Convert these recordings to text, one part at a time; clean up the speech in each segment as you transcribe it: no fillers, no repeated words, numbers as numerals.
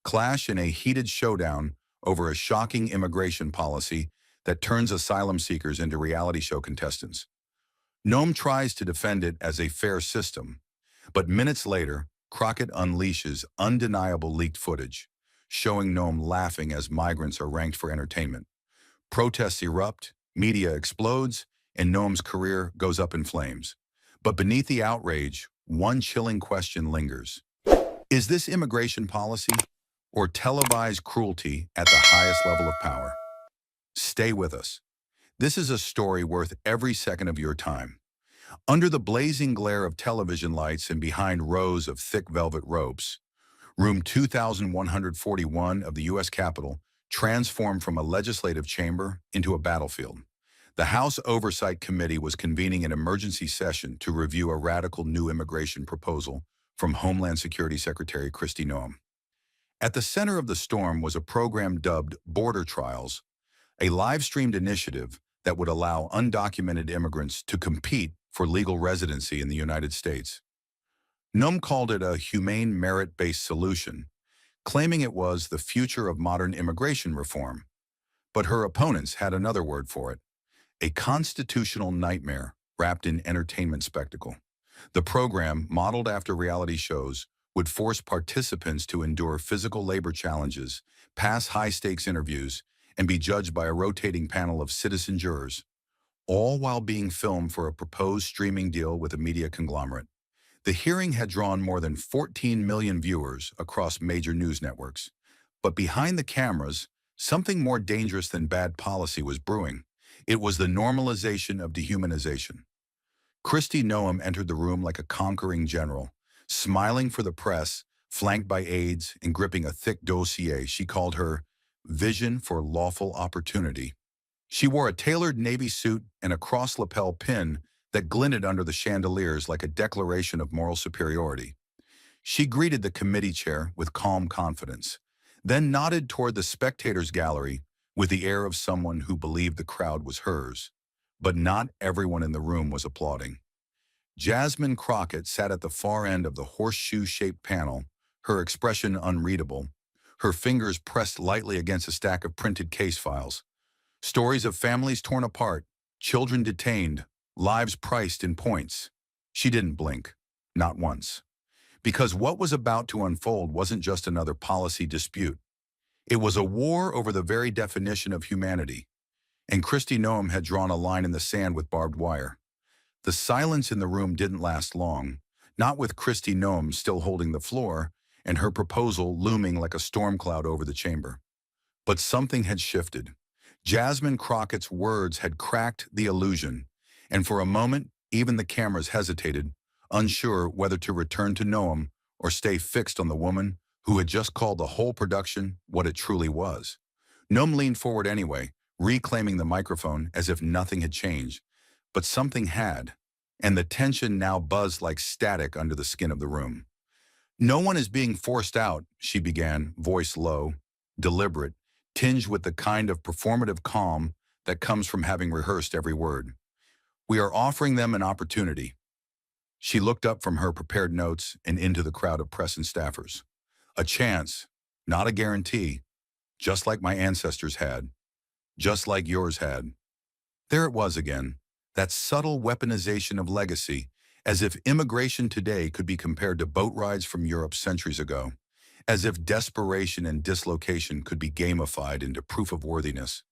clash in a heated showdown over a shocking immigration policy that turns asylum seekers into reality show contestants. Noem tries to defend it as a fair system, but minutes later, Crockett unleashes undeniable leaked footage, showing Noem laughing as migrants are ranked for entertainment. Protests erupt, media explodes, and Noem's career goes up in flames. But beneath the outrage, one chilling question lingers. Is this immigration policy or televised cruelty at the highest level of power? Stay with us. This is a story worth every second of your time. Under the blazing glare of television lights and behind rows of thick velvet ropes, room 2141 of the U.S. Capitol transformed from a legislative chamber into a battlefield. The House Oversight Committee was convening an emergency session to review a radical new immigration proposal from Homeland Security Secretary Kristi Noem. At the center of the storm was a program dubbed Border Trials, a live-streamed initiative that would allow undocumented immigrants to compete for legal residency in the United States. Noem called it a humane merit-based solution, claiming it was the future of modern immigration reform. But her opponents had another word for it, a constitutional nightmare wrapped in entertainment spectacle. The program, modeled after reality shows, would force participants to endure physical labor challenges, pass high-stakes interviews, and be judged by a rotating panel of citizen jurors, all while being filmed for a proposed streaming deal with a media conglomerate. The hearing had drawn more than 14 million viewers across major news networks. But behind the cameras, something more dangerous than bad policy was brewing. It was the normalization of dehumanization. Kristi Noem entered the room like a conquering general, smiling for the press, flanked by aides and gripping a thick dossier she called her vision for lawful opportunity. She wore a tailored navy suit and a cross-lapel pin that glinted under the chandeliers like a declaration of moral superiority. She greeted the committee chair with calm confidence, then nodded toward the spectators' gallery with the air of someone who believed the crowd was hers. But not everyone in the room was applauding. Jasmine Crockett sat at the far end of the horseshoe-shaped panel, her expression unreadable, her fingers pressed lightly against a stack of printed case files. Stories of families torn apart, children detained, lives priced in points. She didn't blink, not once. Because what was about to unfold wasn't just another policy dispute. It was a war over the very definition of humanity. And Kristi Noem had drawn a line in the sand with barbed wire. The silence in the room didn't last long, not with Kristi Noem still holding the floor and her proposal looming like a storm cloud over the chamber. But something had shifted. Jasmine Crockett's words had cracked the illusion, and for a moment, even the cameras hesitated, unsure whether to return to Noem or stay fixed on the woman who had just called the whole production what it truly was. Noem leaned forward anyway, reclaiming the microphone as if nothing had changed. But something had, and the tension now buzzed like static under the skin of the room. "No one is being forced out," she began, voice low, deliberate, tinged with the kind of performative calm that comes from having rehearsed every word. "We are offering them an opportunity." She looked up from her prepared notes and into the crowd of press and staffers. "A chance, not a guarantee, just like my ancestors had, just like yours had." There it was again, that subtle weaponization of legacy, as if immigration today could be compared to boat rides from Europe centuries ago, as if desperation and dislocation could be gamified into proof of worthiness.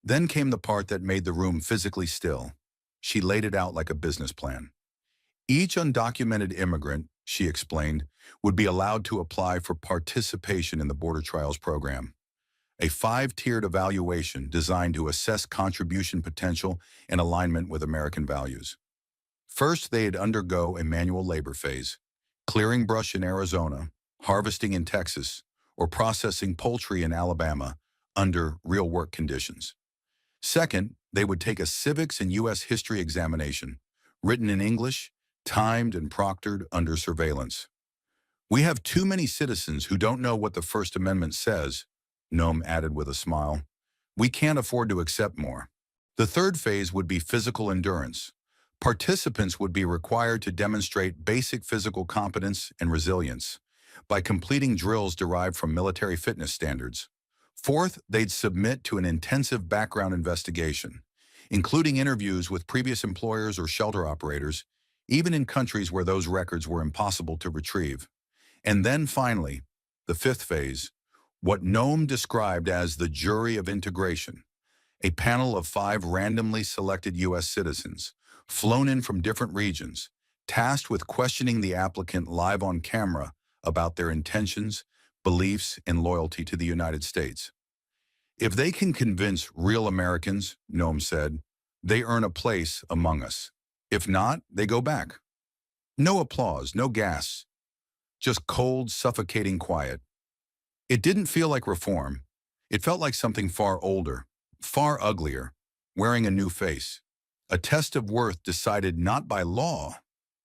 Then came the part that made the room physically still. She laid it out like a business plan. Each undocumented immigrant, she explained, would be allowed to apply for participation in the Border Trials program, a 5-tiered evaluation designed to assess contribution potential and alignment with American values. First, they'd undergo a manual labor phase, clearing brush in Arizona, harvesting in Texas, or processing poultry in Alabama under real work conditions. Second, they would take a civics and U.S. history examination, written in English, timed and proctored under surveillance. "We have too many citizens who don't know what the First Amendment says," Noem added with a smile. "We can't afford to accept more." The third phase would be physical endurance. Participants would be required to demonstrate basic physical competence and resilience, by completing drills derived from military fitness standards. Fourth, they'd submit to an intensive background investigation, including interviews with previous employers or shelter operators, even in countries where those records were impossible to retrieve. And then finally, the fifth phase, what Noem described as the jury of integration, a panel of 5 randomly selected U.S. citizens, flown in from different regions, tasked with questioning the applicant live on camera about their intentions, beliefs, and loyalty to the United States. If they can convince real Americans, Noem said, they earn a place among us. If not, they go back. No applause, no gas, just cold, suffocating quiet. It didn't feel like reform. It felt like something far older, far uglier, wearing a new face. A test of worth decided not by law,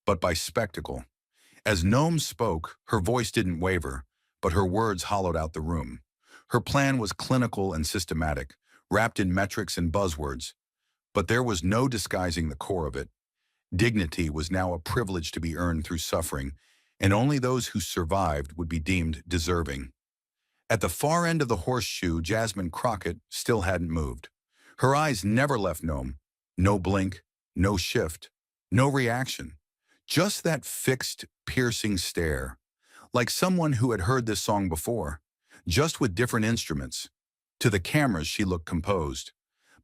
but by spectacle. As Noem spoke, her voice didn't waver, but her words hollowed out the room. Her plan was clinical and systematic, wrapped in metrics and buzzwords. But there was no disguising the core of it. Dignity was now a privilege to be earned through suffering, and only those who survived would be deemed deserving. At the far end of the horseshoe, Jasmine Crockett still hadn't moved. Her eyes never left Noem. No blink, no shift, no reaction. Just that fixed, piercing stare, like someone who had heard this song before, just with different instruments. To the cameras, she looked composed.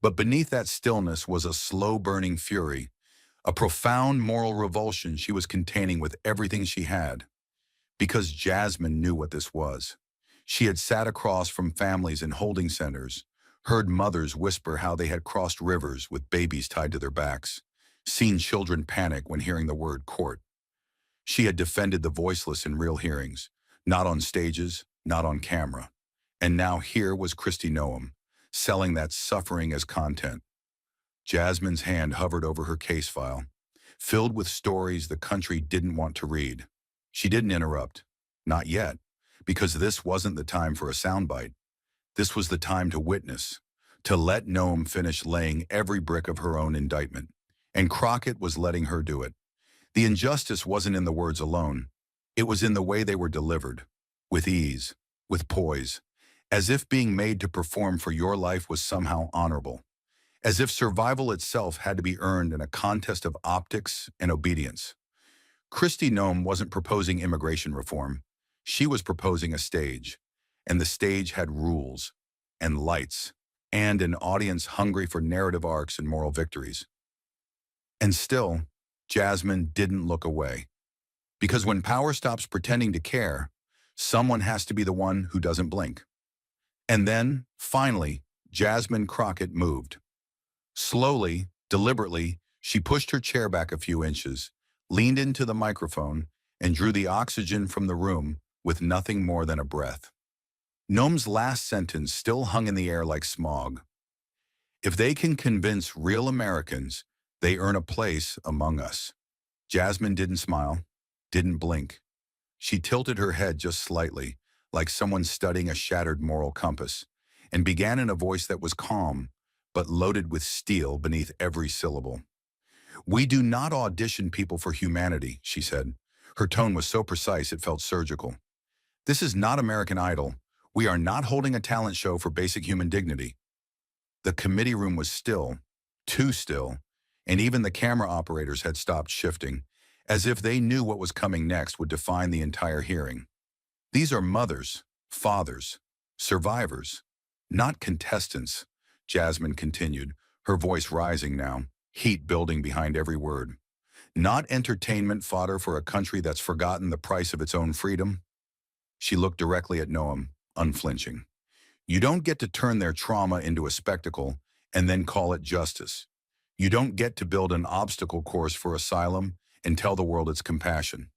But beneath that stillness was a slow-burning fury, a profound moral revulsion she was containing with everything she had. Because Jasmine knew what this was. She had sat across from families in holding centers, heard mothers whisper how they had crossed rivers with babies tied to their backs, seen children panic when hearing the word court. She had defended the voiceless in real hearings, not on stages, not on camera. And now here was Kristi Noem, selling that suffering as content. Jasmine's hand hovered over her case file, filled with stories the country didn't want to read. She didn't interrupt. Not yet, because this wasn't the time for a soundbite. This was the time to witness, to let Noem finish laying every brick of her own indictment. And Crockett was letting her do it. The injustice wasn't in the words alone. It was in the way they were delivered, with ease, with poise, as if being made to perform for your life was somehow honorable, as if survival itself had to be earned in a contest of optics and obedience. Kristi Noem wasn't proposing immigration reform. She was proposing a stage, and the stage had rules, and lights, and an audience hungry for narrative arcs and moral victories. And still, Jasmine didn't look away. Because when power stops pretending to care, someone has to be the one who doesn't blink. And then, finally, Jasmine Crockett moved. Slowly, deliberately, she pushed her chair back a few inches, leaned into the microphone, and drew the oxygen from the room with nothing more than a breath. Noem's last sentence still hung in the air like smog. If they can convince real Americans, they earn a place among us. Jasmine didn't smile, didn't blink. She tilted her head just slightly, like someone studying a shattered moral compass, and began in a voice that was calm, but loaded with steel beneath every syllable. "We do not audition people for humanity," she said. Her tone was so precise it felt surgical. "This is not American Idol. We are not holding a talent show for basic human dignity." The committee room was still, too still, and even the camera operators had stopped shifting, as if they knew what was coming next would define the entire hearing. "These are mothers, fathers, survivors, not contestants," Jasmine continued, her voice rising now, heat building behind every word. "Not entertainment fodder for a country that's forgotten the price of its own freedom." She looked directly at Noem, unflinching. "You don't get to turn their trauma into a spectacle and then call it justice. You don't get to build an obstacle course for asylum and tell the world it's compassion."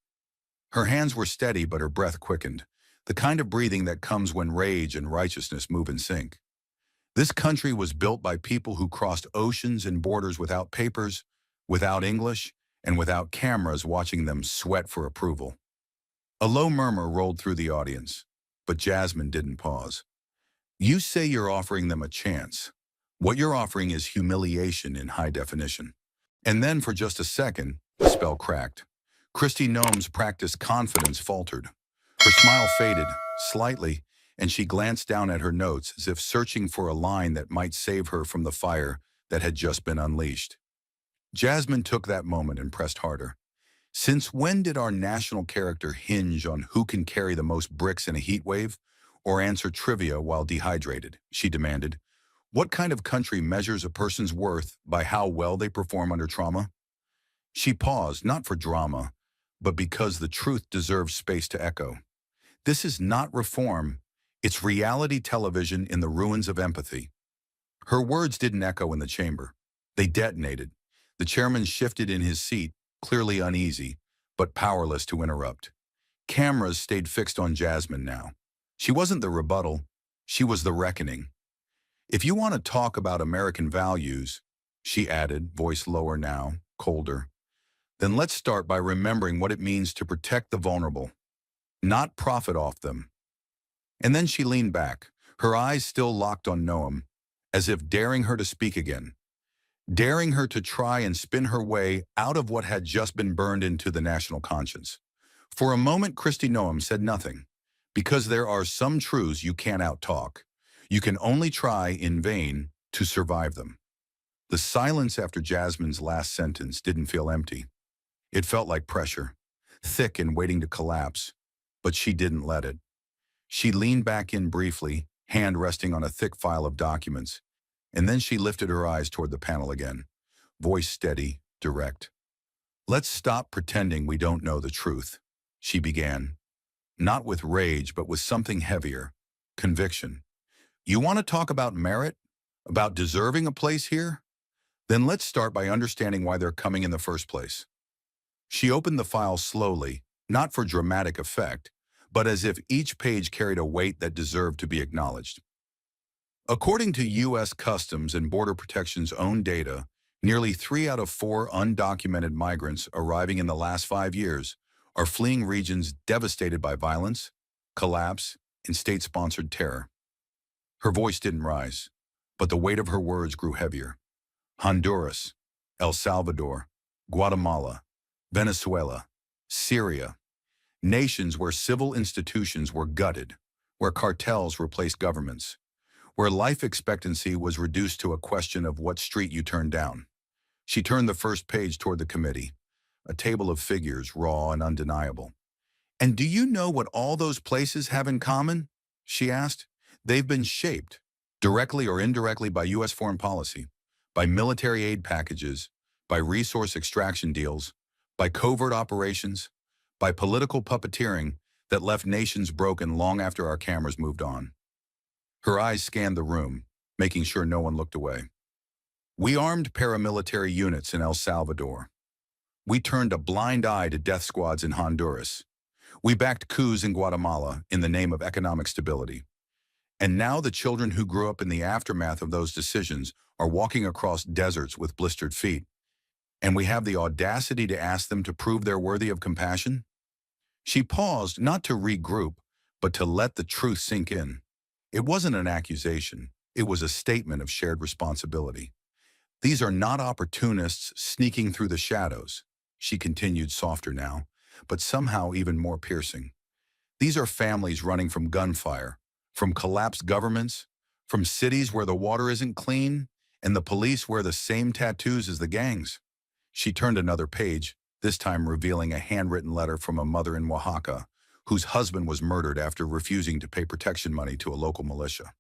Her hands were steady, but her breath quickened, the kind of breathing that comes when rage and righteousness move in sync. This country was built by people who crossed oceans and borders without papers, without English, and without cameras watching them sweat for approval. A low murmur rolled through the audience, but Jasmine didn't pause. "You say you're offering them a chance. What you're offering is humiliation in high definition." And then for just a second, the spell cracked. Kristi Noem's practiced confidence faltered. Her smile faded, slightly, and she glanced down at her notes as if searching for a line that might save her from the fire that had just been unleashed. Jasmine took that moment and pressed harder. Since when did our national character hinge on who can carry the most bricks in a heat wave or answer trivia while dehydrated? She demanded. What kind of country measures a person's worth by how well they perform under trauma? She paused, not for drama, but because the truth deserves space to echo. This is not reform. It's reality television in the ruins of empathy. Her words didn't echo in the chamber. They detonated. The chairman shifted in his seat, clearly uneasy, but powerless to interrupt. Cameras stayed fixed on Jasmine now. She wasn't the rebuttal. She was the reckoning. If you want to talk about American values, she added, voice lower now, colder, then let's start by remembering what it means to protect the vulnerable, not profit off them. And then she leaned back, her eyes still locked on Noem, as if daring her to speak again, daring her to try and spin her way out of what had just been burned into the national conscience. For a moment, Kristi Noem said nothing, because there are some truths you can't out-talk. You can only try in vain to survive them. The silence after Jasmine's last sentence didn't feel empty. It felt like pressure, thick and waiting to collapse, but she didn't let it. She leaned back in briefly, hand resting on a thick file of documents, and then she lifted her eyes toward the panel again, voice steady, direct. Let's stop pretending we don't know the truth, she began, not with rage, but with something heavier, conviction. You want to talk about merit? About deserving a place here? Then let's start by understanding why they're coming in the first place. She opened the file slowly, not for dramatic effect, but as if each page carried a weight that deserved to be acknowledged. According to U.S. Customs and Border Protection's own data, nearly 3 out of 4 undocumented migrants arriving in the last 5 years are fleeing regions devastated by violence, collapse, and state-sponsored terror. Her voice didn't rise, but the weight of her words grew heavier. Honduras, El Salvador, Guatemala, Venezuela, Syria, nations where civil institutions were gutted, where cartels replaced governments, where life expectancy was reduced to a question of what street you turned down. She turned the first page toward the committee, a table of figures, raw and undeniable. And do you know what all those places have in common? She asked. They've been shaped, directly or indirectly, by U.S. foreign policy, by military aid packages, by resource extraction deals, by covert operations, by political puppeteering that left nations broken long after our cameras moved on. Her eyes scanned the room, making sure no one looked away. We armed paramilitary units in El Salvador. We turned a blind eye to death squads in Honduras. We backed coups in Guatemala in the name of economic stability. And now the children who grew up in the aftermath of those decisions are walking across deserts with blistered feet. And we have the audacity to ask them to prove they're worthy of compassion? She paused, not to regroup, but to let the truth sink in. It wasn't an accusation. It was a statement of shared responsibility. These are not opportunists sneaking through the shadows, she continued, softer now, but somehow even more piercing. These are families running from gunfire, from collapsed governments, from cities where the water isn't clean, and the police wear the same tattoos as the gangs. She turned another page, this time revealing a handwritten letter from a mother in Oaxaca, whose husband was murdered after refusing to pay protection money to a local militia.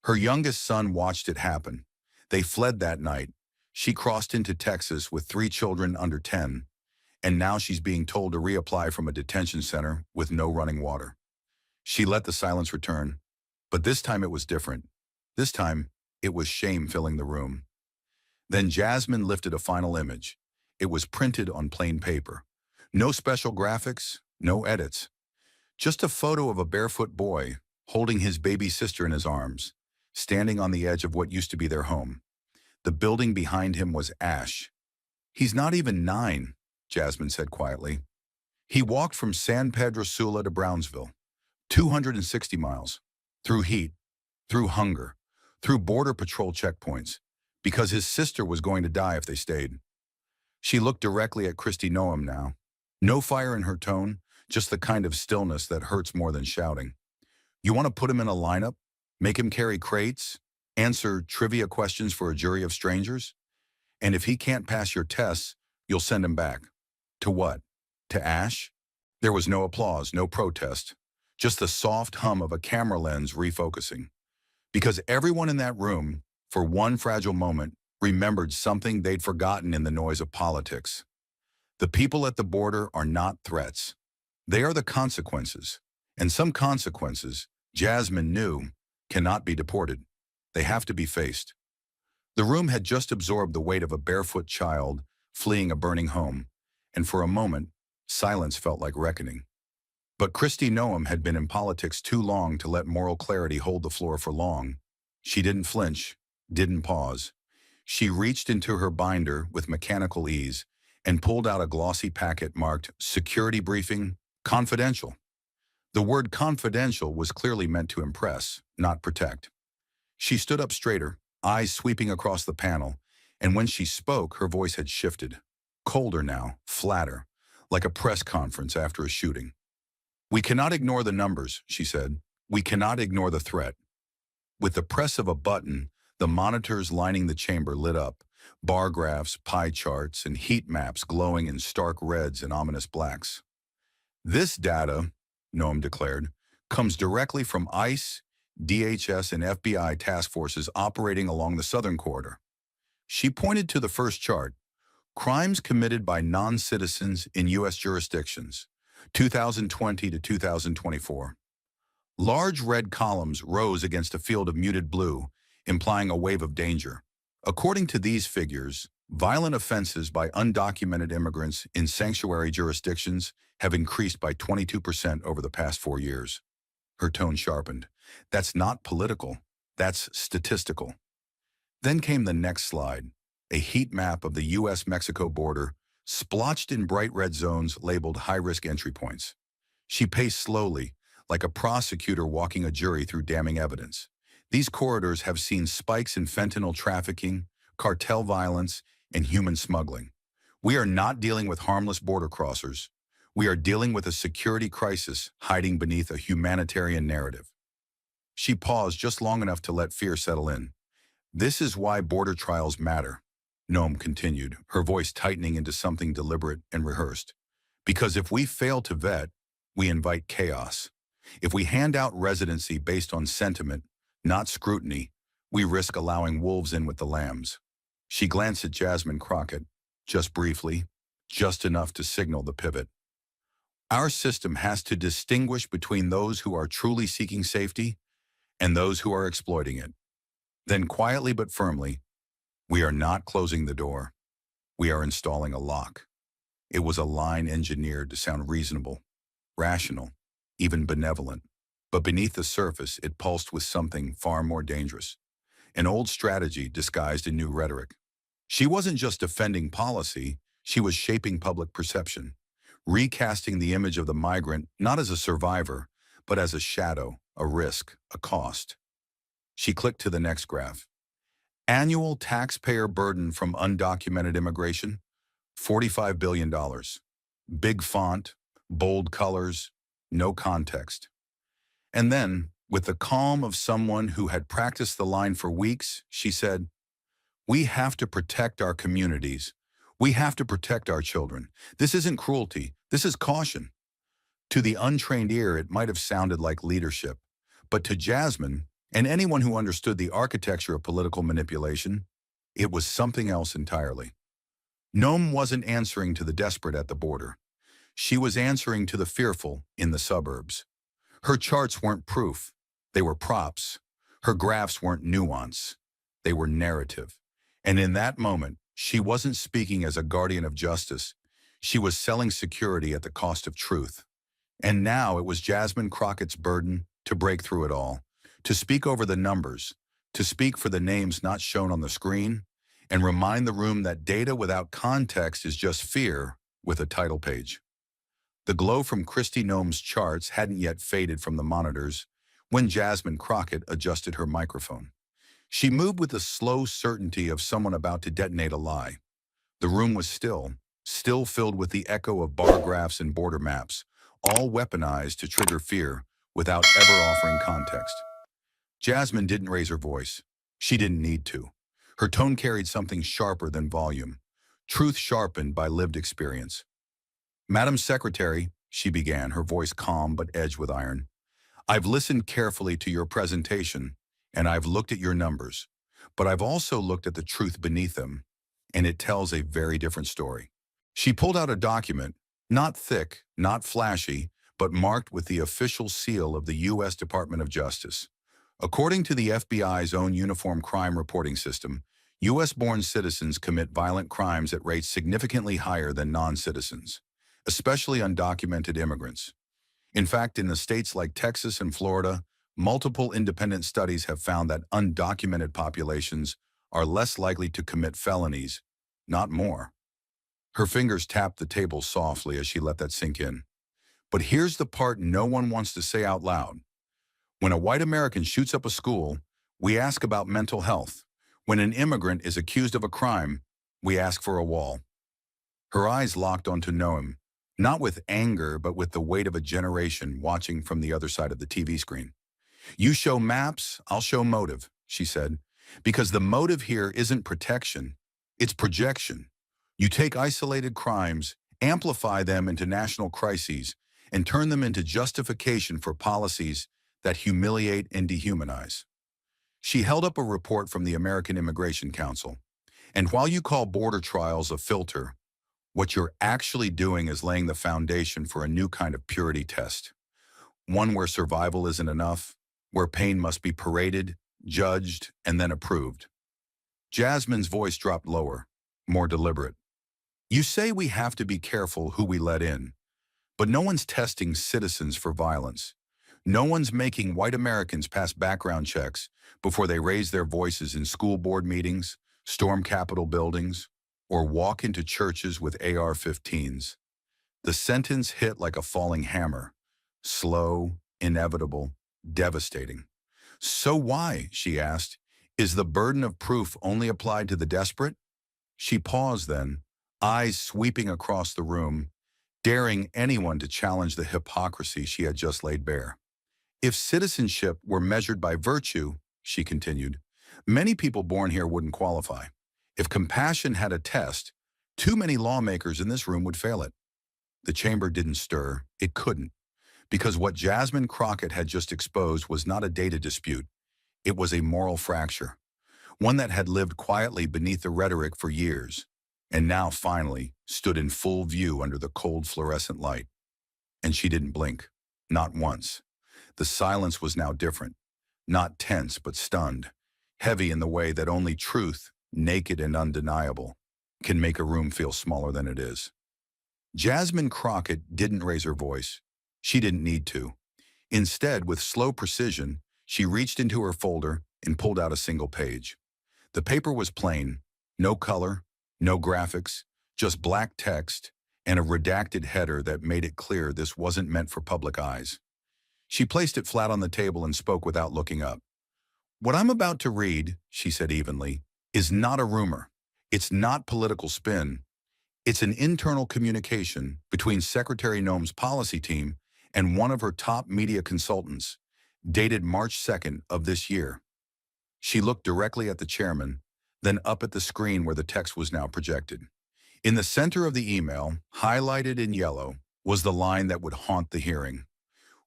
Her youngest son watched it happen. They fled that night. She crossed into Texas with 3 children under 10, and now she's being told to reapply from a detention center with no running water. She let the silence return, but this time it was different. This time, it was shame filling the room. Then Jasmine lifted a final image. It was printed on plain paper. No special graphics, no edits. Just a photo of a barefoot boy holding his baby sister in his arms, standing on the edge of what used to be their home. The building behind him was ash. He's not even 9, Jasmine said quietly. He walked from San Pedro Sula to Brownsville, 260 miles, through heat, through hunger, through border patrol checkpoints, because his sister was going to die if they stayed. She looked directly at Kristi Noem now. No fire in her tone, just the kind of stillness that hurts more than shouting. You want to put him in a lineup? Make him carry crates? Answer trivia questions for a jury of strangers? And if he can't pass your tests, you'll send him back. To what? To Ash? There was no applause, no protest, just the soft hum of a camera lens refocusing. Because everyone in that room, for one fragile moment, remembered something they'd forgotten in the noise of politics. The people at the border are not threats. They are the consequences. And some consequences, Jasmine knew, cannot be deported. They have to be faced. The room had just absorbed the weight of a barefoot child fleeing a burning home, and for a moment, silence felt like reckoning. But Kristi Noem had been in politics too long to let moral clarity hold the floor for long. She didn't flinch, didn't pause. She reached into her binder with mechanical ease and pulled out a glossy packet marked Security Briefing, Confidential. The word confidential was clearly meant to impress, not protect. She stood up straighter, eyes sweeping across the panel, and when she spoke, her voice had shifted. Colder now, flatter, like a press conference after a shooting. "We cannot ignore the numbers," she said. "We cannot ignore the threat." With the press of a button, the monitors lining the chamber lit up, bar graphs, pie charts, and heat maps glowing in stark reds and ominous blacks. "This data," Noem declared, "comes directly from ICE, DHS, and FBI task forces operating along the southern corridor." She pointed to the first chart, crimes committed by non-citizens in U.S. jurisdictions, 2020 to 2024. Large red columns rose against a field of muted blue, implying a wave of danger. According to these figures, violent offenses by undocumented immigrants in sanctuary jurisdictions have increased by 22% over the past 4 years. Her tone sharpened. "That's not political. That's statistical." Then came the next slide, a heat map of the U.S.-Mexico border, splotched in bright red zones labeled high-risk entry points. She paced slowly, like a prosecutor walking a jury through damning evidence. These corridors have seen spikes in fentanyl trafficking, cartel violence, and human smuggling. We are not dealing with harmless border crossers. We are dealing with a security crisis hiding beneath a humanitarian narrative. She paused just long enough to let fear settle in. "This is why border trials matter," Noem continued, her voice tightening into something deliberate and rehearsed. "Because if we fail to vet, we invite chaos. If we hand out residency based on sentiment, not scrutiny, we risk allowing wolves in with the lambs." She glanced at Jasmine Crockett, just briefly, just enough to signal the pivot. "Our system has to distinguish between those who are truly seeking safety and those who are exploiting it." Then quietly but firmly, "We are not closing the door. We are installing a lock." It was a line engineered to sound reasonable, rational, even benevolent. But beneath the surface, it pulsed with something far more dangerous. An old strategy disguised in new rhetoric. She wasn't just defending policy, she was shaping public perception, recasting the image of the migrant not as a survivor, but as a shadow, a risk, a cost. She clicked to the next graph. Annual taxpayer burden from undocumented immigration, $45 billion. Big font, bold colors, no context. And then, with the calm of someone who had practiced the line for weeks, she said, "We have to protect our communities. We have to protect our children. This isn't cruelty. This is caution." To the untrained ear, it might have sounded like leadership. But to Jasmine, and anyone who understood the architecture of political manipulation, it was something else entirely. Noem wasn't answering to the desperate at the border. She was answering to the fearful in the suburbs. Her charts weren't proof. They were props. Her graphs weren't nuance. They were narrative. And in that moment, she wasn't speaking as a guardian of justice. She was selling security at the cost of truth. And now it was Jasmine Crockett's burden to break through it all, to speak over the numbers, to speak for the names not shown on the screen, and remind the room that data without context is just fear with a title page. The glow from Kristi Noem's charts hadn't yet faded from the monitors when Jasmine Crockett adjusted her microphone. She moved with the slow certainty of someone about to detonate a lie. The room was still filled with the echo of bar graphs and border maps, all weaponized to trigger fear without ever offering context. Jasmine didn't raise her voice. She didn't need to. Her tone carried something sharper than volume, truth sharpened by lived experience. "Madam Secretary," she began, her voice calm but edged with iron, "I've listened carefully to your presentation, and I've looked at your numbers, but I've also looked at the truth beneath them, and it tells a very different story." She pulled out a document, not thick, not flashy, but marked with the official seal of the U.S. Department of Justice. According to the FBI's own Uniform Crime Reporting System, U.S.-born citizens commit violent crimes at rates significantly higher than non-citizens, especially undocumented immigrants. In fact, in the states like Texas and Florida, multiple independent studies have found that undocumented populations are less likely to commit felonies, not more. Her fingers tapped the table softly as she let that sink in. But here's the part no one wants to say out loud. When a white American shoots up a school, we ask about mental health. When an immigrant is accused of a crime, we ask for a wall. Her eyes locked onto Noem, not with anger, but with the weight of a generation watching from the other side of the TV screen. "You show maps, I'll show motive," she said, "because the motive here isn't protection, it's projection. You take isolated crimes, amplify them into national crises, and turn them into justification for policies that humiliate and dehumanize." She held up a report from the American Immigration Council. "And while you call border trials a filter, what you're actually doing is laying the foundation for a new kind of purity test. One where survival isn't enough, where pain must be paraded, judged, and then approved." Jasmine's voice dropped lower, more deliberate. "You say we have to be careful who we let in, but no one's testing citizens for violence. No one's making white Americans pass background checks before they raise their voices in school board meetings, storm Capitol buildings, or walk into churches with AR-15s. The sentence hit like a falling hammer, slow, inevitable, devastating. "So why," she asked, "is the burden of proof only applied to the desperate?" She paused then, eyes sweeping across the room, daring anyone to challenge the hypocrisy she had just laid bare. "If citizenship were measured by virtue," she continued, "many people born here wouldn't qualify. If compassion had a test, too many lawmakers in this room would fail it." The chamber didn't stir. It couldn't. Because what Jasmine Crockett had just exposed was not a data dispute. It was a moral fracture, one that had lived quietly beneath the rhetoric for years, and now finally stood in full view under the cold fluorescent light. And she didn't blink. Not once. The silence was now different. Not tense, but stunned. Heavy in the way that only truth, naked and undeniable, can make a room feel smaller than it is. Jasmine Crockett didn't raise her voice. She didn't need to. Instead, with slow precision, she reached into her folder and pulled out a single page. The paper was plain, no color, no graphics, just black text and a redacted header that made it clear this wasn't meant for public eyes. She placed it flat on the table and spoke without looking up. "What I'm about to read," she said evenly, "is not a rumor. It's not political spin. It's an internal communication between Secretary Noem's policy team and one of her top media consultants, dated March 2nd of this year." She looked directly at the chairman, then up at the screen where the text was now projected. In the center of the email, highlighted in yellow, was the line that would haunt the hearing.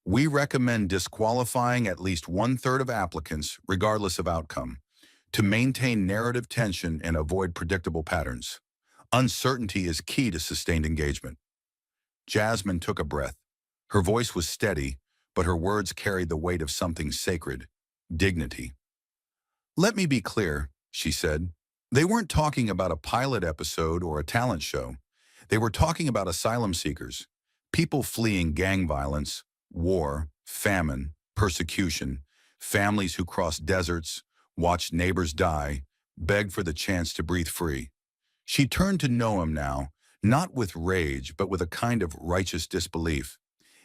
"We recommend disqualifying at least 1/3 of applicants, regardless of outcome, to maintain narrative tension and avoid predictable patterns. Uncertainty is key to sustained engagement." Jasmine took a breath. Her voice was steady, but her words carried the weight of something sacred, dignity. "Let me be clear," she said. "They weren't talking about a pilot episode or a talent show. They were talking about asylum seekers, people fleeing gang violence, war, famine, persecution, families who crossed deserts, watched neighbors die, begged for the chance to breathe free." She turned to Noem now, not with rage, but with a kind of righteous disbelief.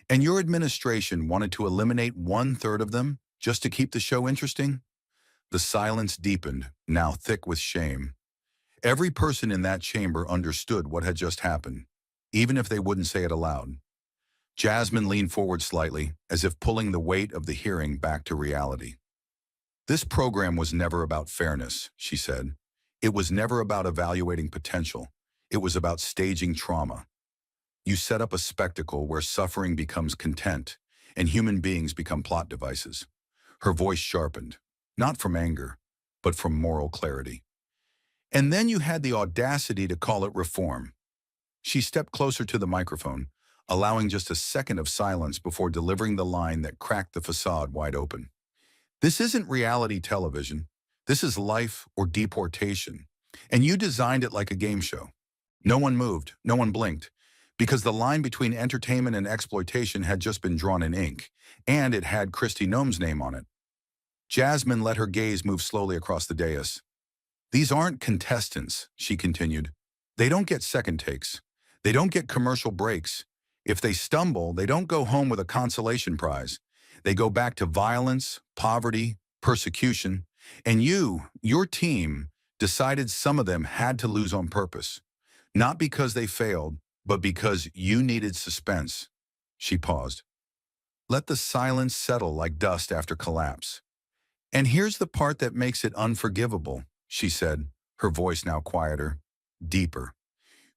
"And your administration wanted to eliminate 1/3 of them just to keep the show interesting?" The silence deepened, now thick with shame. Every person in that chamber understood what had just happened, even if they wouldn't say it aloud. Jasmine leaned forward slightly, as if pulling the weight of the hearing back to reality. This program was never about fairness, she said. It was never about evaluating potential. It was about staging trauma. You set up a spectacle where suffering becomes content and human beings become plot devices. Her voice sharpened, not from anger, but from moral clarity. And then you had the audacity to call it reform. She stepped closer to the microphone, allowing just a second of silence before delivering the line that cracked the facade wide open. This isn't reality television. This is life or deportation. And you designed it like a game show. No one moved, no one blinked, because the line between entertainment and exploitation had just been drawn in ink, and it had Kristi Noem's name on it. Jasmine let her gaze move slowly across the dais. These aren't contestants, she continued. They don't get second takes. They don't get commercial breaks. If they stumble, they don't go home with a consolation prize. They go back to violence, poverty, persecution. And your team, decided some of them had to lose on purpose. Not because they failed, but because you needed suspense. She paused. Let the silence settle like dust after collapse. And here's the part that makes it unforgivable, she said, her voice now quieter, deeper.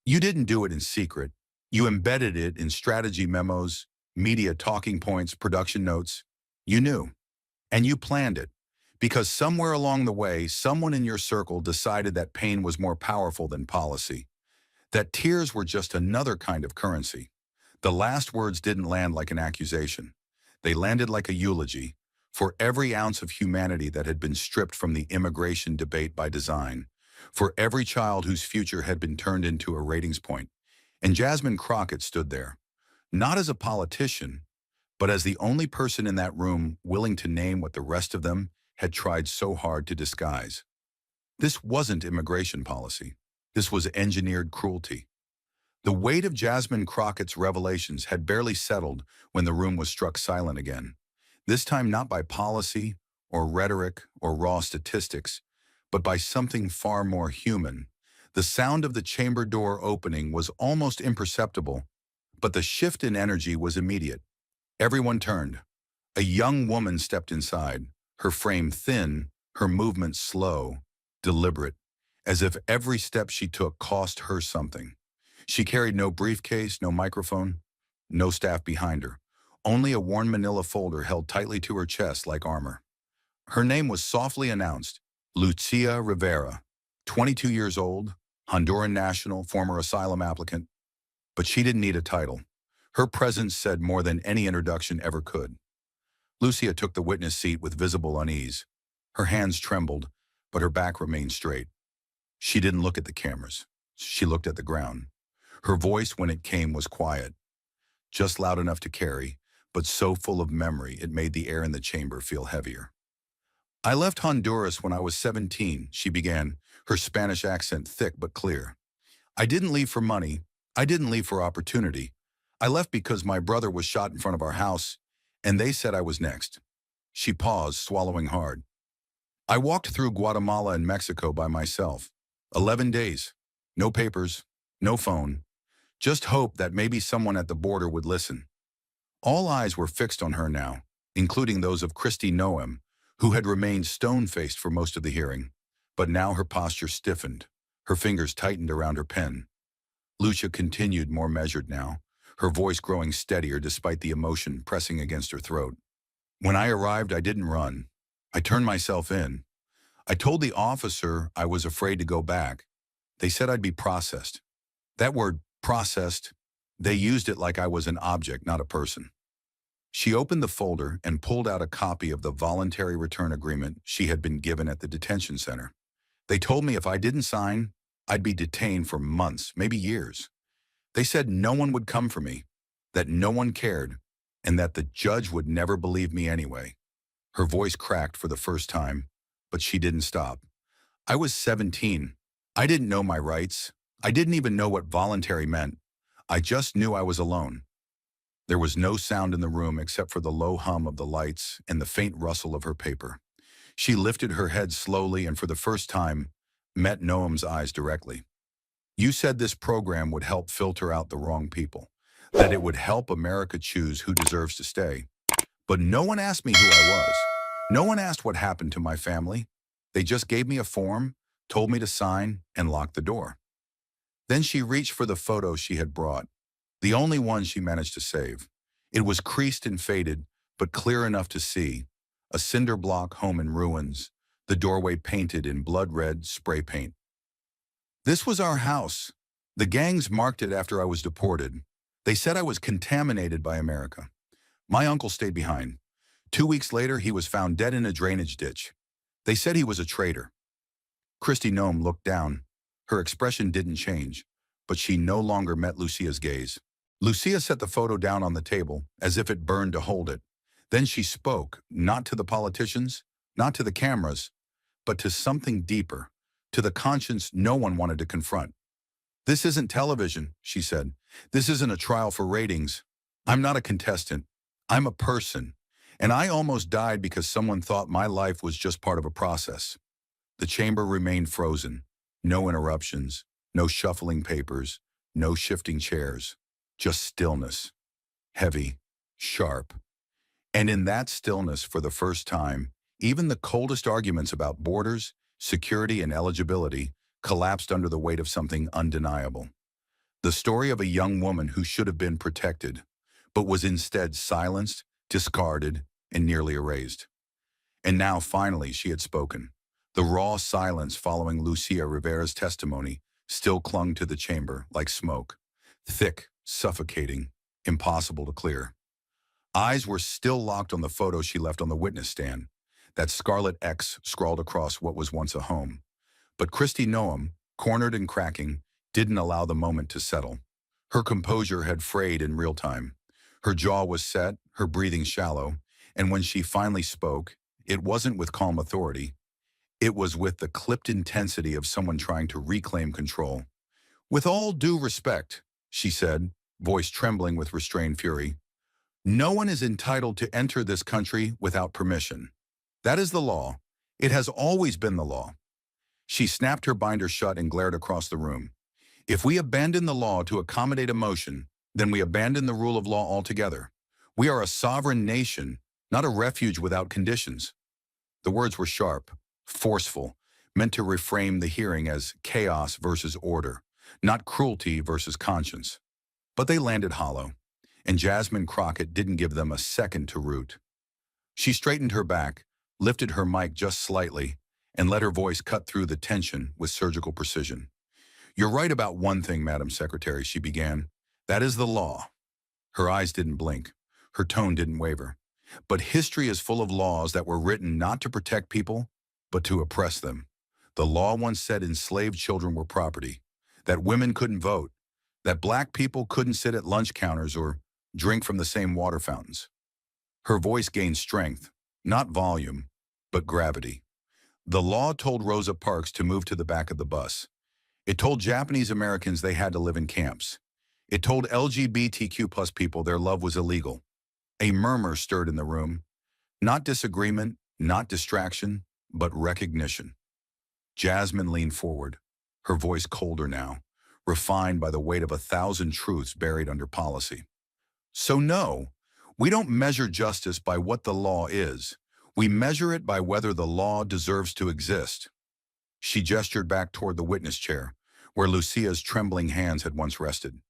You didn't do it in secret. You embedded it in strategy memos, media talking points, production notes. You knew. And you planned it. Because somewhere along the way, someone in your circle decided that pain was more powerful than policy. That tears were just another kind of currency. The last words didn't land like an accusation. They landed like a eulogy for every ounce of humanity that had been stripped from the immigration debate by design, for every child whose future had been turned into a ratings point. And Jasmine Crockett stood there, not as a politician, but as the only person in that room willing to name what the rest of them had tried so hard to disguise. This wasn't immigration policy. This was engineered cruelty. The weight of Jasmine Crockett's revelations had barely settled when the room was struck silent again. This time not by policy or rhetoric or raw statistics, but by something far more human. The sound of the chamber door opening was almost imperceptible, but the shift in energy was immediate. Everyone turned. A young woman stepped inside, her frame thin, her movement slow, deliberate, as if every step she took cost her something. She carried no briefcase, no microphone, no staff behind her, only a worn manila folder held tightly to her chest like armor. Her name was softly announced, Lucia Rivera, 22 years old, Honduran national, former asylum applicant. But she didn't need a title. Her presence said more than any introduction ever could. Lucia took the witness seat with visible unease. Her hands trembled, but her back remained straight. She didn't look at the cameras. She looked at the ground. Her voice, when it came, was quiet, just loud enough to carry, but so full of memory it made the air in the chamber feel heavier. I left Honduras when I was 17, she began, her Spanish accent thick but clear. I didn't leave for money. I didn't leave for opportunity. I left because my brother was shot in front of our house, and they said I was next. She paused, swallowing hard. I walked through Guatemala and Mexico by myself. 11 days. No papers, no phone. Just hope that maybe someone at the border would listen. All eyes were fixed on her now, including those of Kristi Noem, who had remained stone-faced for most of the hearing. But now her posture stiffened. Her fingers tightened around her pen. Lucia continued, more measured now, her voice growing steadier despite the emotion pressing against her throat. When I arrived, I didn't run. I turned myself in. I told the officer I was afraid to go back. They said I'd be processed. That word, processed, they used it like I was an object, not a person. She opened the folder and pulled out a copy of the voluntary return agreement she had been given at the detention center. They told me if I didn't sign, I'd be detained for months, maybe years. They said no one would come for me, that no one cared, and that the judge would never believe me anyway. Her voice cracked for the first time, but she didn't stop. I was 17. I didn't know my rights. I didn't even know what voluntary meant. I just knew I was alone. There was no sound in the room except for the low hum of the lights and the faint rustle of her paper. She lifted her head slowly and for the first time met Noem's eyes directly. You said this program would help filter out the wrong people. that it would help America choose who deserves to stay. But no one asked me who I was. No one asked what happened to my family. They just gave me a form, told me to sign, and locked the door. Then she reached for the photo she had brought, the only one she managed to save. It was creased and faded, but clear enough to see. A cinder block home in ruins, the doorway painted in blood-red spray paint. This was our house. The gangs marked it after I was deported. They said I was contaminated by America. My uncle stayed behind. 2 weeks later, he was found dead in a drainage ditch. They said he was a traitor. Kristi Noem looked down. Her expression didn't change, but she no longer met Lucia's gaze. Lucia set the photo down on the table, as if it burned to hold it. Then she spoke, not to the politicians, not to the cameras, but to something deeper, to the conscience no one wanted to confront. "This isn't television," she said. "This isn't a trial for ratings. I'm not a contestant. I'm a person. And I almost died because someone thought my life was just part of a process." The chamber remained frozen. No interruptions, no shuffling papers, no shifting chairs. Just stillness. Heavy, sharp. And in that stillness, for the first time, even the coldest arguments about borders, security, and eligibility collapsed under the weight of something undeniable. The story of a young woman who should have been protected, but was instead silenced, discarded, and nearly erased. And now, finally, she had spoken. The raw silence following Lucia Rivera's testimony still clung to the chamber like smoke. Thick, suffocating, impossible to clear. Eyes were still locked on the photo she left on the witness stand, that scarlet X scrawled across what was once a home. But Kristi Noem, cornered and cracking, didn't allow the moment to settle. Her composure had frayed in real time. Her jaw was set, her breathing shallow, and when she finally spoke, it wasn't with calm authority. It was with the clipped intensity of someone trying to reclaim control. "With all due respect," she said, voice trembling with restrained fury, "no one is entitled to enter this country without permission. That is the law. It has always been the law." She snapped her binder shut and glared across the room. "If we abandon the law to accommodate emotion, then we abandon the rule of law altogether. We are a sovereign nation, not a refuge without conditions." The words were sharp, forceful, meant to reframe the hearing as chaos versus order, not cruelty versus conscience. But they landed hollow, and Jasmine Crockett didn't give them a second to root. She straightened her back, lifted her mic just slightly, and let her voice cut through the tension with surgical precision. "You're right about one thing, Madam Secretary," she began. "That is the law." Her eyes didn't blink. Her tone didn't waver. "But history is full of laws that were written not to protect people, but to oppress them. The law once said enslaved children were property, that women couldn't vote, that black people couldn't sit at lunch counters or drink from the same water fountains." Her voice gained strength, not volume, but gravity. The law told Rosa Parks to move to the back of the bus. It told Japanese Americans they had to live in camps. It told LGBTQ+ people their love was illegal. A murmur stirred in the room. Not disagreement, not distraction, but recognition. Jasmine leaned forward, her voice colder now, refined by the weight of 1,000 truths buried under policy. "So no, we don't measure justice by what the law is. We measure it by whether the law deserves to exist." She gestured back toward the witness chair, where Lucia's trembling hands had once rested.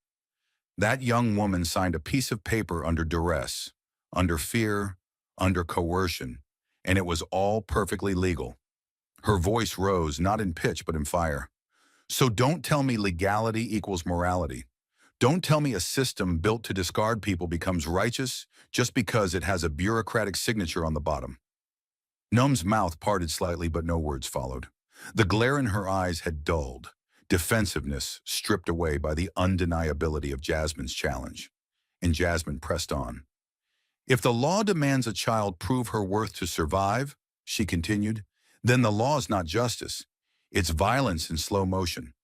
"That young woman signed a piece of paper under duress, under fear, under coercion, and it was all perfectly legal." Her voice rose, not in pitch but in fire. "So don't tell me legality equals morality. Don't tell me a system built to discard people becomes righteous just because it has a bureaucratic signature on the bottom." Noem's mouth parted slightly, but no words followed. The glare in her eyes had dulled, defensiveness stripped away by the undeniability of Jasmine's challenge. And Jasmine pressed on. "If the law demands a child prove her worth to survive," she continued, "then the law is not justice. It's violence in slow motion."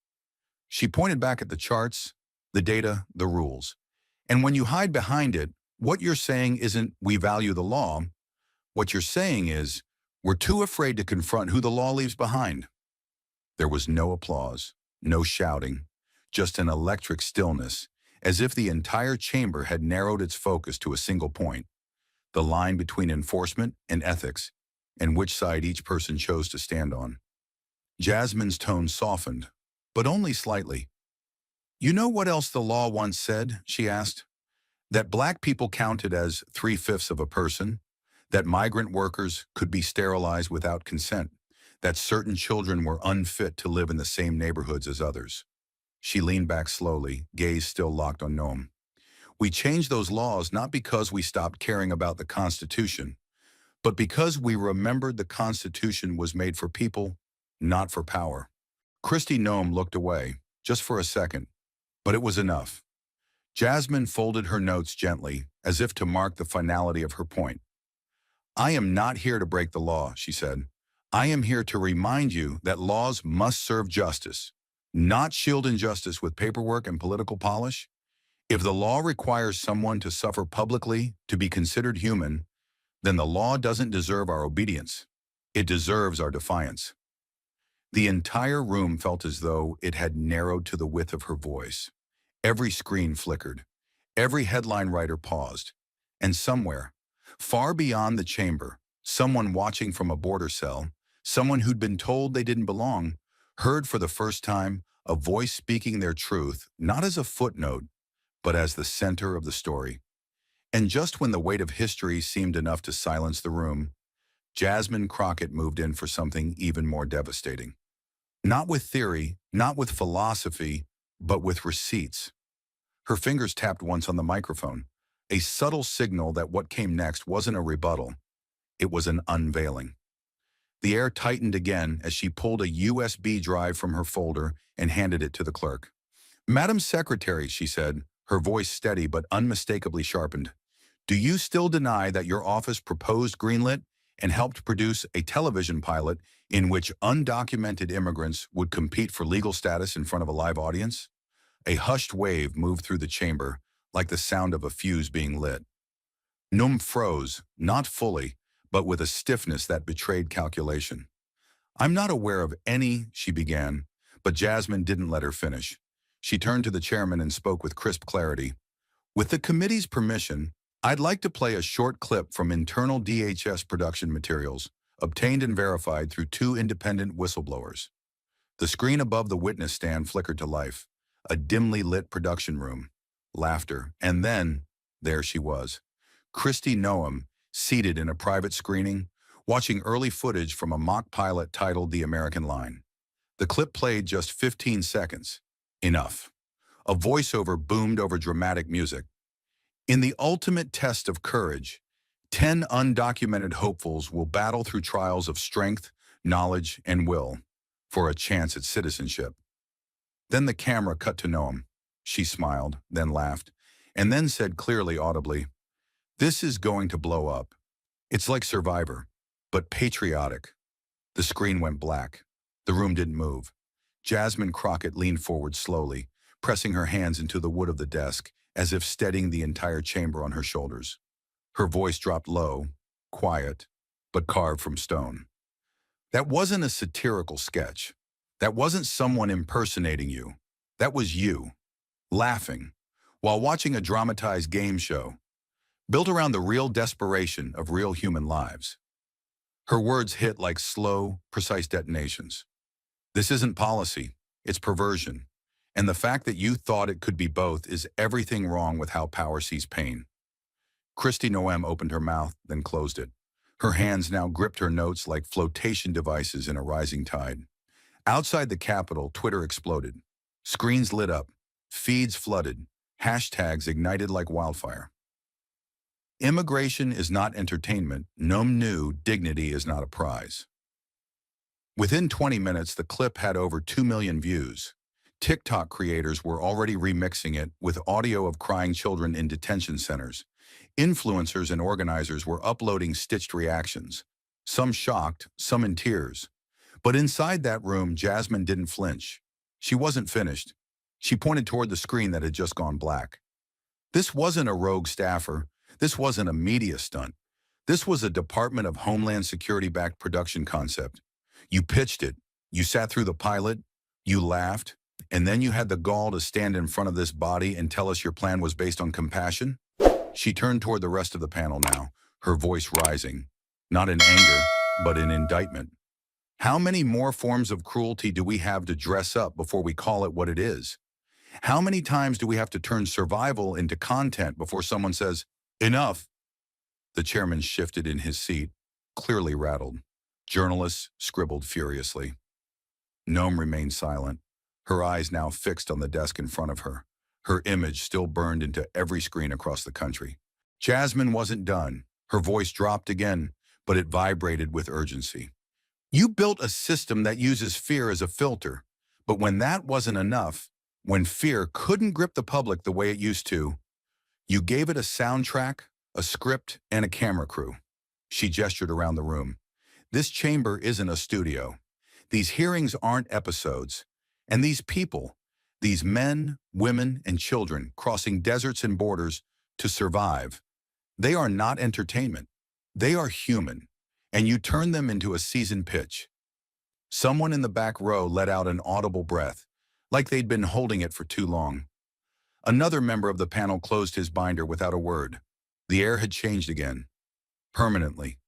She pointed back at the charts, the data, the rules. "And when you hide behind it, what you're saying isn't, 'we value the law.' What you're saying is, 'we're too afraid to confront who the law leaves behind.'" There was no applause, no shouting, just an electric stillness, as if the entire chamber had narrowed its focus to a single point, the line between enforcement and ethics, and which side each person chose to stand on. Jasmine's tone softened, but only slightly. "You know what else the law once said?" she asked. "That black people counted as 3/5 of a person, that migrant workers could be sterilized without consent, that certain children were unfit to live in the same neighborhoods as others." She leaned back slowly, gaze still locked on Noem. "We changed those laws not because we stopped caring about the Constitution, but because we remembered the Constitution was made for people, not for power." Kristi Noem looked away, just for a second, but it was enough. Jasmine folded her notes gently, as if to mark the finality of her point. "I am not here to break the law," she said. "I am here to remind you that laws must serve justice, not shield injustice with paperwork and political polish. If the law requires someone to suffer publicly to be considered human, then the law doesn't deserve our obedience. It deserves our defiance." The entire room felt as though it had narrowed to the width of her voice. Every screen flickered. Every headline writer paused. And somewhere, far beyond the chamber, someone watching from a border cell, someone who'd been told they didn't belong, heard for the first time a voice speaking their truth, not as a footnote, but as the center of the story. And just when the weight of history seemed enough to silence the room, Jasmine Crockett moved in for something even more devastating. Not with theory, not with philosophy, but with receipts. Her fingers tapped once on the microphone, a subtle signal that what came next wasn't a rebuttal, it was an unveiling. The air tightened again as she pulled a USB drive from her folder and handed it to the clerk. "Madam Secretary," she said, her voice steady but unmistakably sharpened, "do you still deny that your office proposed, greenlit, and helped produce a television pilot in which undocumented immigrants would compete for legal status in front of a live audience?" A hushed wave moved through the chamber, like the sound of a fuse being lit. Noem froze, not fully, but with a stiffness that betrayed calculation. "I'm not aware of any," she began, but Jasmine didn't let her finish. She turned to the chairman and spoke with crisp clarity. "With the committee's permission, I'd like to play a short clip from internal DHS production materials, obtained and verified through 2 independent whistleblowers." The screen above the witness stand flickered to life. A dimly lit production room. Laughter. And then, there she was. Kristi Noem, seated in a private screening, watching early footage from a mock pilot titled The American Line. The clip played just 15 seconds. Enough. A voiceover boomed over dramatic music. "In the ultimate test of courage, 10 undocumented hopefuls will battle through trials of strength, knowledge, and will for a chance at citizenship." Then the camera cut to Noem. She smiled, then laughed, and then said clearly, audibly, "This is going to blow up. It's like Survivor, but patriotic." The screen went black. The room didn't move. Jasmine Crockett leaned forward slowly, pressing her hands into the wood of the desk, as if steadying the entire chamber on her shoulders. Her voice dropped low, quiet, but carved from stone. "That wasn't a satirical sketch. That wasn't someone impersonating you. That was you, laughing, while watching a dramatized game show, built around the real desperation of real human lives." Her words hit like slow, precise detonations. "This isn't policy, it's perversion. And the fact that you thought it could be both is everything wrong with how power sees pain." Kristi Noem opened her mouth, then closed it. Her hands now gripped her notes like flotation devices in a rising tide. Outside the Capitol, Twitter exploded. Screens lit up, feeds flooded, hashtags ignited like wildfire. Immigration is not entertainment. Noem knew dignity is not a prize. Within 20 minutes, the clip had over 2 million views. TikTok creators were already remixing it with audio of crying children in detention centers. Influencers and organizers were uploading stitched reactions, some shocked, some in tears. But inside that room, Jasmine didn't flinch. She wasn't finished. She pointed toward the screen that had just gone black. This wasn't a rogue staffer. This wasn't a media stunt. This was a Department of Homeland Security-backed production concept. You pitched it. You sat through the pilot. You laughed. And then you had the gall to stand in front of this body and tell us your plan was based on compassion? She turned toward the rest of the panel now, her voice rising, not in anger, but in indictment. How many more forms of cruelty do we have to dress up before we call it what it is? How many times do we have to turn survival into content before someone says, enough? The chairman shifted in his seat, clearly rattled. Journalists scribbled furiously. Noem remained silent, her eyes now fixed on the desk in front of her, her image still burned into every screen across the country. Jasmine wasn't done. Her voice dropped again, but it vibrated with urgency. You built a system that uses fear as a filter, but when that wasn't enough, when fear couldn't grip the public the way it used to, you gave it a soundtrack, a script, and a camera crew. She gestured around the room. This chamber isn't a studio. These hearings aren't episodes. And these people, these men, women, and children crossing deserts and borders to survive, they are not entertainment. They are human. And you turn them into a seasoned pitch. Someone in the back row let out an audible breath, like they'd been holding it for too long. Another member of the panel closed his binder without a word. The air had changed again, permanently.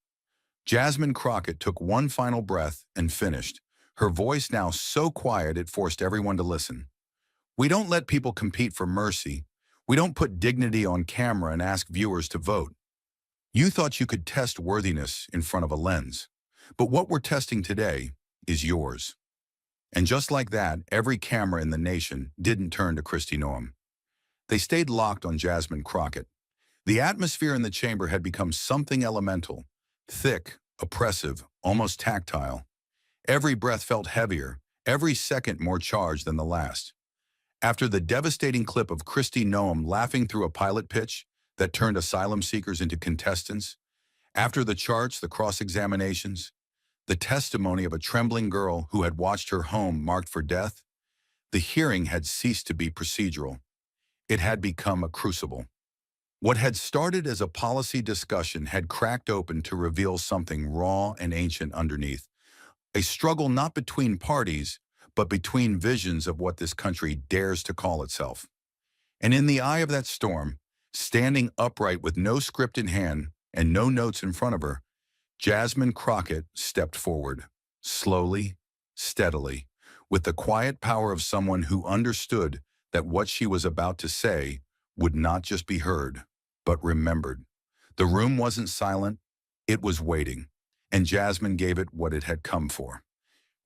Jasmine Crockett took one final breath and finished, her voice now so quiet it forced everyone to listen. We don't let people compete for mercy. We don't put dignity on camera and ask viewers to vote. You thought you could test worthiness in front of a lens, but what we're testing today is yours. And just like that, every camera in the nation didn't turn to Kristi Noem. They stayed locked on Jasmine Crockett. The atmosphere in the chamber had become something elemental, thick, oppressive, almost tactile. Every breath felt heavier, every second more charged than the last. After the devastating clip of Kristi Noem laughing through a pilot pitch that turned asylum seekers into contestants, after the charts, the cross-examinations, the testimony of a trembling girl who had watched her home marked for death, the hearing had ceased to be procedural. It had become a crucible. What had started as a policy discussion had cracked open to reveal something raw and ancient underneath. A struggle not between parties, but between visions of what this country dares to call itself. And in the eye of that storm, standing upright with no script in hand and no notes in front of her, Jasmine Crockett stepped forward, slowly, steadily, with the quiet power of someone who understood that what she was about to say would not just be heard, but remembered. The room wasn't silent, it was waiting, and Jasmine gave it what it had come for.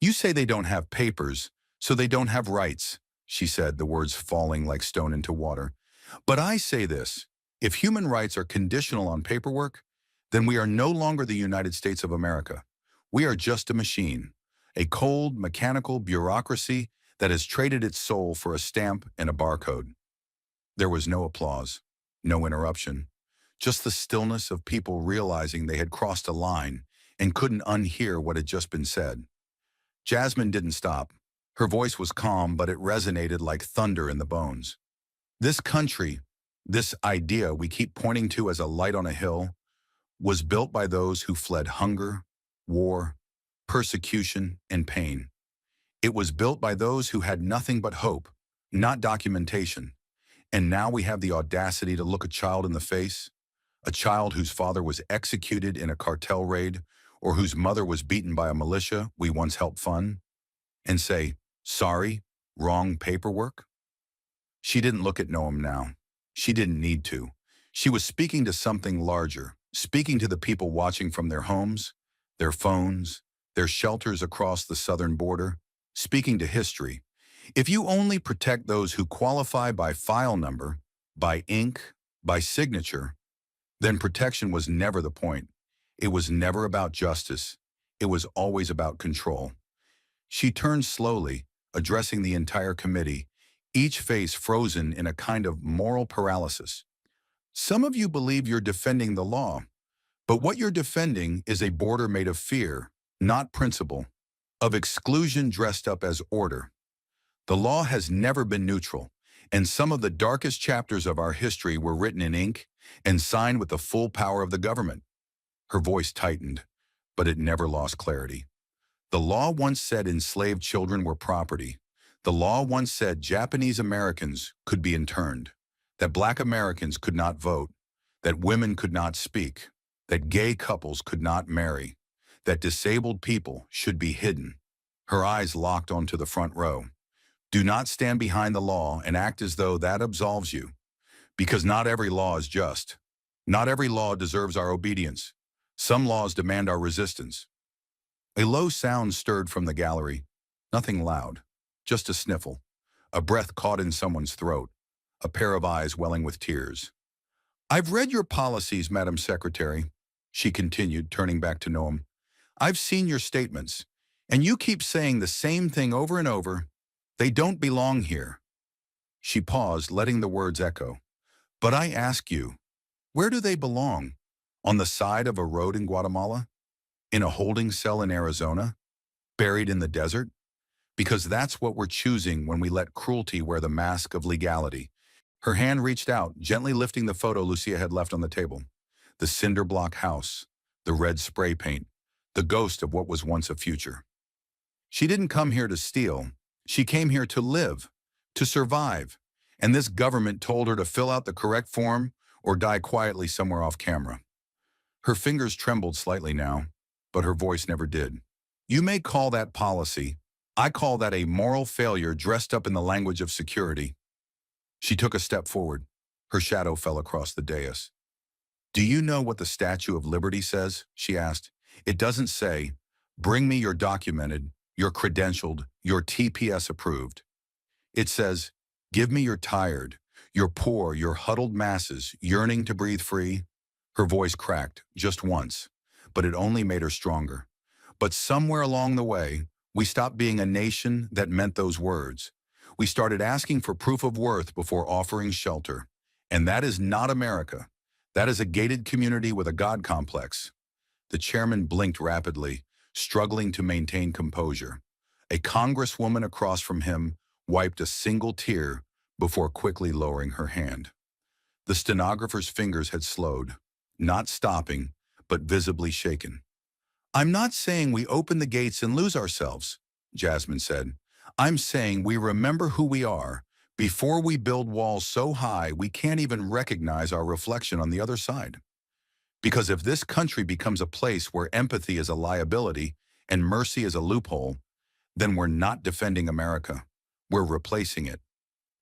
You say they don't have papers, so they don't have rights, she said, the words falling like stone into water. But I say this, if human rights are conditional on paperwork, then we are no longer the United States of America. We are just a machine, a cold, mechanical bureaucracy that has traded its soul for a stamp and a barcode. There was no applause, no interruption, just the stillness of people realizing they had crossed a line and couldn't unhear what had just been said. Jasmine didn't stop. Her voice was calm, but it resonated like thunder in the bones. This country, this idea we keep pointing to as a light on a hill, was built by those who fled hunger, war, persecution, and pain. It was built by those who had nothing but hope, not documentation. And now we have the audacity to look a child in the face, a child whose father was executed in a cartel raid or whose mother was beaten by a militia we once helped fund, and say, sorry, wrong paperwork? She didn't look at Noem now. She didn't need to. She was speaking to something larger, speaking to the people watching from their homes, their phones, their shelters across the southern border, speaking to history. If you only protect those who qualify by file number, by ink, by signature, then protection was never the point. It was never about justice. It was always about control. She turned slowly, addressing the entire committee, each face frozen in a kind of moral paralysis. Some of you believe you're defending the law, but what you're defending is a border made of fear, not principle, of exclusion dressed up as order. The law has never been neutral, and some of the darkest chapters of our history were written in ink and signed with the full power of the government. Her voice tightened, but it never lost clarity. The law once said enslaved children were property. The law once said Japanese Americans could be interned, that Black Americans could not vote, that women could not speak, that gay couples could not marry, that disabled people should be hidden. Her eyes locked onto the front row. Do not stand behind the law and act as though that absolves you, because not every law is just. Not every law deserves our obedience. Some laws demand our resistance. A low sound stirred from the gallery. Nothing loud, just a sniffle, a breath caught in someone's throat, a pair of eyes welling with tears. I've read your policies, Madam Secretary, she continued, turning back to Noem. I've seen your statements, and you keep saying the same thing over and over. They don't belong here. She paused, letting the words echo. But I ask you, where do they belong? On the side of a road in Guatemala? In a holding cell in Arizona? Buried in the desert? Because that's what we're choosing when we let cruelty wear the mask of legality. Her hand reached out, gently lifting the photo Lucia had left on the table. The cinder block house, the red spray paint, the ghost of what was once a future. She didn't come here to steal. She came here to live, to survive. And this government told her to fill out the correct form or die quietly somewhere off camera. Her fingers trembled slightly now, but her voice never did. You may call that policy. I call that a moral failure dressed up in the language of security. She took a step forward. Her shadow fell across the dais. Do you know what the Statue of Liberty says? She asked. It doesn't say, bring me your documented, your credentialed, your TPS approved. It says, give me your tired, your poor, your huddled masses yearning to breathe free. Her voice cracked, just once, but it only made her stronger. But somewhere along the way, we stopped being a nation that meant those words. We started asking for proof of worth before offering shelter. And that is not America. That is a gated community with a God complex. The chairman blinked rapidly, struggling to maintain composure. A congresswoman across from him wiped a single tear before quickly lowering her hand. The stenographer's fingers had slowed, not stopping, but visibly shaken. I'm not saying we open the gates and lose ourselves, Jasmine said. I'm saying we remember who we are before we build walls so high we can't even recognize our reflection on the other side. Because if this country becomes a place where empathy is a liability and mercy is a loophole, then we're not defending America. We're replacing it.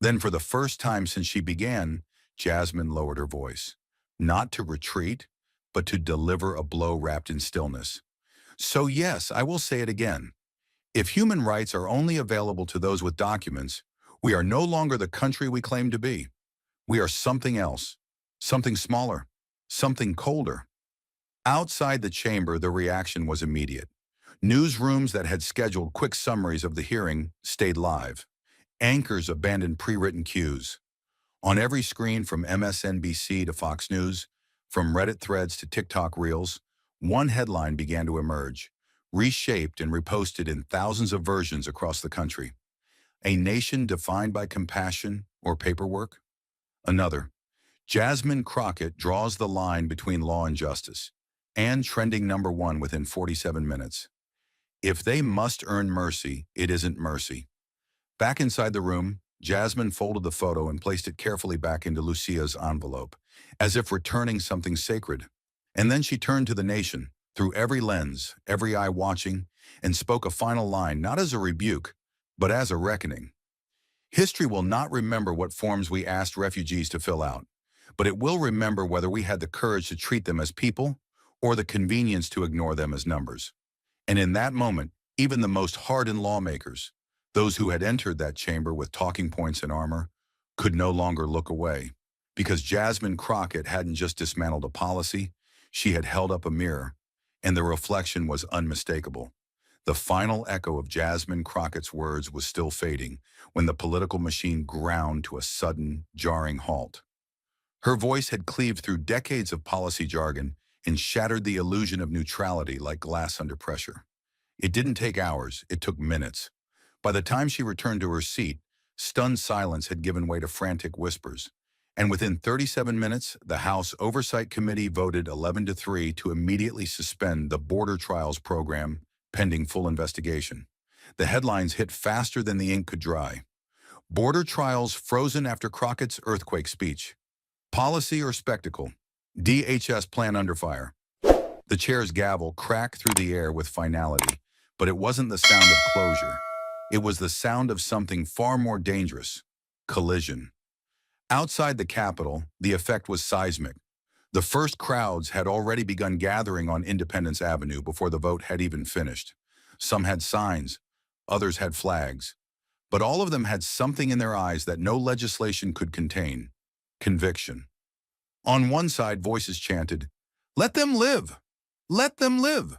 Then for the first time since she began, Jasmine lowered her voice. Not to retreat, but to deliver a blow wrapped in stillness. So yes, I will say it again. If human rights are only available to those with documents, we are no longer the country we claim to be. We are something else, something smaller, something colder. Outside the chamber, the reaction was immediate. Newsrooms that had scheduled quick summaries of the hearing stayed live. Anchors abandoned pre-written cues. On every screen from MSNBC to Fox News, from Reddit threads to TikTok reels, one headline began to emerge, reshaped and reposted in thousands of versions across the country. A nation defined by compassion or paperwork? Another. Jasmine Crockett draws the line between law and justice, and trending #1 within 47 minutes. If they must earn mercy, it isn't mercy. Back inside the room, Jasmine folded the photo and placed it carefully back into Lucia's envelope, as if returning something sacred. And then she turned to the nation, through every lens, every eye watching, and spoke a final line not as a rebuke, but as a reckoning. History will not remember what forms we asked refugees to fill out, but it will remember whether we had the courage to treat them as people or the convenience to ignore them as numbers. And in that moment, even the most hardened lawmakers, those who had entered that chamber with talking points and armor, could no longer look away, because Jasmine Crockett hadn't just dismantled a policy, she had held up a mirror, and the reflection was unmistakable. The final echo of Jasmine Crockett's words was still fading when the political machine ground to a sudden, jarring halt. Her voice had cleaved through decades of policy jargon and shattered the illusion of neutrality like glass under pressure. It didn't take hours, it took minutes. By the time she returned to her seat, stunned silence had given way to frantic whispers. And within 37 minutes, the House Oversight Committee voted 11-3 to immediately suspend the border trials program pending full investigation. The headlines hit faster than the ink could dry. Border trials frozen after Crockett's earthquake speech. Policy or spectacle? DHS plan under fire. The chair's gavel cracked through the air with finality, but it wasn't the sound of closure. It was the sound of something far more dangerous: collision. Outside the Capitol, the effect was seismic. The first crowds had already begun gathering on Independence Avenue before the vote had even finished. Some had signs, others had flags, but all of them had something in their eyes that no legislation could contain: conviction. On one side, voices chanted, "Let them live! Let them live!"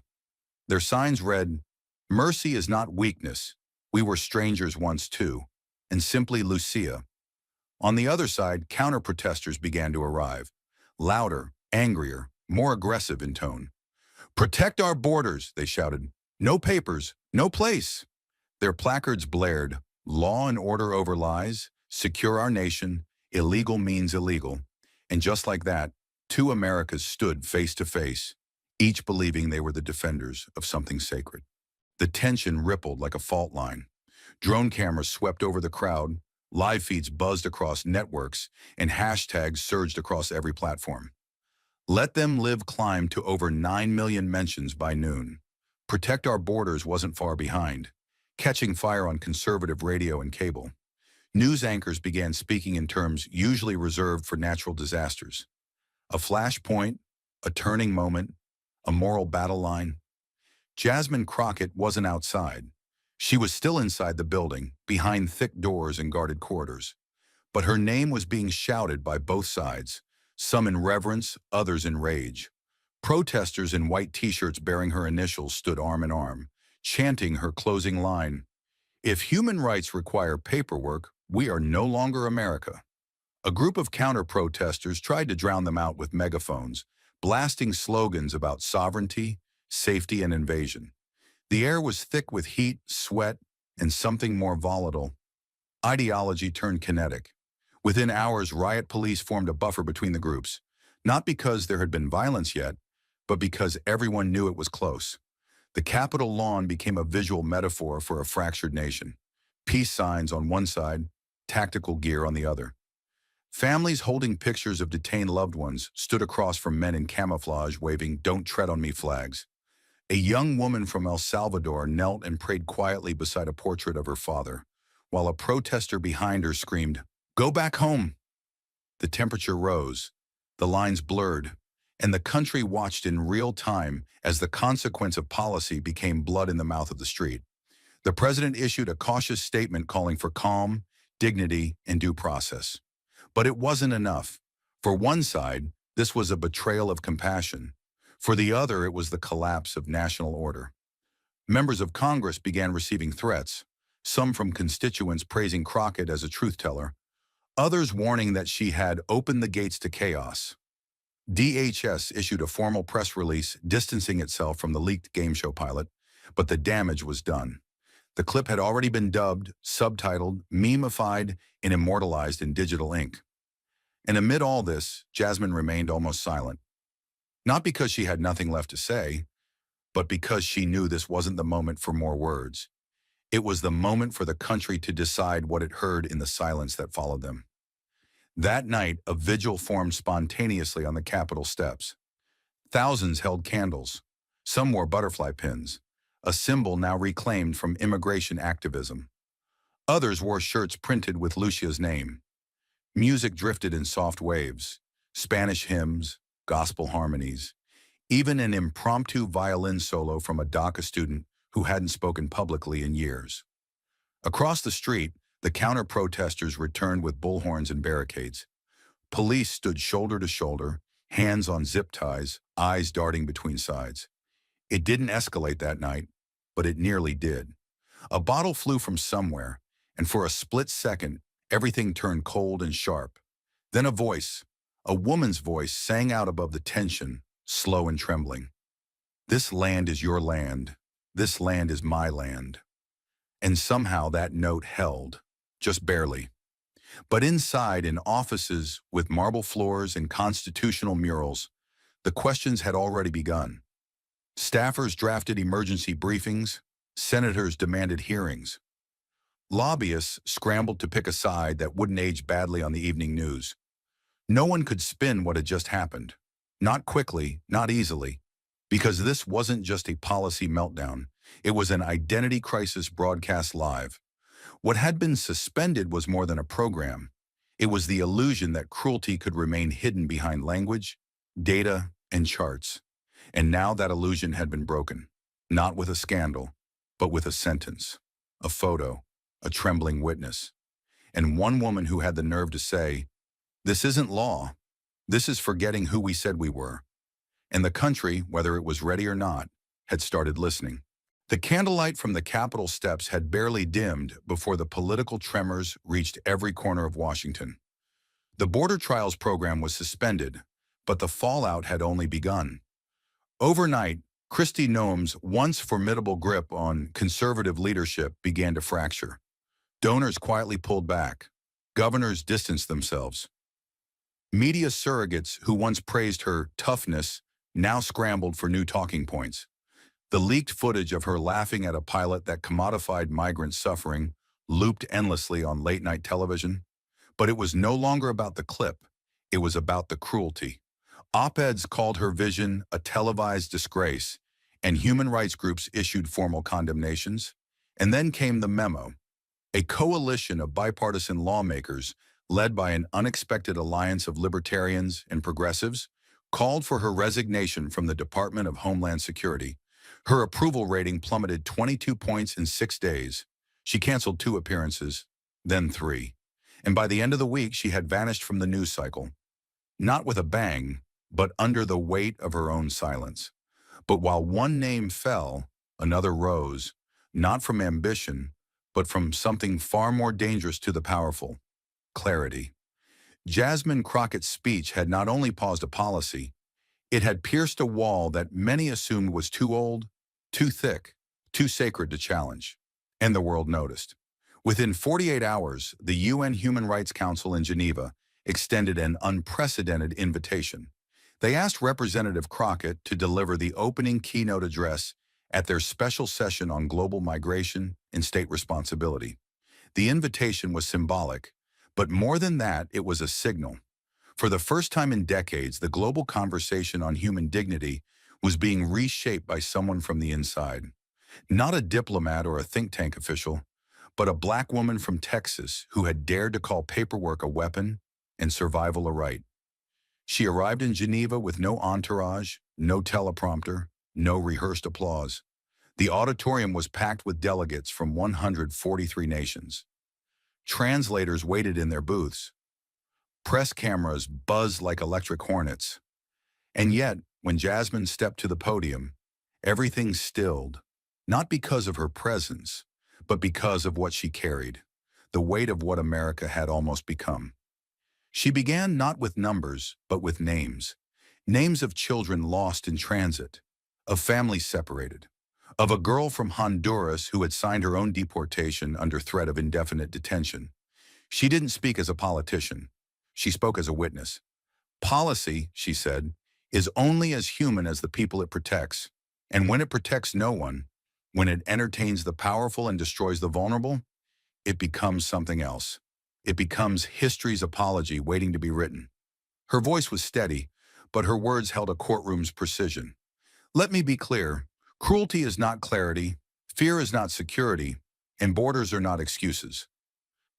Their signs read, "Mercy is not weakness. We were strangers once too," and "Simply Lucia." On the other side, counter-protesters began to arrive, louder, angrier, more aggressive in tone. "Protect our borders," they shouted. "No papers, no place." Their placards blared, "Law and order over lies, secure our nation, illegal means illegal." And just like that, two Americas stood face to face, each believing they were the defenders of something sacred. The tension rippled like a fault line. Drone cameras swept over the crowd, live feeds buzzed across networks, and hashtags surged across every platform. Let Them Live climbed to over 9 million mentions by noon. Protect Our Borders wasn't far behind, catching fire on conservative radio and cable. News anchors began speaking in terms usually reserved for natural disasters. A flashpoint, a turning moment, a moral battle line. Jasmine Crockett wasn't outside. She was still inside the building, behind thick doors and guarded corridors. But her name was being shouted by both sides, some in reverence, others in rage. Protesters in white t-shirts bearing her initials stood arm in arm, chanting her closing line: "If human rights require paperwork, we are no longer America." A group of counter-protesters tried to drown them out with megaphones, blasting slogans about sovereignty, safety, and invasion. The air was thick with heat, sweat, and something more volatile. Ideology turned kinetic. Within hours, riot police formed a buffer between the groups, not because there had been violence yet, but because everyone knew it was close. The Capitol lawn became a visual metaphor for a fractured nation. Peace signs on one side, tactical gear on the other. Families holding pictures of detained loved ones stood across from men in camouflage waving "Don't Tread on Me" flags. A young woman from El Salvador knelt and prayed quietly beside a portrait of her father, while a protester behind her screamed, "Go back home!" The temperature rose, the lines blurred, and the country watched in real time as the consequence of policy became blood in the mouth of the street. The president issued a cautious statement calling for calm, dignity, and due process. But it wasn't enough. For one side, this was a betrayal of compassion. For the other, it was the collapse of national order. Members of Congress began receiving threats, some from constituents praising Crockett as a truth-teller, others warning that she had opened the gates to chaos. DHS issued a formal press release distancing itself from the leaked Gameshow pilot, but the damage was done. The clip had already been dubbed, subtitled, meme-ified, and immortalized in digital ink. And amid all this, Jasmine remained almost silent. Not because she had nothing left to say, but because she knew this wasn't the moment for more words. It was the moment for the country to decide what it heard in the silence that followed them. That night, a vigil formed spontaneously on the Capitol steps. Thousands held candles. Some wore butterfly pins, a symbol now reclaimed from immigration activism. Others wore shirts printed with Lucia's name. Music drifted in soft waves, Spanish hymns, gospel harmonies, even an impromptu violin solo from a DACA student who hadn't spoken publicly in years. Across the street, the counter-protesters returned with bullhorns and barricades. Police stood shoulder to shoulder, hands on zip ties, eyes darting between sides. It didn't escalate that night, but it nearly did. A bottle flew from somewhere, and for a split second, everything turned cold and sharp. Then a woman's voice, sang out above the tension, slow and trembling. "This land is your land. This land is my land." And somehow that note held, just barely. But inside, in offices with marble floors and constitutional murals, the questions had already begun. Staffers drafted emergency briefings, Senators demanded hearings. Lobbyists scrambled to pick a side that wouldn't age badly on the evening news. No one could spin what had just happened. Not quickly, not easily. Because this wasn't just a policy meltdown. It was an identity crisis broadcast live. What had been suspended was more than a program. It was the illusion that cruelty could remain hidden behind language, data, and charts. And now that illusion had been broken. Not with a scandal, but with a sentence, a photo, a trembling witness, and one woman who had the nerve to say, "This isn't law. This is forgetting who we said we were." And the country, whether it was ready or not, had started listening. The candlelight from the Capitol steps had barely dimmed before the political tremors reached every corner of Washington. The border trials program was suspended, but the fallout had only begun. Overnight, Kristi Noem's once formidable grip on conservative leadership began to fracture. Donors quietly pulled back. Governors distanced themselves. Media surrogates who once praised her toughness now scrambled for new talking points. The leaked footage of her laughing at a pilot that commodified migrant suffering looped endlessly on late-night television. But it was no longer about the clip. It was about the cruelty. Op-eds called her vision a televised disgrace, and human rights groups issued formal condemnations. And then came the memo. A coalition of bipartisan lawmakers, led by an unexpected alliance of libertarians and progressives, called for her resignation from the Department of Homeland Security. Her approval rating plummeted 22 points in 6 days. She canceled 2 appearances, then 3. And by the end of the week, she had vanished from the news cycle. Not with a bang, but under the weight of her own silence. But while one name fell, another rose, not from ambition, but from something far more dangerous to the powerful: clarity. Jasmine Crockett's speech had not only paused a policy, it had pierced a wall that many assumed was too old, too thick, too sacred to challenge. And the world noticed. Within 48 hours, the UN Human Rights Council in Geneva extended an unprecedented invitation. They asked Representative Crockett to deliver the opening keynote address at their special session on global migration and state responsibility. The invitation was symbolic, but more than that, it was a signal. For the first time in decades, the global conversation on human dignity was being reshaped by someone from the inside. Not a diplomat or a think tank official, but a black woman from Texas who had dared to call paperwork a weapon and survival a right. She arrived in Geneva with no entourage, no teleprompter, no rehearsed applause. The auditorium was packed with delegates from 143 nations. Translators waited in their booths. Press cameras buzzed like electric hornets. And yet, when Jasmine stepped to the podium, everything stilled, not because of her presence, but because of what she carried, the weight of what America had almost become. She began not with numbers, but with names. Names of children lost in transit, of families separated, of a girl from Honduras who had signed her own deportation under threat of indefinite detention. She didn't speak as a politician. She spoke as a witness. Policy, she said, is only as human as the people it protects. And when it protects no one, when it entertains the powerful and destroys the vulnerable, it becomes something else. It becomes history's apology waiting to be written. Her voice was steady, but her words held a courtroom's precision. Let me be clear. Cruelty is not clarity, fear is not security, and borders are not excuses.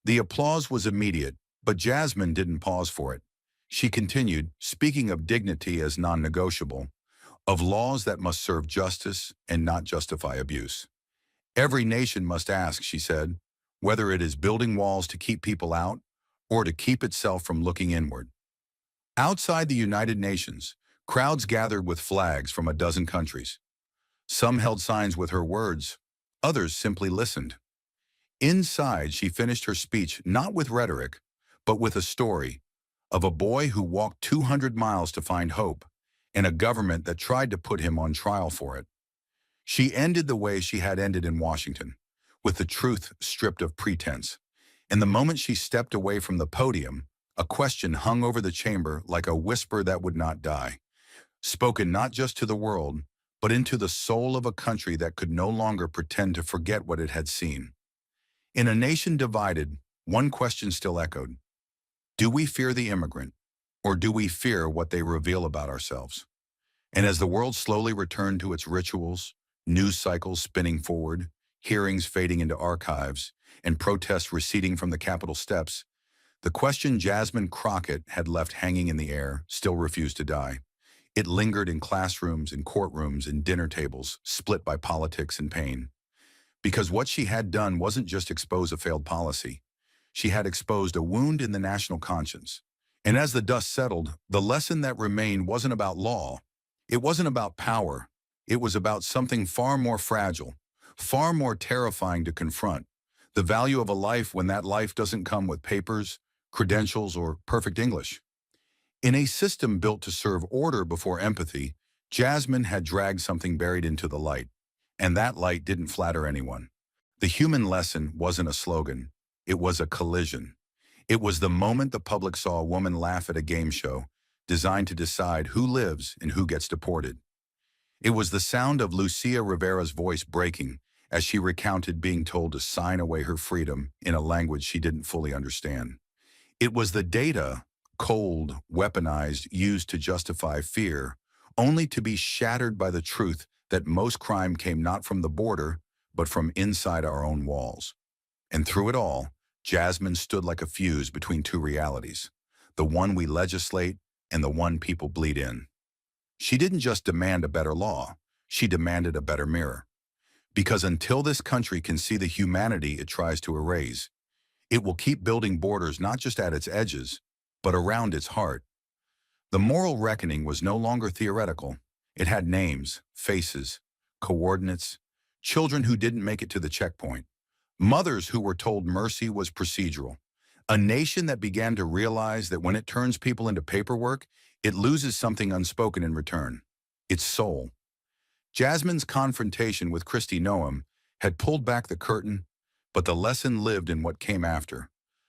The applause was immediate, but Jasmine didn't pause for it. She continued, speaking of dignity as non-negotiable, of laws that must serve justice and not justify abuse. Every nation must ask, she said, whether it is building walls to keep people out or to keep itself from looking inward. Outside the United Nations, crowds gathered with flags from a dozen countries. Some held signs with her words, others simply listened. Inside, she finished her speech not with rhetoric, but with a story of a boy who walked 200 miles to find hope and a government that tried to put him on trial for it. She ended the way she had ended in Washington, with the truth stripped of pretense. And the moment she stepped away from the podium, a question hung over the chamber like a whisper that would not die, spoken not just to the world, but into the soul of a country that could no longer pretend to forget what it had seen. In a nation divided, one question still echoed. Do we fear the immigrant, or do we fear what they reveal about ourselves? And as the world slowly returned to its rituals, news cycles spinning forward, hearings fading into archives, and protests receding from the Capitol steps, the question Jasmine Crockett had left hanging in the air still refused to die. It lingered in classrooms, in courtrooms, in dinner tables, split by politics and pain. Because what she had done wasn't just expose a failed policy. She had exposed a wound in the national conscience. And as the dust settled, the lesson that remained wasn't about law. It wasn't about power. It was about something far more fragile, far more terrifying to confront. The value of a life when that life doesn't come with papers, credentials, or perfect English. In a system built to serve order before empathy, Jasmine had dragged something buried into the light, and that light didn't flatter anyone. The human lesson wasn't a slogan. It was a collision. It was the moment the public saw a woman laugh at a game show designed to decide who lives and who gets deported. It was the sound of Lucia Rivera's voice breaking as she recounted being told to sign away her freedom in a language she didn't fully understand. It was the data, cold, weaponized, used to justify fear, only to be shattered by the truth that most crime came not from the border, but from inside our own walls. And through it all, Jasmine stood like a fuse between two realities, the one we legislate and the one people bleed in. She didn't just demand a better law, she demanded a better mirror. Because until this country can see the humanity it tries to erase, it will keep building borders not just at its edges, but around its heart. The moral reckoning was no longer theoretical. It had names, faces, coordinates, children who didn't make it to the checkpoint, mothers who were told mercy was procedural, a nation that began to realize that when it turns people into paperwork, it loses something unspoken in return, its soul. Jasmine's confrontation with Kristi Noem had pulled back the curtain, but the lesson lived in what came after,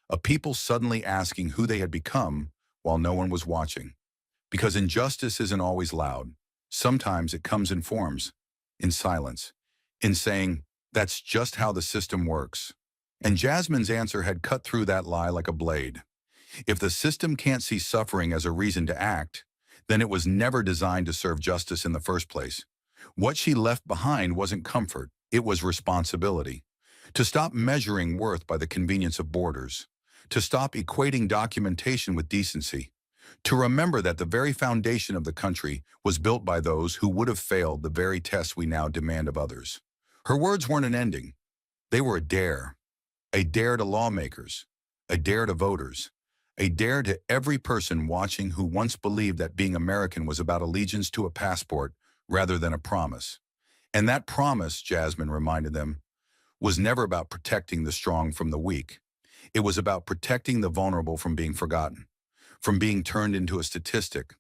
a people suddenly asking who they had become while no one was watching. Because injustice isn't always loud. Sometimes it comes in forms, in silence, in saying, that's just how the system works. And Jasmine's answer had cut through that lie like a blade. If the system can't see suffering as a reason to act, then it was never designed to serve justice in the first place. What she left behind wasn't comfort, it was responsibility. To stop measuring worth by the convenience of borders. To stop equating documentation with decency. To remember that the very foundation of the country was built by those who would have failed the very test we now demand of others. Her words weren't an ending. They were a dare to lawmakers, a dare to voters, a dare to every person watching who once believed that being American was about allegiance to a passport rather than a promise. And that promise, Jasmine reminded them, was never about protecting the strong from the weak. It was about protecting the vulnerable from being forgotten, from being turned into a statistic,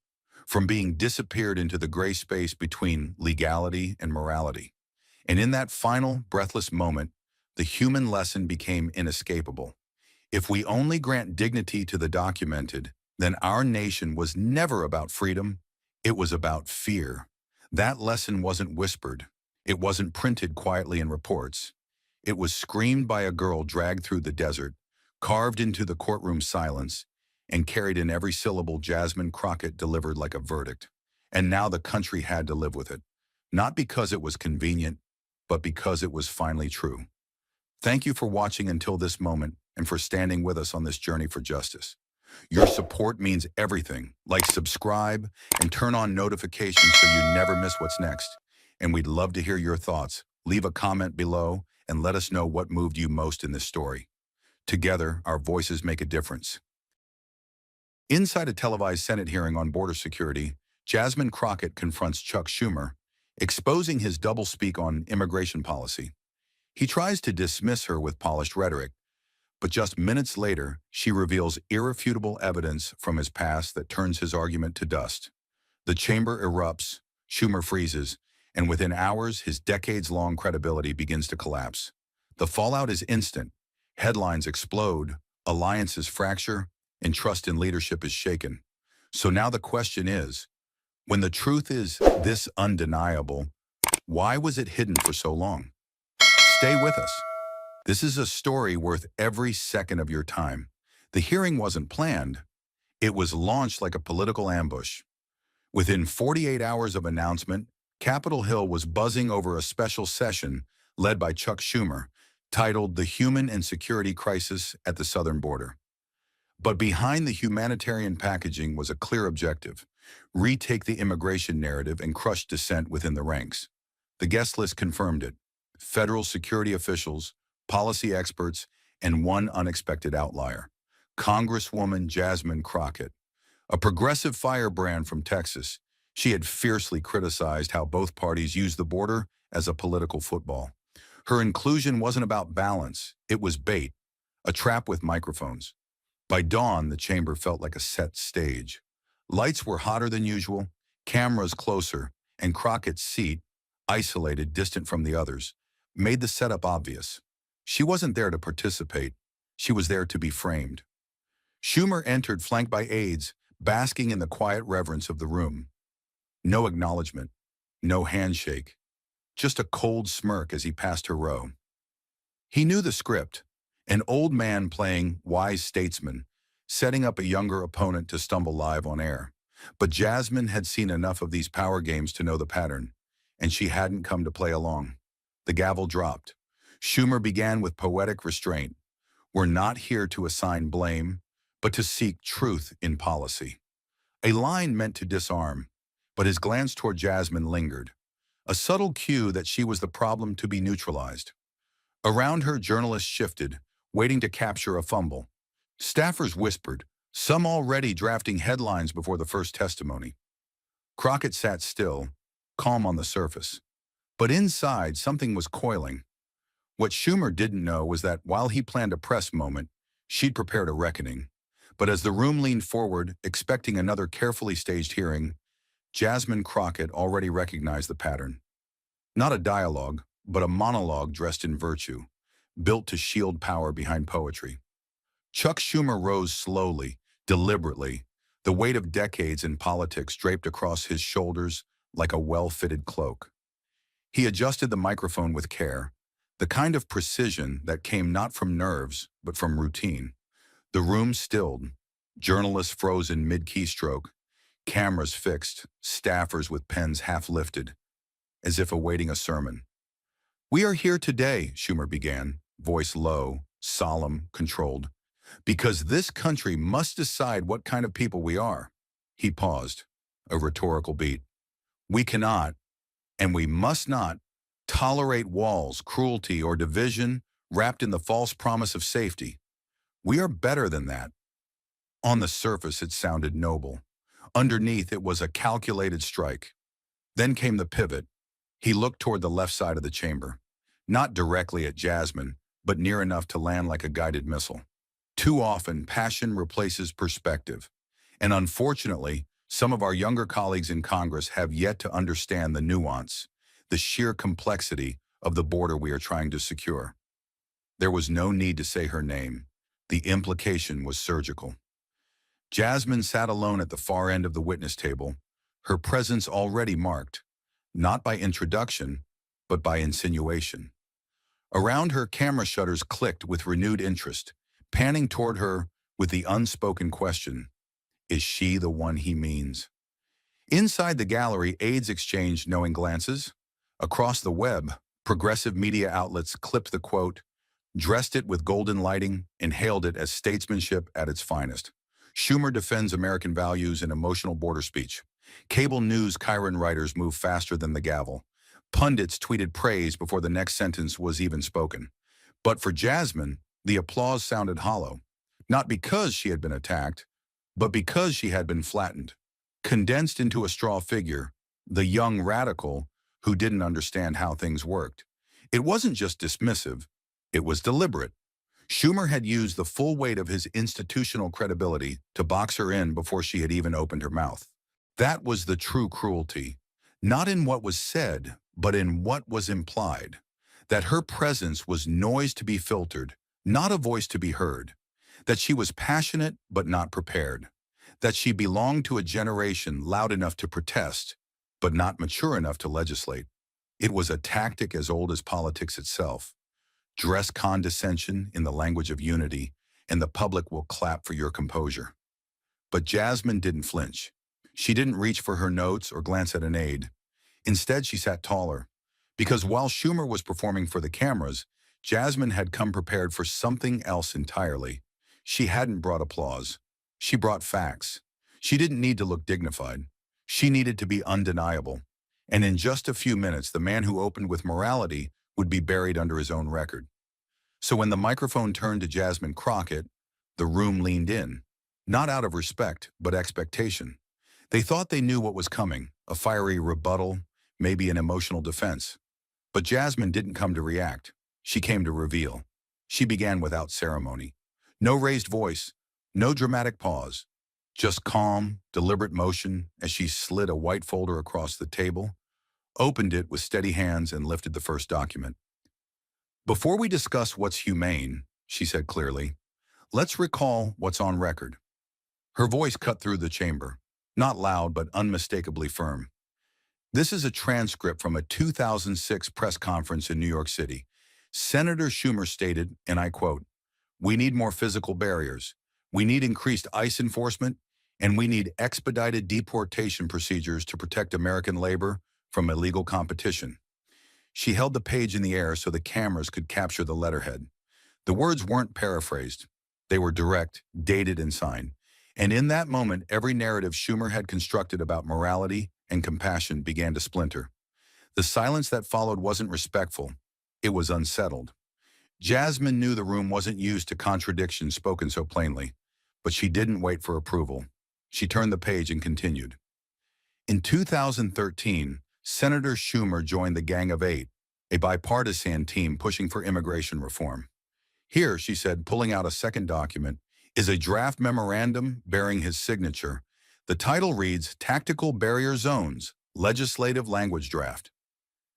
from being disappeared into the gray space between legality and morality. And in that final, breathless moment, the human lesson became inescapable. If we only grant dignity to the documented, then our nation was never about freedom, it was about fear. That lesson wasn't whispered. It wasn't printed quietly in reports. It was screamed by a girl dragged through the desert, carved into the courtroom silence, and carried in every syllable Jasmine Crockett delivered like a verdict. And now the country had to live with it, not because it was convenient, but because it was finally true. Thank you for watching until this moment and for standing with us on this journey for justice. Your support means everything. Like, subscribe, and turn on notifications so you never miss what's next. And we'd love to hear your thoughts. Leave a comment below and let us know what moved you most in this story. Together, our voices make a difference. Inside a televised Senate hearing on border security, Jasmine Crockett confronts Chuck Schumer, exposing his doublespeak on immigration policy. He tries to dismiss her with polished rhetoric, but just minutes later, she reveals irrefutable evidence from his past that turns his argument to dust. The chamber erupts, Schumer freezes, and within hours, his decades-long credibility begins to collapse. The fallout is instant. Headlines explode, alliances fracture, and trust in leadership is shaken. So now the question is, when the truth is this undeniable, Why was it hidden for so long? Stay with us. This is a story worth every second of your time. The hearing wasn't planned. It was launched like a political ambush. Within 48 hours of announcement, Capitol Hill was buzzing over a special session led by Chuck Schumer, titled The Human and Security Crisis at the Southern Border. But behind the humanitarian packaging was a clear objective: retake the immigration narrative and crush dissent within the ranks. The guest list confirmed it: federal security officials, policy experts, and one unexpected outlier: Congresswoman Jasmine Crockett. A progressive firebrand from Texas, she had fiercely criticized how both parties used the border as a political football. Her inclusion wasn't about balance, it was bait, a trap with microphones. By dawn, the chamber felt like a set stage. Lights were hotter than usual, cameras closer, and Crockett's seat, isolated, distant from the others, made the setup obvious. She wasn't there to participate, she was there to be framed. Schumer entered, flanked by aides, basking in the quiet reverence of the room. No acknowledgement, no handshake, just a cold smirk as he passed her row. He knew the script: an old man playing wise statesman, setting up a younger opponent to stumble live on air. But Jasmine had seen enough of these power games to know the pattern, and she hadn't come to play along. The gavel dropped. Schumer began with poetic restraint. "We're not here to assign blame, but to seek truth in policy." A line meant to disarm, but his glance toward Jasmine lingered, a subtle cue that she was the problem to be neutralized. Around her, journalists shifted, waiting to capture a fumble. Staffers whispered, some already drafting headlines before the first testimony. Crockett sat still, calm on the surface. But inside, something was coiling. What Schumer didn't know was that while he planned a press moment, she'd prepared a reckoning. But as the room leaned forward, expecting another carefully staged hearing, Jasmine Crockett already recognized the pattern. Not a dialogue, but a monologue dressed in virtue, built to shield power behind poetry. Chuck Schumer rose slowly, deliberately, the weight of decades in politics draped across his shoulders like a well-fitted cloak. He adjusted the microphone with care, the kind of precision that came not from nerves, but from routine. The room stilled, journalists froze in mid-keystroke, cameras fixed, staffers with pens half lifted, as if awaiting a sermon. "We are here today," Schumer began, voice low, solemn, controlled, "because this country must decide what kind of people we are." He paused, a rhetorical beat. "We cannot, and we must not, tolerate walls, cruelty, or division wrapped in the false promise of safety. We are better than that." On the surface, it sounded noble. Underneath, it was a calculated strike. Then came the pivot. He looked toward the left side of the chamber, not directly at Jasmine, but near enough to land like a guided missile. Too often, passion replaces perspective. And unfortunately, some of our younger colleagues in Congress have yet to understand the nuance, the sheer complexity of the border we are trying to secure. There was no need to say her name. The implication was surgical. Jasmine sat alone at the far end of the witness table, her presence already marked, not by introduction, but by insinuation. Around her, camera shutters clicked with renewed interest, panning toward her with the unspoken question: is she the one he means? Inside the gallery, aides exchanged knowing glances. Across the web, progressive media outlets clipped the quote, dressed it with golden lighting, and hailed it as statesmanship at its finest. Schumer defends American values in emotional border speech. Cable news Chiron writers move faster than the gavel. Pundits tweeted praise before the next sentence was even spoken. But for Jasmine, the applause sounded hollow, not because she had been attacked, but because she had been flattened, condensed into a straw figure, the young radical who didn't understand how things worked. It wasn't just dismissive, it was deliberate. Schumer had used the full weight of his institutional credibility to box her in before she had even opened her mouth. That was the true cruelty, not in what was said, but in what was implied. That her presence was noise to be filtered, not a voice to be heard. That she was passionate but not prepared. That she belonged to a generation loud enough to protest, but not mature enough to legislate. It was a tactic as old as politics itself. Dress condescension in the language of unity, and the public will clap for your composure. But Jasmine didn't flinch. She didn't reach for her notes or glance at an aide. Instead, she sat taller. Because while Schumer was performing for the cameras, Jasmine had come prepared for something else entirely. She hadn't brought applause. She brought facts. She didn't need to look dignified. She needed to be undeniable. And in just a few minutes, the man who opened with morality would be buried under his own record. So when the microphone turned to Jasmine Crockett, the room leaned in, not out of respect, but expectation. They thought they knew what was coming, a fiery rebuttal, maybe an emotional defense. But Jasmine didn't come to react. She came to reveal. She began without ceremony. No raised voice, no dramatic pause. Just calm, deliberate motion as she slid a white folder across the table, opened it with steady hands, and lifted the first document. "Before we discuss what's humane," she said clearly, "let's recall what's on record." Her voice cut through the chamber, not loud but unmistakably firm. This is a transcript from a 2006 press conference in New York City. Senator Schumer stated, and I quote, "We need more physical barriers. We need increased ICE enforcement, and we need expedited deportation procedures to protect American labor from illegal competition." She held the page in the air so the cameras could capture the letterhead. The words weren't paraphrased. They were direct, dated, and signed. And in that moment, every narrative Schumer had constructed about morality and compassion began to splinter. The silence that followed wasn't respectful. It was unsettled. Jasmine knew the room wasn't used to contradictions spoken so plainly, but she didn't wait for approval. She turned the page and continued. In 2013, Senator Schumer joined the Gang of Eight, a bipartisan team pushing for immigration reform. Here, she said, pulling out a second document, is a draft memorandum bearing his signature. The title reads, "Tactical Barrier Zones, Legislative Language Draft."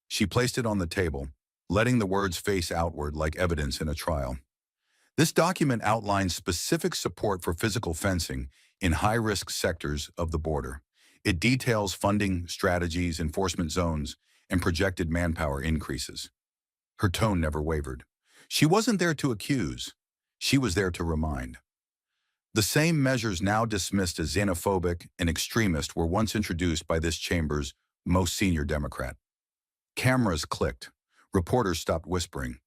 She placed it on the table, letting the words face outward like evidence in a trial. This document outlines specific support for physical fencing in high-risk sectors of the border. It details funding, strategies, enforcement zones, and projected manpower increases. Her tone never wavered. She wasn't there to accuse. She was there to remind. The same measures now dismissed as xenophobic and extremist were once introduced by this chamber's most senior Democrat. Cameras clicked. Reporters stopped whispering.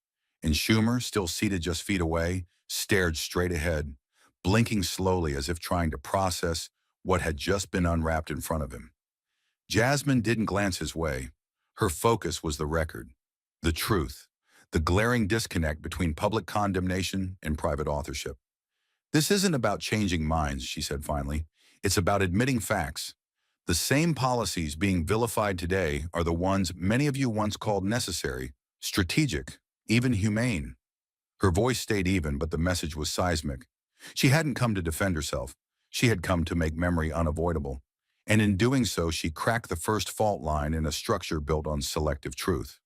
And Schumer, still seated just feet away, stared straight ahead, blinking slowly as if trying to process what had just been unwrapped in front of him. Jasmine didn't glance his way. Her focus was the record, the truth, the glaring disconnect between public condemnation and private authorship. "This isn't about changing minds," she said finally. "It's about admitting facts. The same policies being vilified today are the ones many of you once called necessary, strategic, even humane." Her voice stayed even, but the message was seismic. She hadn't come to defend herself. She had come to make memory unavoidable. And in doing so, she cracked the first fault line in a structure built on selective truth.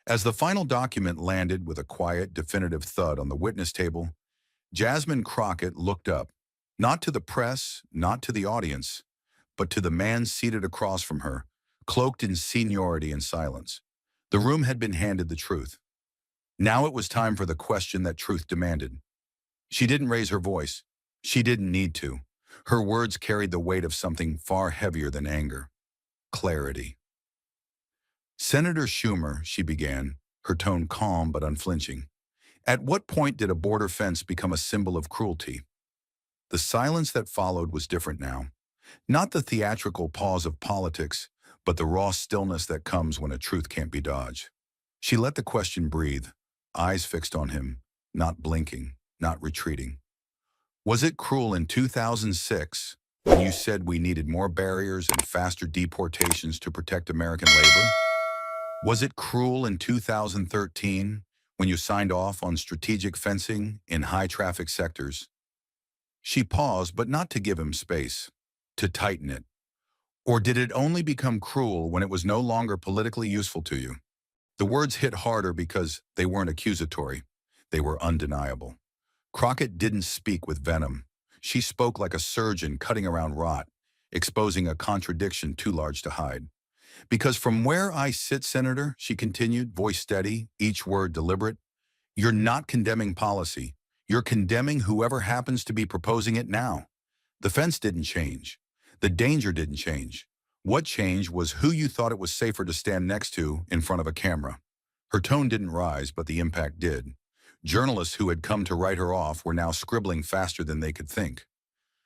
As the final document landed with a quiet, definitive thud on the witness table, Jasmine Crockett looked up, not to the press, not to the audience, but to the man seated across from her, cloaked in seniority and silence. The room had been handed the truth. Now it was time for the question that truth demanded. She didn't raise her voice. She didn't need to. Her words carried the weight of something far heavier than anger. Clarity. "Senator Schumer," she began, her tone calm but unflinching, "at what point did a border fence become a symbol of cruelty?" The silence that followed was different now. Not the theatrical pause of politics, but the raw stillness that comes when a truth can't be dodged. She let the question breathe, eyes fixed on him, not blinking, not retreating. "Was it cruel in 2006 when you said we needed more barriers and faster deportations to protect American labor? Was it cruel in 2013 when you signed off on strategic fencing in high-traffic sectors?" She paused, but not to give him space, to tighten it. "Or did it only become cruel when it was no longer politically useful to you?" The words hit harder because they weren't accusatory. They were undeniable. Crockett didn't speak with venom. She spoke like a surgeon cutting around rot, exposing a contradiction too large to hide. Because from where I sit, Senator, she continued, voice steady, each word deliberate, you're not condemning policy. You're condemning whoever happens to be proposing it now. The fence didn't change. The danger didn't change. What changed was who you thought it was safer to stand next to in front of a camera. Her tone didn't rise, but the impact did. Journalists who had come to write her off were now scribbling faster than they could think.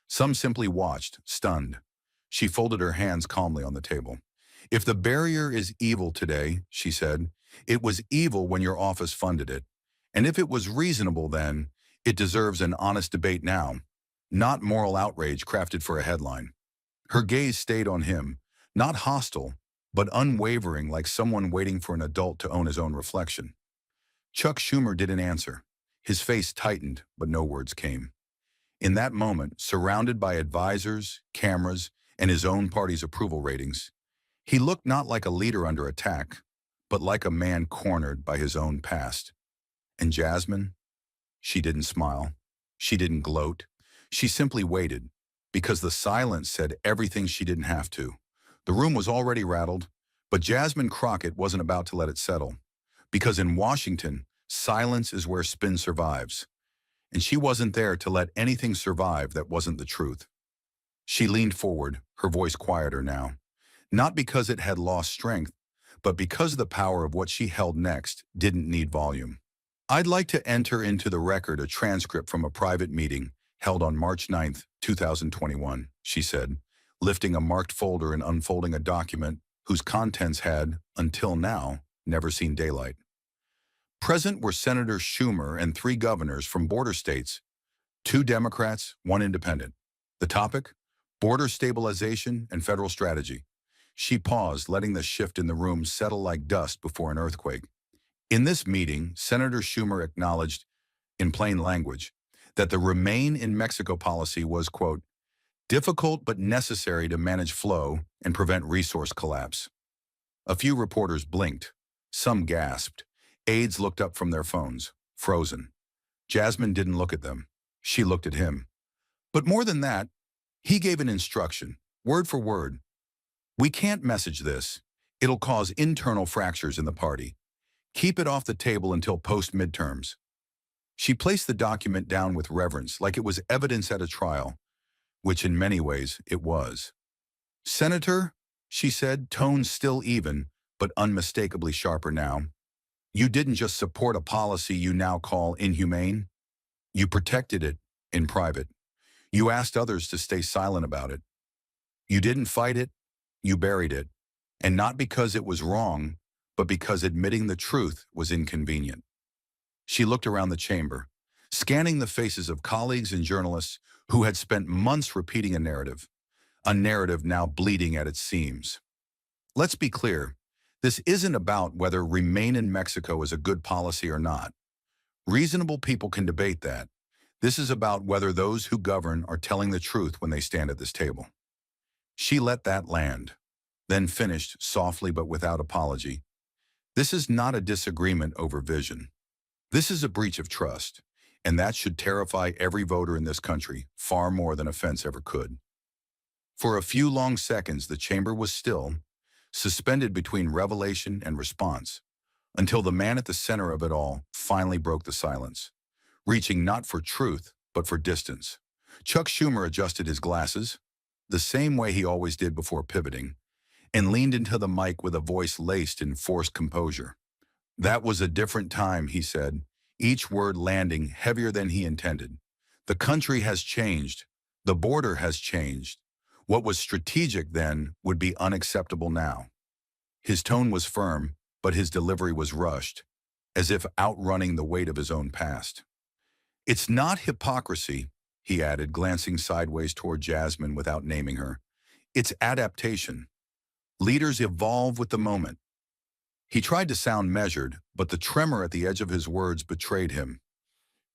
Some simply watched, stunned. She folded her hands calmly on the table. If the barrier is evil today, she said, it was evil when your office funded it. And if it was reasonable then, it deserves an honest debate now, not moral outrage crafted for a headline. Her gaze stayed on him, not hostile, but unwavering, like someone waiting for an adult to own his own reflection. Chuck Schumer didn't answer. His face tightened, but no words came. In that moment, surrounded by advisors, cameras, and his own party's approval ratings, he looked not like a leader under attack, but like a man cornered by his own past. And Jasmine? She didn't smile. She didn't gloat. She simply waited, because the silence said everything she didn't have to. The room was already rattled, but Jasmine Crockett wasn't about to let it settle. Because in Washington, silence is where spin survives. And she wasn't there to let anything survive that wasn't the truth. She leaned forward, her voice quieter now. Not because it had lost strength, but because the power of what she held next didn't need volume. I'd like to enter into the record a transcript from a private meeting held on March 9th, 2021, she said, lifting a marked folder and unfolding a document whose contents had, until now, never seen daylight. Present were Senator Schumer and 3 governors from border states, 2 Democrats, 1 independent. The topic? Border stabilization and federal strategy. She paused, letting the shift in the room settle like dust before an earthquake. In this meeting, Senator Schumer acknowledged, in plain language, that the Remain in Mexico policy was, quote, difficult but necessary to manage flow and prevent resource collapse. A few reporters blinked. Some gasped. Aides looked up from their phones, frozen. Jasmine didn't look at them. She looked at him. But more than that, he gave an instruction, word for word. We can't message this. It'll cause internal fractures in the party. Keep it off the table until post-midterms. She placed the document down with reverence, like it was evidence at a trial, which in many ways it was. Senator, she said, tone still even, but unmistakably sharper now, you didn't just support a policy you now call inhumane. You protected it in private. You asked others to stay silent about it. You didn't fight it, you buried it. And not because it was wrong, but because admitting the truth was inconvenient. She looked around the chamber, scanning the faces of colleagues and journalists who had spent months repeating a narrative now bleeding at its seams. Let's be clear, this isn't about whether Remain in Mexico is a good policy or not. Reasonable people can debate that. This is about whether those who govern are telling the truth when they stand at this table. She let that land, then finished softly but without apology. This is not a disagreement over vision. This is a breach of trust, and that should terrify every voter in this country far more than offense ever could. For a few long seconds, the chamber was still, suspended between revelation and response, until the man at the center of it all finally broke the silence, reaching not for truth, but for distance. Chuck Schumer adjusted his glasses, the same way he always did before pivoting, and leaned into the mic with a voice laced in forced composure. That was a different time, he said, each word landing heavier than he intended. The country has changed. The border has changed. What was strategic then would be unacceptable now. His tone was firm, but his delivery was rushed, as if outrunning the weight of his own past. It's not hypocrisy, he added, glancing sideways toward Jasmine without naming her. It's adaptation. Leaders evolve with the moment. He tried to sound measured, but the tremor at the edge of his words betrayed him.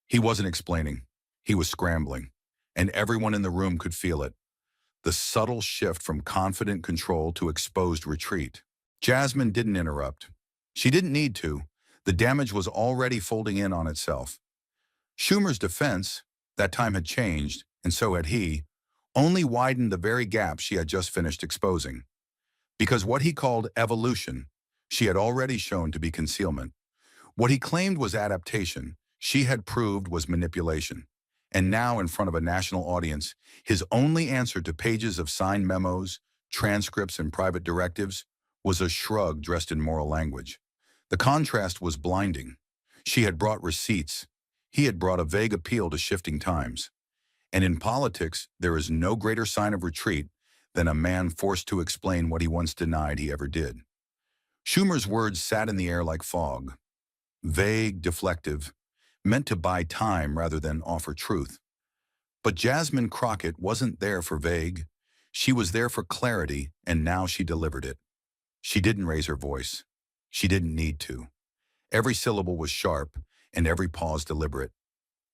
He wasn't explaining. He was scrambling, and everyone in the room could feel it. The subtle shift from confident control to exposed retreat. Jasmine didn't interrupt. She didn't need to. The damage was already folding in on itself. Schumer's defense, that time had changed, and so had he, only widened the very gap she had just finished exposing. Because what he called evolution, she had already shown to be concealment. What he claimed was adaptation, she had proved was manipulation. And now, in front of a national audience, his only answer to pages of signed memos, transcripts, and private directives was a shrug dressed in moral language. The contrast was blinding. She had brought receipts. He had brought a vague appeal to shifting times. And in politics, there is no greater sign of retreat than a man forced to explain what he once denied he ever did. Schumer's words sat in the air like fog, vague, deflective, meant to buy time rather than offer truth. But Jasmine Crockett wasn't there for vague. She was there for clarity, and now she delivered it. She didn't raise her voice. She didn't need to. Every syllable was sharp, and every pause deliberate.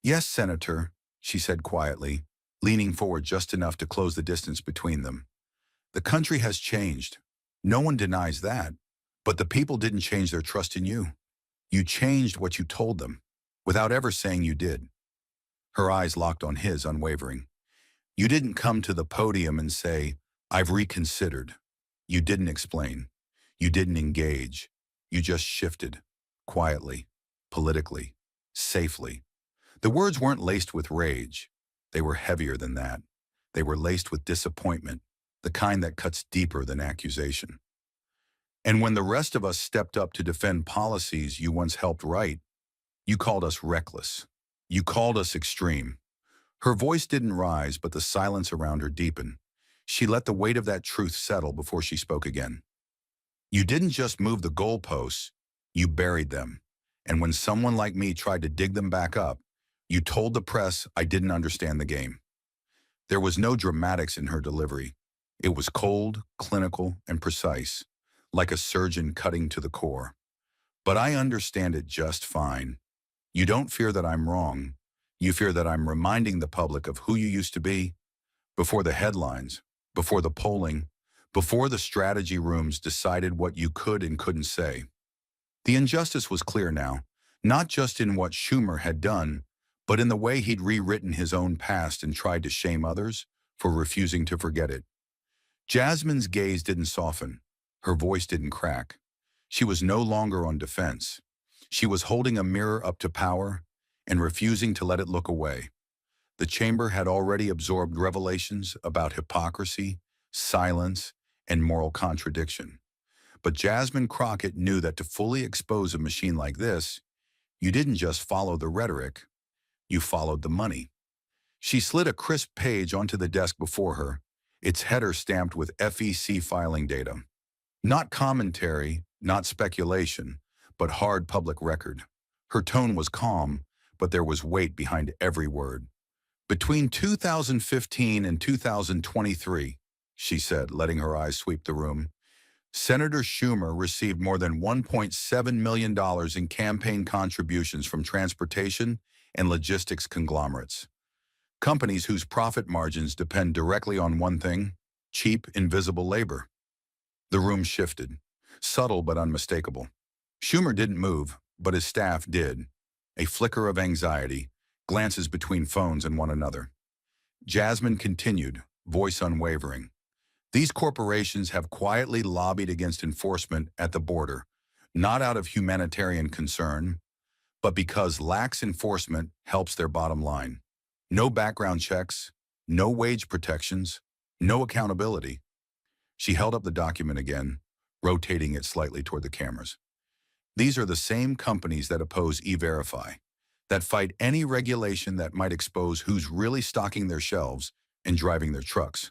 "Yes, Senator," she said quietly, leaning forward just enough to close the distance between them. "The country has changed. No one denies that. But the people didn't change their trust in you. You changed what you told them, without ever saying you did." Her eyes locked on his, unwavering. "You didn't come to the podium and say, 'I've reconsidered.' You didn't explain. You didn't engage. You just shifted. Quietly. Politically. Safely." The words weren't laced with rage. They were heavier than that. They were laced with disappointment, the kind that cuts deeper than accusation. "And when the rest of us stepped up to defend policies you once helped write, you called us reckless. You called us extreme." Her voice didn't rise, but the silence around her deepened. She let the weight of that truth settle before she spoke again. "You didn't just move the goalposts, you buried them. And when someone like me tried to dig them back up, you told the press I didn't understand the game." There was no dramatics in her delivery. It was cold, clinical, and precise, like a surgeon cutting to the core. "But I understand it just fine. You don't fear that I'm wrong. You fear that I'm reminding the public of who you used to be, before the headlines, before the polling, before the strategy rooms decided what you could and couldn't say." The injustice was clear now, not just in what Schumer had done, but in the way he'd rewritten his own past and tried to shame others for refusing to forget it. Jasmine's gaze didn't soften. Her voice didn't crack. She was no longer on defense. She was holding a mirror up to power and refusing to let it look away. The chamber had already absorbed revelations about hypocrisy, silence, and moral contradiction. But Jasmine Crockett knew that to fully expose a machine like this, you didn't just follow the rhetoric, you followed the money. She slid a crisp page onto the desk before her, its header stamped with FEC filing data. Not commentary, not speculation, but hard public record. Her tone was calm, but there was weight behind every word. "Between 2015 and 2023, she said, letting her eyes sweep the room, Senator Schumer received more than $1.7 million in campaign contributions from transportation and logistics conglomerates, companies whose profit margins depend directly on one thing: cheap, invisible labor." The room shifted, subtle but unmistakable. Schumer didn't move, but his staff did. A flicker of anxiety, glances between phones and one another. Jasmine continued, voice unwavering. "These corporations have quietly lobbied against enforcement at the border, not out of humanitarian concern, but because lax enforcement helps their bottom line. No background checks, no wage protections, no accountability." She held up the document again, rotating it slightly toward the cameras. "These are the same companies that oppose E-Verify, that fight any regulation that might expose who's really stocking their shelves and driving their trucks."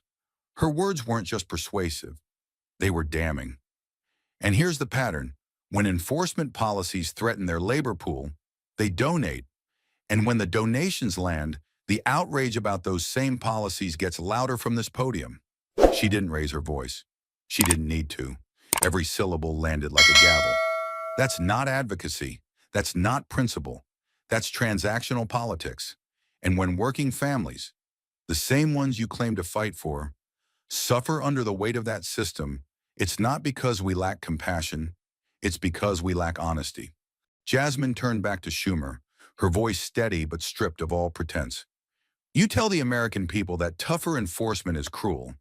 Her words weren't just persuasive, they were damning. "And here's the pattern. When enforcement policies threaten their labor pool, they donate. And when the donations land, the outrage about those same policies gets louder from this podium." She didn't raise her voice. She didn't need to. Every syllable landed like a gavel. "That's not advocacy. That's not principle. That's transactional politics. And when working families, the same ones you claim to fight for, suffer under the weight of that system, it's not because we lack compassion, it's because we lack honesty." Jasmine turned back to Schumer, her voice steady but stripped of all pretense. "You tell the American people that tougher enforcement is cruel.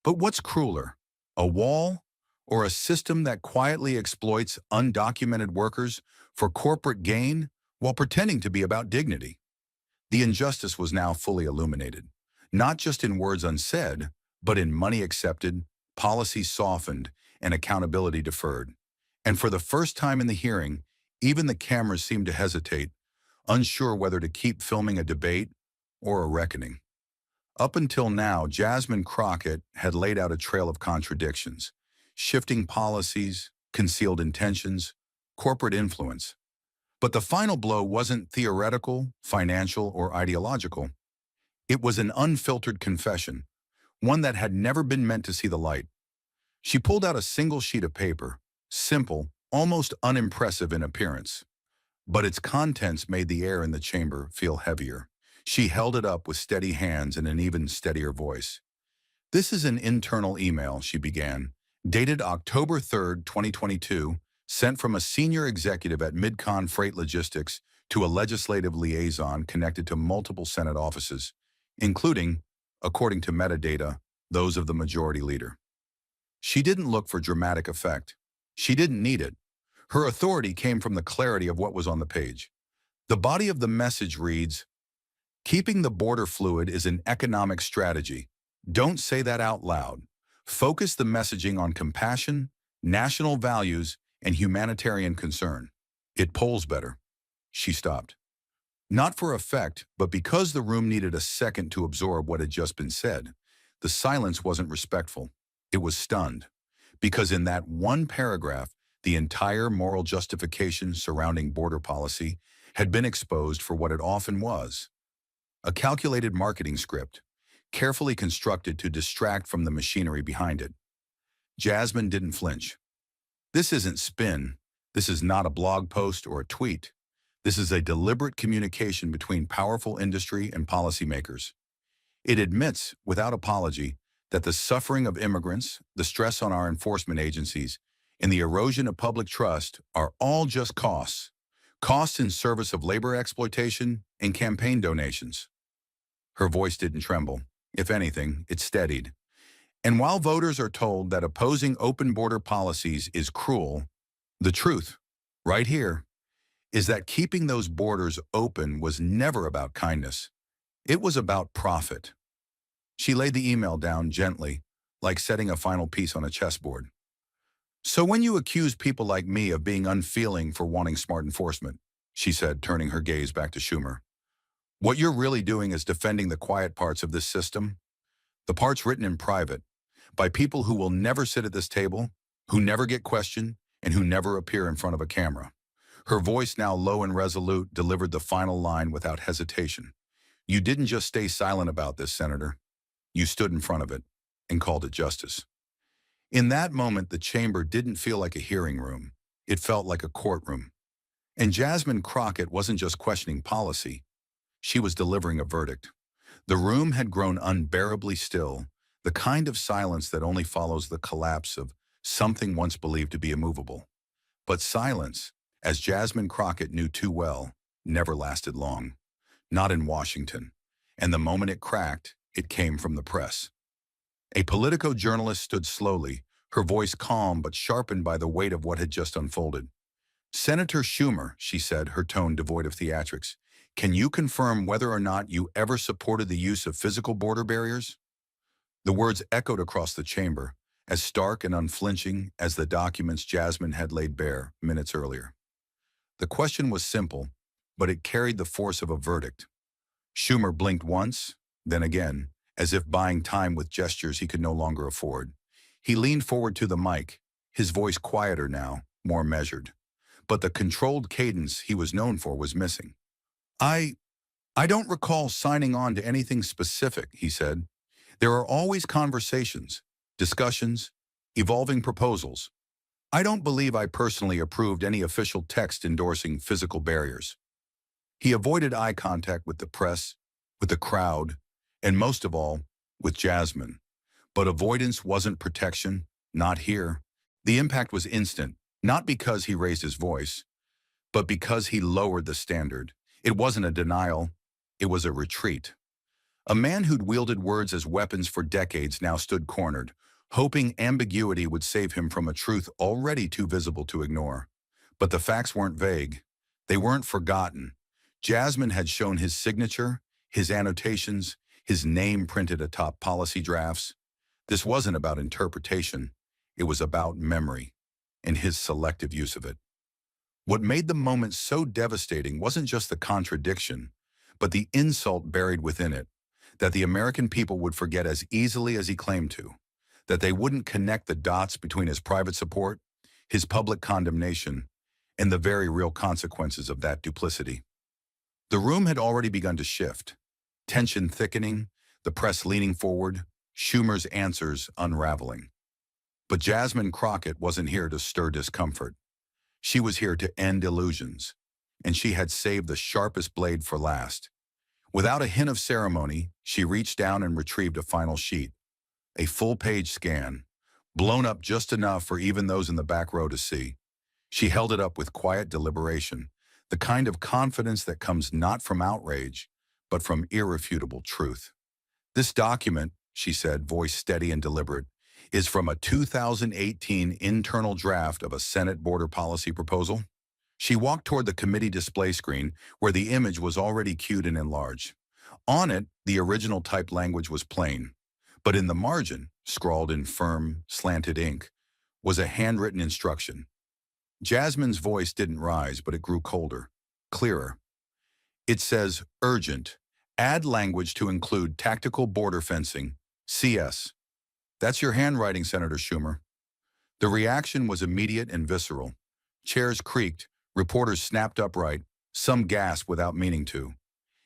But what's crueler? A wall or a system that quietly exploits undocumented workers for corporate gain while pretending to be about dignity? The injustice was now fully illuminated, not just in words unsaid, but in money accepted, policies softened, and accountability deferred. And for the first time in the hearing, even the cameras seemed to hesitate, unsure whether to keep filming a debate or a reckoning. Up until now, Jasmine Crockett had laid out a trail of contradictions, shifting policies, concealed intentions, corporate influence. But the final blow wasn't theoretical, financial, or ideological. It was an unfiltered confession, one that had never been meant to see the light. She pulled out a single sheet of paper, simple, almost unimpressive in appearance. But its contents made the air in the chamber feel heavier. She held it up with steady hands and an even steadier voice. "This is an internal email," she began, dated October 3rd, 2022, sent from a senior executive at Midcon Freight Logistics to a legislative liaison connected to multiple Senate offices, including, according to metadata, those of the majority leader. She didn't look for dramatic effect. She didn't need it. Her authority came from the clarity of what was on the page. The body of the message reads, "Keeping the border fluid is an economic strategy. Don't say that out loud. Focus the messaging on compassion, national values, and humanitarian concern. It polls better." She stopped. Not for effect, but because the room needed a second to absorb what had just been said. The silence wasn't respectful. It was stunned. Because in that one paragraph, the entire moral justification surrounding border policy had been exposed for what it often was: a calculated marketing script, carefully constructed to distract from the machinery behind it. Jasmine didn't flinch. "This isn't spin. This is not a blog post or a tweet. This is a deliberate communication between powerful industry and policymakers. It admits, without apology, that the suffering of immigrants, the stress on our enforcement agencies, and the erosion of public trust are all just costs. Costs in service of labor exploitation and campaign donations." Her voice didn't tremble. If anything, it steadied. "And while voters are told that opposing open border policies is cruel, the truth, right here, is that keeping those borders open was never about kindness. It was about profit." She laid the email down gently, like setting a final piece on a chessboard. "So when you accuse people like me of being unfeeling for wanting smart enforcement," she said, turning her gaze back to Schumer, "what you're really doing is defending the quiet parts of this system, the parts written in private, by people who will never sit at this table, who never get questioned, and who never appear in front of a camera." Her voice, now low and resolute, delivered the final line without hesitation. "You didn't just stay silent about this, Senator. You stood in front of it and called it justice." In that moment, the chamber didn't feel like a hearing room. It felt like a courtroom. And Jasmine Crockett wasn't just questioning policy. She was delivering a verdict. The room had grown unbearably still, the kind of silence that only follows the collapse of something once believed to be immovable. But silence, as Jasmine Crockett knew too well, never lasted long. Not in Washington. And the moment it cracked, it came from the press. A Politico journalist stood slowly, her voice calm but sharpened by the weight of what had just unfolded. "Senator Schumer," she said, her tone devoid of theatrics, "can you confirm whether or not you ever supported the use of physical border barriers?" The words echoed across the chamber, as stark and unflinching as the documents Jasmine had laid bare minutes earlier. The question was simple, but it carried the force of a verdict. Schumer blinked once, then again, as if buying time with gestures he could no longer afford. He leaned forward to the mic, his voice quieter now, more measured. But the controlled cadence he was known for was missing. I don't recall signing on to anything specific," he said. "There are always conversations, discussions, evolving proposals. I don't believe I personally approved any official text endorsing physical barriers." He avoided eye contact with the press, with the crowd, and most of all, with Jasmine. But avoidance wasn't protection, not here. The impact was instant, not because he raised his voice, but because he lowered the standard. It wasn't a denial, it was a retreat. A man who'd wielded words as weapons for decades now stood cornered, hoping ambiguity would save him from a truth already too visible to ignore. But the facts weren't vague. They weren't forgotten. Jasmine had shown his signature, his annotations, his name printed atop policy drafts. This wasn't about interpretation. It was about memory and his selective use of it. What made the moment so devastating wasn't just the contradiction, but the insult buried within it, that the American people would forget as easily as he claimed to, that they wouldn't connect the dots between his private support, his public condemnation, and the very real consequences of that duplicity. The room had already begun to shift, tension thickening, the press leaning forward, Schumer's answers unraveling. But Jasmine Crockett wasn't here to stir discomfort. She was here to end illusions, and she had saved the sharpest blade for last. Without a hint of ceremony, she reached down and retrieved a final sheet, a full-page scan, blown up just enough for even those in the back row to see. She held it up with quiet deliberation, the kind of confidence that comes not from outrage, but from irrefutable truth. This document, she said, voice steady and deliberate, is from a 2018 internal draft of a Senate border policy proposal. She walked toward the committee display screen where the image was already cued and enlarged. On it, the original typed language was plain, but in the margin, scrawled in firm, slanted ink, was a handwritten instruction. Jasmine's voice didn't rise, but it grew colder, clearer. It says, urgent. Add language to include tactical border fencing, CS. That's your handwriting, Senator Schumer. The reaction was immediate and visceral. Chairs creaked, reporters snapped upright, some gasped without meaning to.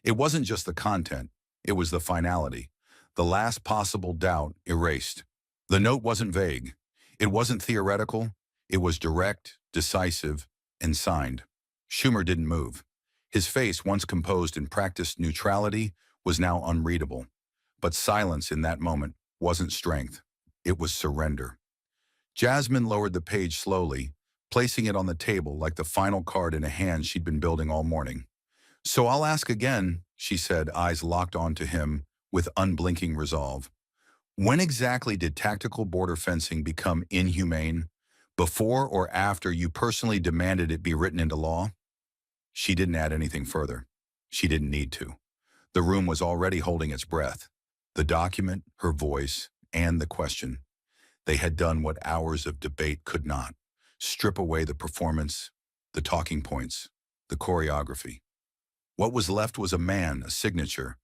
It wasn't just the content, it was the finality. The last possible doubt erased. The note wasn't vague. It wasn't theoretical. It was direct, decisive, and signed. Schumer didn't move. His face, once composed in practiced neutrality, was now unreadable. But silence in that moment wasn't strength. It was surrender. Jasmine lowered the page slowly, placing it on the table like the final card in a hand she'd been building all morning. So I'll ask again, she said, eyes locked onto him with unblinking resolve. When exactly did tactical border fencing become inhumane? Before or after you personally demanded it be written into law? She didn't add anything further. She didn't need to. The room was already holding its breath. The document, her voice, and the question. They had done what hours of debate could not. Strip away the performance, the talking points, the choreography. What was left was a man, a signature,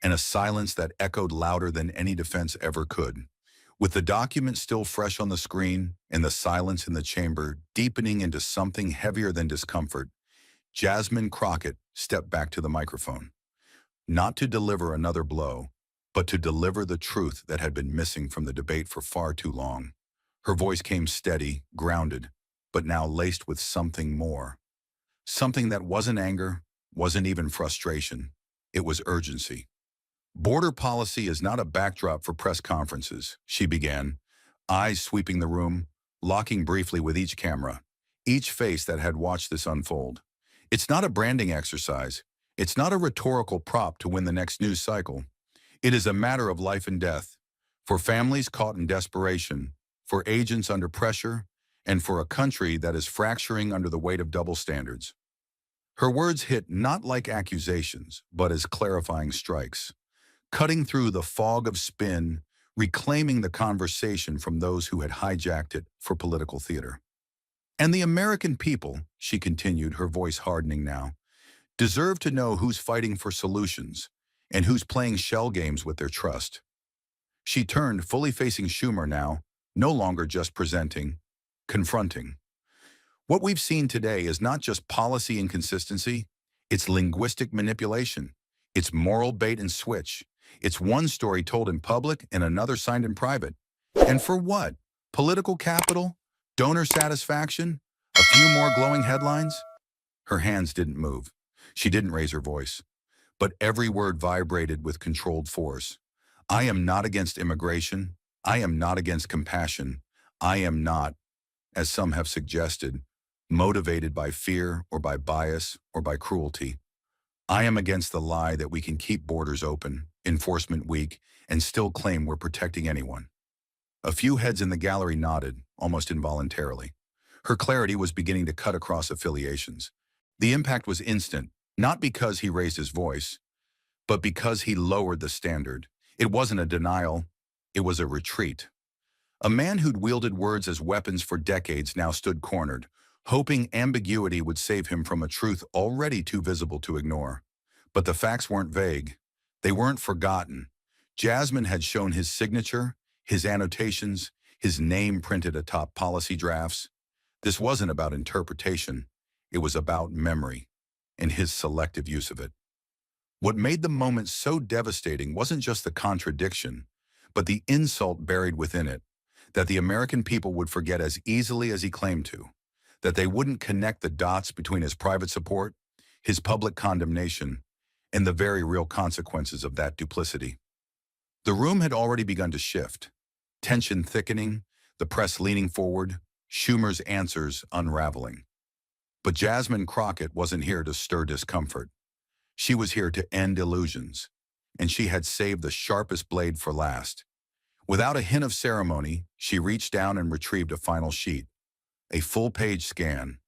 and a silence that echoed louder than any defense ever could. With the document still fresh on the screen and the silence in the chamber deepening into something heavier than discomfort, Jasmine Crockett stepped back to the microphone. Not to deliver another blow, but to deliver the truth that had been missing from the debate for far too long. Her voice came steady, grounded, but now laced with something more. Something that wasn't anger, wasn't even frustration. It was urgency. Border policy is not a backdrop for press conferences, she began, eyes sweeping the room, locking briefly with each camera, each face that had watched this unfold. It's not a branding exercise. It's not a rhetorical prop to win the next news cycle. It is a matter of life and death, for families caught in desperation, for agents under pressure, and for a country that is fracturing under the weight of double standards. Her words hit not like accusations, but as clarifying strikes, cutting through the fog of spin, reclaiming the conversation from those who had hijacked it for political theater. And the American people, she continued, her voice hardening now, deserve to know who's fighting for solutions and who's playing shell games with their trust. She turned, fully facing Schumer now, no longer just presenting, confronting. What we've seen today is not just policy inconsistency, it's linguistic manipulation, it's moral bait and switch. It's one story told in public and another signed in private. And for what? Political capital? Donor satisfaction? A few more glowing headlines? Her hands didn't move. She didn't raise her voice. But every word vibrated with controlled force. I am not against immigration. I am not against compassion. I am not, as some have suggested, motivated by fear or by bias or by cruelty. I am against the lie that we can keep borders open, enforcement weak, and still claim we're protecting anyone. A few heads in the gallery nodded, almost involuntarily. Her clarity was beginning to cut across affiliations. The impact was instant, not because he raised his voice, but because he lowered the standard. It wasn't a denial, it was a retreat. A man who'd wielded words as weapons for decades now stood cornered, hoping ambiguity would save him from a truth already too visible to ignore. But the facts weren't vague. They weren't forgotten. Jasmine had shown his signature, his annotations, his name printed atop policy drafts. This wasn't about interpretation. It was about memory and his selective use of it. What made the moment so devastating wasn't just the contradiction, but the insult buried within it, that the American people would forget as easily as he claimed to, that they wouldn't connect the dots between his private support, his public condemnation, and the very real consequences of that duplicity. The room had already begun to shift, tension thickening, the press leaning forward, Schumer's answers unraveling. But Jasmine Crockett wasn't here to stir discomfort. She was here to end illusions, and she had saved the sharpest blade for last. Without a hint of ceremony, she reached down and retrieved a final sheet, a full-page scan,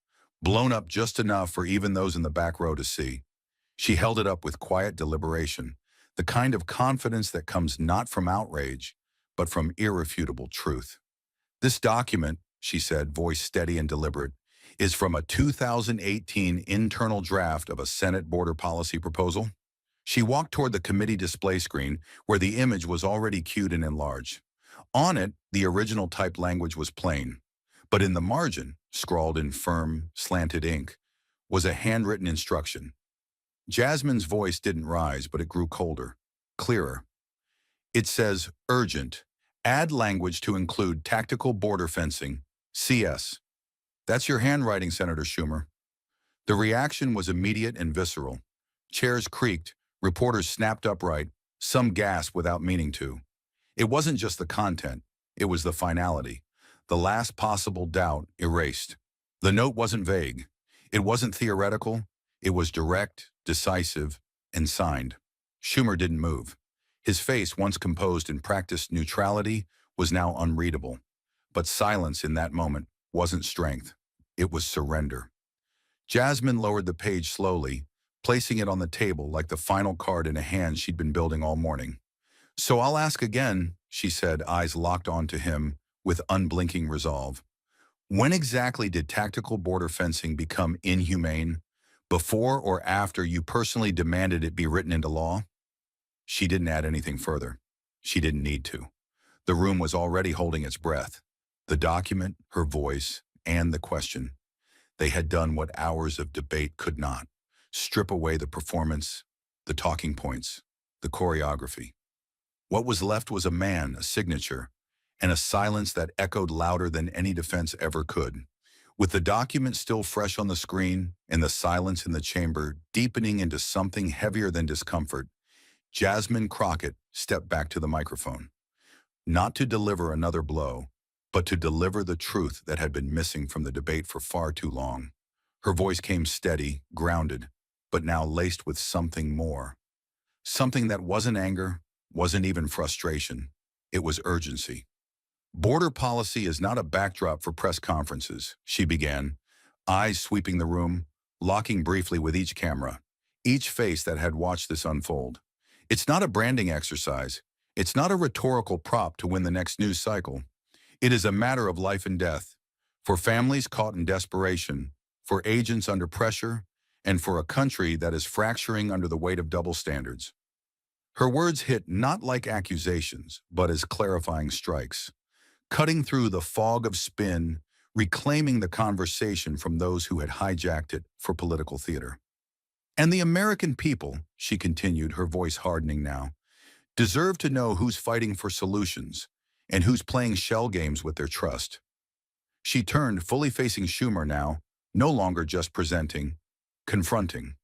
blown up just enough for even those in the back row to see. She held it up with quiet deliberation, the kind of confidence that comes not from outrage, but from irrefutable truth. This document, she said, voice steady and deliberate, is from a 2018 internal draft of a Senate border policy proposal. She walked toward the committee display screen where the image was already cued and enlarged. On it, the original typed language was plain, but in the margin, scrawled in firm, slanted ink, was a handwritten instruction. Jasmine's voice didn't rise, but it grew colder, clearer. It says, urgent, add language to include tactical border fencing, CS. That's your handwriting, Senator Schumer. The reaction was immediate and visceral. Chairs creaked, reporters snapped upright, some gasped without meaning to. It wasn't just the content, it was the finality. The last possible doubt erased. The note wasn't vague. It wasn't theoretical. It was direct, decisive, and signed. Schumer didn't move. His face, once composed in practiced neutrality, was now unreadable. But silence in that moment wasn't strength. It was surrender. Jasmine lowered the page slowly, placing it on the table like the final card in a hand she'd been building all morning. So I'll ask again, she said, eyes locked onto him with unblinking resolve. When exactly did tactical border fencing become inhumane? Before or after you personally demanded it be written into law? She didn't add anything further. She didn't need to. The room was already holding its breath. The document, her voice, and the question. They had done what hours of debate could not. Strip away the performance, the talking points, the choreography. What was left was a man, a signature, and a silence that echoed louder than any defense ever could. With the document still fresh on the screen and the silence in the chamber deepening into something heavier than discomfort, Jasmine Crockett stepped back to the microphone. Not to deliver another blow, but to deliver the truth that had been missing from the debate for far too long. Her voice came steady, grounded, but now laced with something more. Something that wasn't anger, wasn't even frustration. It was urgency. Border policy is not a backdrop for press conferences, she began, eyes sweeping the room, locking briefly with each camera, each face that had watched this unfold. It's not a branding exercise. It's not a rhetorical prop to win the next news cycle. It is a matter of life and death, for families caught in desperation, for agents under pressure, and for a country that is fracturing under the weight of double standards. Her words hit not like accusations, but as clarifying strikes, cutting through the fog of spin, reclaiming the conversation from those who had hijacked it for political theater. And the American people, she continued, her voice hardening now, deserve to know who's fighting for solutions and who's playing shell games with their trust. She turned, fully facing Schumer now, no longer just presenting, confronting.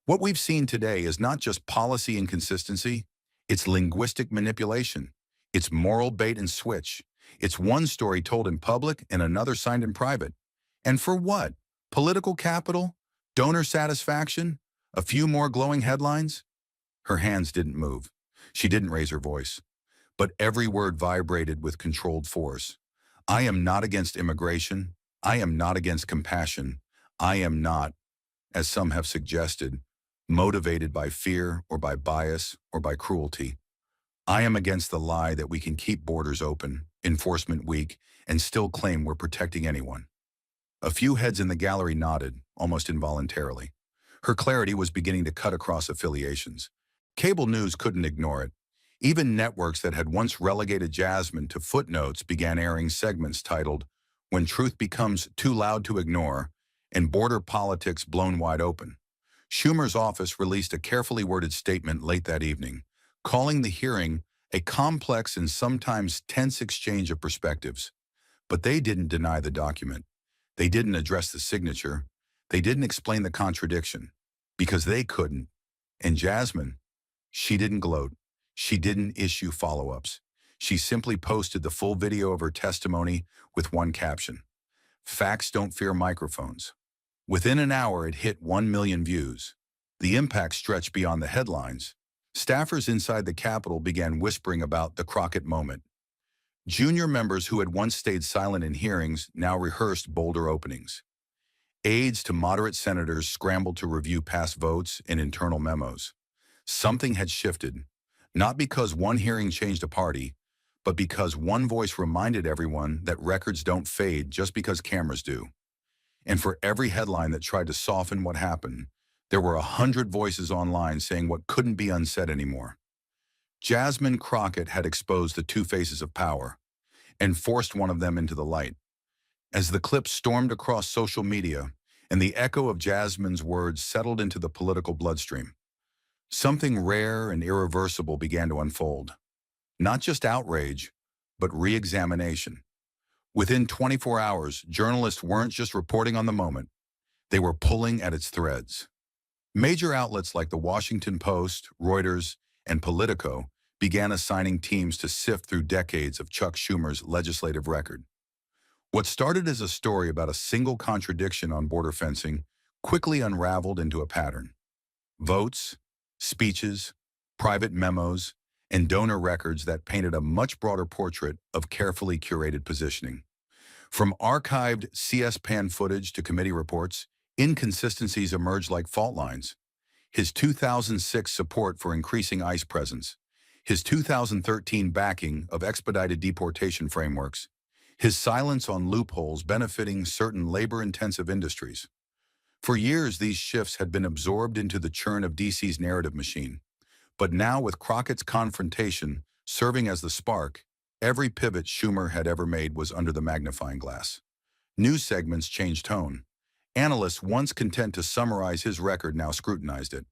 What we've seen today is not just policy inconsistency, it's linguistic manipulation, it's moral bait and switch. It's one story told in public and another signed in private. And for what? Political capital? Donor satisfaction? A few more glowing headlines? Her hands didn't move. She didn't raise her voice. but every word vibrated with controlled force. I am not against immigration. I am not against compassion. I am not, as some have suggested, motivated by fear or by bias or by cruelty. I am against the lie that we can keep borders open, enforcement weak, and still claim we're protecting anyone. A few heads in the gallery nodded, almost involuntarily. Her clarity was beginning to cut across affiliations. Cable news couldn't ignore it. Even networks that had once relegated Jasmine to footnotes began airing segments titled, "When Truth Becomes Too Loud to Ignore," and "Border Politics Blown Wide Open." Schumer's office released a carefully worded statement late that evening, calling the hearing a complex and sometimes tense exchange of perspectives. But they didn't deny the document. They didn't address the signature. They didn't explain the contradiction, because they couldn't. And Jasmine, she didn't gloat. She didn't issue follow-ups. She simply posted the full video of her testimony with one caption: "Facts don't fear microphones." Within an hour, it hit 1 million views. The impact stretched beyond the headlines. Staffers inside the Capitol began whispering about the Crockett moment. Junior members who had once stayed silent in hearings now rehearsed bolder openings. Aides to moderate senators scrambled to review past votes and internal memos. Something had shifted, not because one hearing changed a party, but because one voice reminded everyone that records don't fade just because cameras do. And for every headline that tried to soften what happened, there were 100 voices online saying what couldn't be unsaid anymore. Jasmine Crockett had exposed the two faces of power and forced one of them into the light. As the clip stormed across social media and the echo of Jasmine's words settled into the political bloodstream, something rare and irreversible began to unfold. Not just outrage, but re-examination. Within 24 hours, journalists weren't just reporting on the moment. They were pulling at its threads. Major outlets like the Washington Post, Reuters, and Politico began assigning teams to sift through decades of Chuck Schumer's legislative record. What started as a story about a single contradiction on border fencing quickly unraveled into a pattern. Votes, speeches, private memos, and donor records that painted a much broader portrait of carefully curated positioning. From archived CS-PAN footage to committee reports, inconsistencies emerged like fault lines. His 2006 support for increasing ICE presence, his 2013 backing of expedited deportation frameworks, his silence on loopholes benefiting certain labor-intensive industries. For years, these shifts had been absorbed into the churn of DC's narrative machine. But now, with Crockett's confrontation serving as the spark, every pivot Schumer had ever made was under the magnifying glass. News segments changed tone. Analysts, once content to summarize his record, now scrutinized it.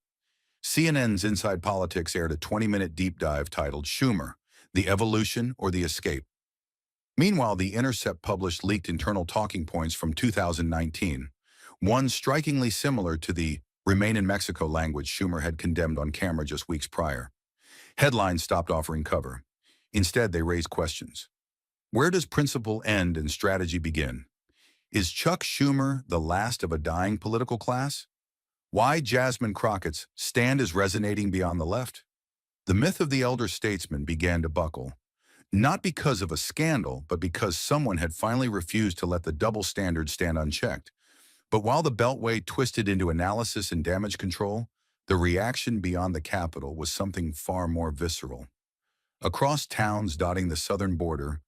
CNN's Inside Politics aired a 20-minute deep dive titled "Schumer, the Evolution or the Escape." Meanwhile, The Intercept published leaked internal talking points from 2019, one strikingly similar to the "Remain in Mexico" language Schumer had condemned on camera just weeks prior. Headlines stopped offering cover. Instead, they raised questions. Where does principle end and strategy begin? Is Chuck Schumer the last of a dying political class? Why Jasmine Crockett's stand is resonating beyond the left? The myth of the elder statesman began to buckle, not because of a scandal, but because someone had finally refused to let the double standard stand unchecked. But while the Beltway twisted into analysis and damage control, the reaction beyond the Capitol was something far more visceral. Across towns dotting the southern border,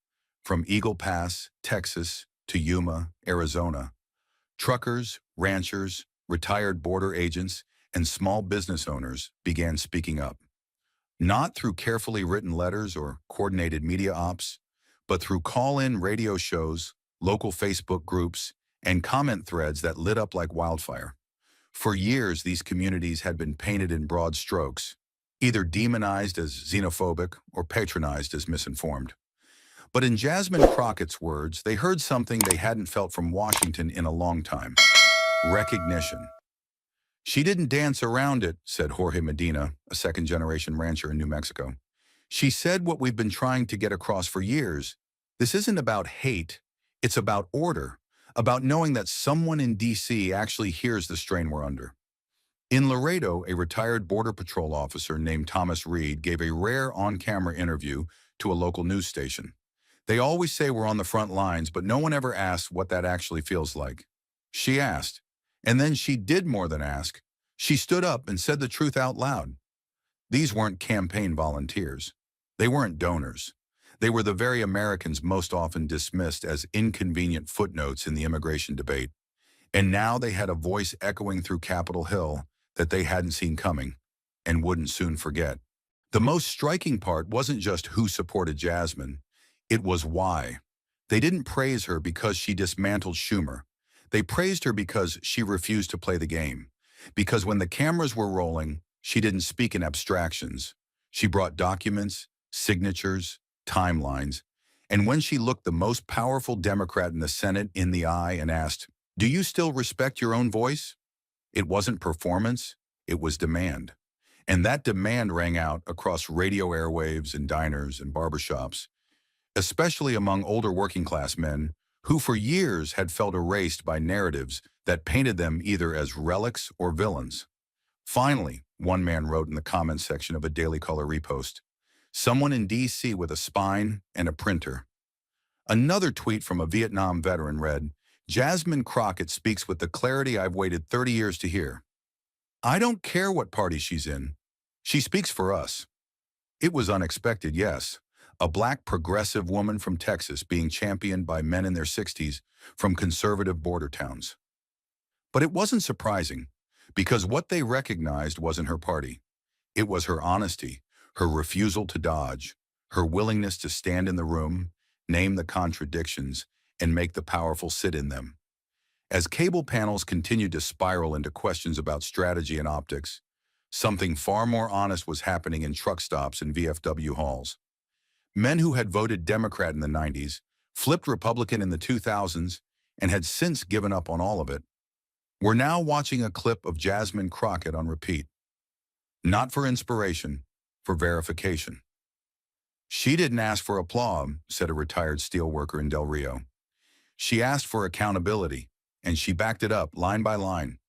from Eagle Pass, Texas, to Yuma, Arizona, truckers, ranchers, retired border agents, and small business owners began speaking up. Not through carefully written letters or coordinated media ops, but through call-in radio shows, local Facebook groups, and comment threads that lit up like wildfire. For years, these communities had been painted in broad strokes, either demonized as xenophobic or patronized as misinformed. But in Jasmine Crockett's words, they heard something they hadn't felt from Washington in a long time: recognition. "She didn't dance around it," said Jorge Medina, a second-generation rancher in New Mexico. "She said what we've been trying to get across for years. This isn't about hate, it's about order, about knowing that someone in D.C. actually hears the strain we're under." In Laredo, a retired Border Patrol officer named Thomas Reed gave a rare on-camera interview to a local news station. They always say we're on the front lines, but no one ever asks what that actually feels like. She asked. And then she did more than ask. She stood up and said the truth out loud. These weren't campaign volunteers. They weren't donors. They were the very Americans most often dismissed as inconvenient footnotes in the immigration debate. And now they had a voice echoing through Capitol Hill that they hadn't seen coming and wouldn't soon forget. The most striking part wasn't just who supported Jasmine, it was why. They didn't praise her because she dismantled Schumer. They praised her because she refused to play the game. Because when the cameras were rolling, she didn't speak in abstractions. She brought documents, signatures, timelines. And when she looked the most powerful Democrat in the Senate in the eye and asked, "Do you still respect your own voice?" It wasn't performance, it was demand. And that demand rang out across radio airwaves and diners and barbershops, especially among older working-class men who for years had felt erased by narratives that painted them either as relics or villains. Finally, one man wrote in the comments section of a Daily Caller repost, "Someone in D.C. with a spine and a printer." Another tweet from a Vietnam veteran read, "Jasmine Crockett speaks with the clarity I've waited 30 years to hear. I don't care what party she's in. She speaks for us." It was unexpected, yes. A black progressive woman from Texas being championed by men in their 60s from conservative border towns. But it wasn't surprising, because what they recognized wasn't her party. It was her honesty, her refusal to dodge, her willingness to stand in the room, name the contradictions, and make the powerful sit in them. As cable panels continued to spiral into questions about strategy and optics, something far more honest was happening in truck stops and VFW halls. Men who had voted Democrat in the 90s, flipped Republican in the 2000s, and had since given up on all of it, were now watching a clip of Jasmine Crockett on repeat. Not for inspiration, for verification. "She didn't ask for applause," said a retired steelworker in Del Rio. "She asked for accountability, and she backed it up line by line.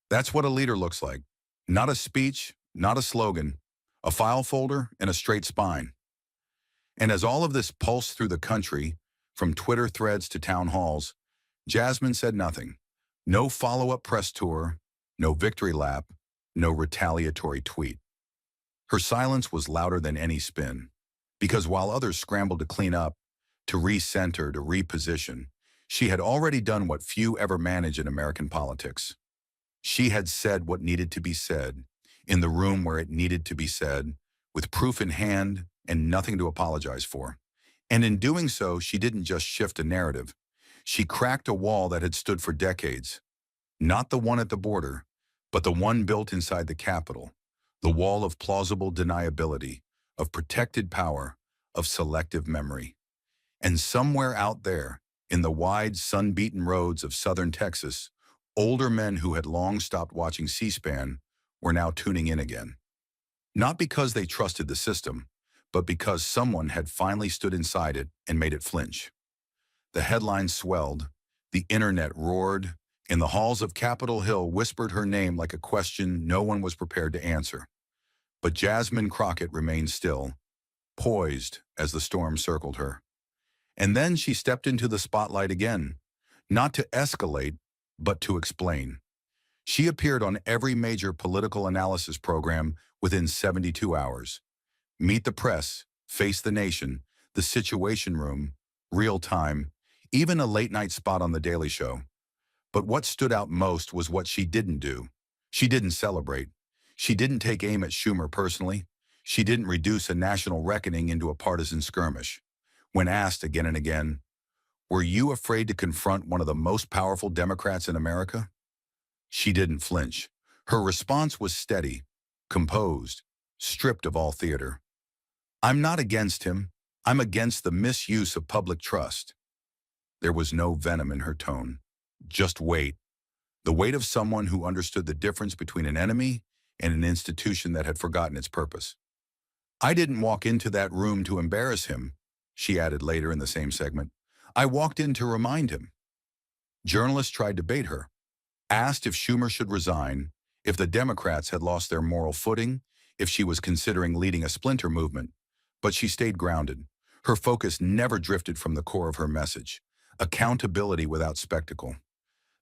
That's what a leader looks like. Not a speech, not a slogan, a file folder and a straight spine." And as all of this pulsed through the country, from Twitter threads to town halls, Jasmine said nothing. No follow-up press tour, no victory lap, no retaliatory tweet. Her silence was louder than any spin, because while others scrambled to clean up, to recenter, to reposition, she had already done what few ever manage in American politics. She had said what needed to be said, in the room where it needed to be said, with proof in hand and nothing to apologize for. And in doing so, she didn't just shift a narrative. She cracked a wall that had stood for decades. Not the one at the border, but the one built inside the Capitol. The wall of plausible deniability, of protected power, of selective memory. And somewhere out there, in the wide, sun-beaten roads of southern Texas, older men who had long stopped watching C-SPAN were now tuning in again. Not because they trusted the system, but because someone had finally stood inside it and made it flinch. The headlines swelled, the internet roared, and the halls of Capitol Hill whispered her name like a question no one was prepared to answer. But Jasmine Crockett remained still, poised as the storm circled her. And then she stepped into the spotlight again, not to escalate, but to explain. She appeared on every major political analysis program within 72 hours. Meet the Press, Face the Nation, The Situation Room, Real Time, even a late-night spot on The Daily Show. But what stood out most was what she didn't do. She didn't celebrate. She didn't take aim at Schumer personally. She didn't reduce a national reckoning into a partisan skirmish. When asked again and again, "Were you afraid to confront one of the most powerful Democrats in America?" she didn't flinch. Her response was steady, composed, stripped of all theater. "I'm not against him. I'm against the misuse of public trust." There was no venom in her tone, just weight. The weight of someone who understood the difference between an enemy and an institution that had forgotten its purpose. "I didn't walk into that room to embarrass him," she added later in the same segment. "I walked in to remind him." Journalists tried to bait her, asked if Schumer should resign, if the Democrats had lost their moral footing, if she was considering leading a splinter movement. But she stayed grounded. Her focus never drifted from the core of her message: accountability without spectacle.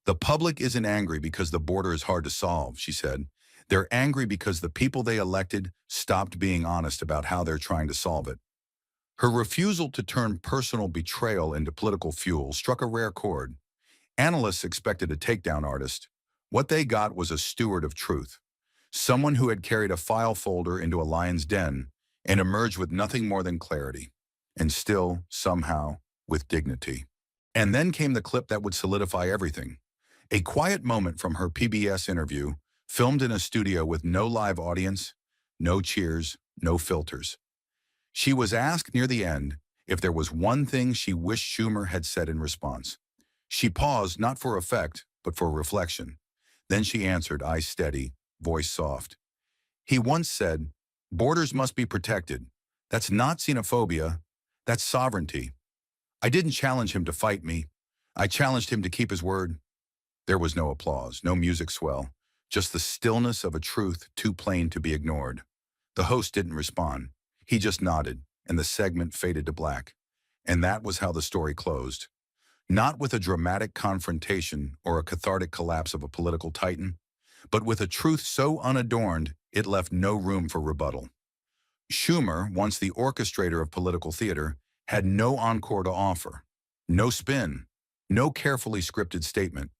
The public isn't angry because the border is hard to solve, she said. They're angry because the people they elected stopped being honest about how they're trying to solve it. Her refusal to turn personal betrayal into political fuel struck a rare chord. Analysts expected a takedown artist. What they got was a steward of truth, someone who had carried a file folder into a lion's den and emerged with nothing more than clarity, and still, somehow, with dignity. And then came the clip that would solidify everything. A quiet moment from her PBS interview, filmed in a studio with no live audience, no cheers, no filters. She was asked near the end if there was one thing she wished Schumer had said in response. She paused, not for effect, but for reflection. Then she answered, eyes steady, voice soft. He once said, "Borders must be protected. That's not xenophobia, that's sovereignty." I didn't challenge him to fight me. I challenged him to keep his word. There was no applause, no music swell, just the stillness of a truth too plain to be ignored. The host didn't respond. He just nodded, and the segment faded to black. And that was how the story closed. Not with a dramatic confrontation or a cathartic collapse of a political titan, but with a truth so unadorned it left no room for rebuttal. Schumer, once the orchestrator of political theater, had no encore to offer. No spin, no carefully scripted statement.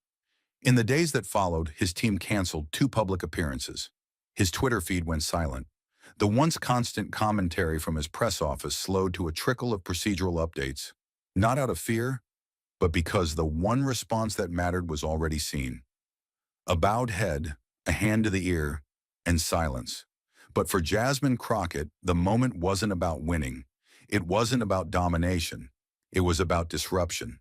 In the days that followed, his team canceled 2 public appearances. His Twitter feed went silent. The once constant commentary from his press office slowed to a trickle of procedural updates, not out of fear, but because the one response that mattered was already seen. A bowed head, a hand to the ear, and silence. But for Jasmine Crockett, the moment wasn't about winning. It wasn't about domination. It was about disruption,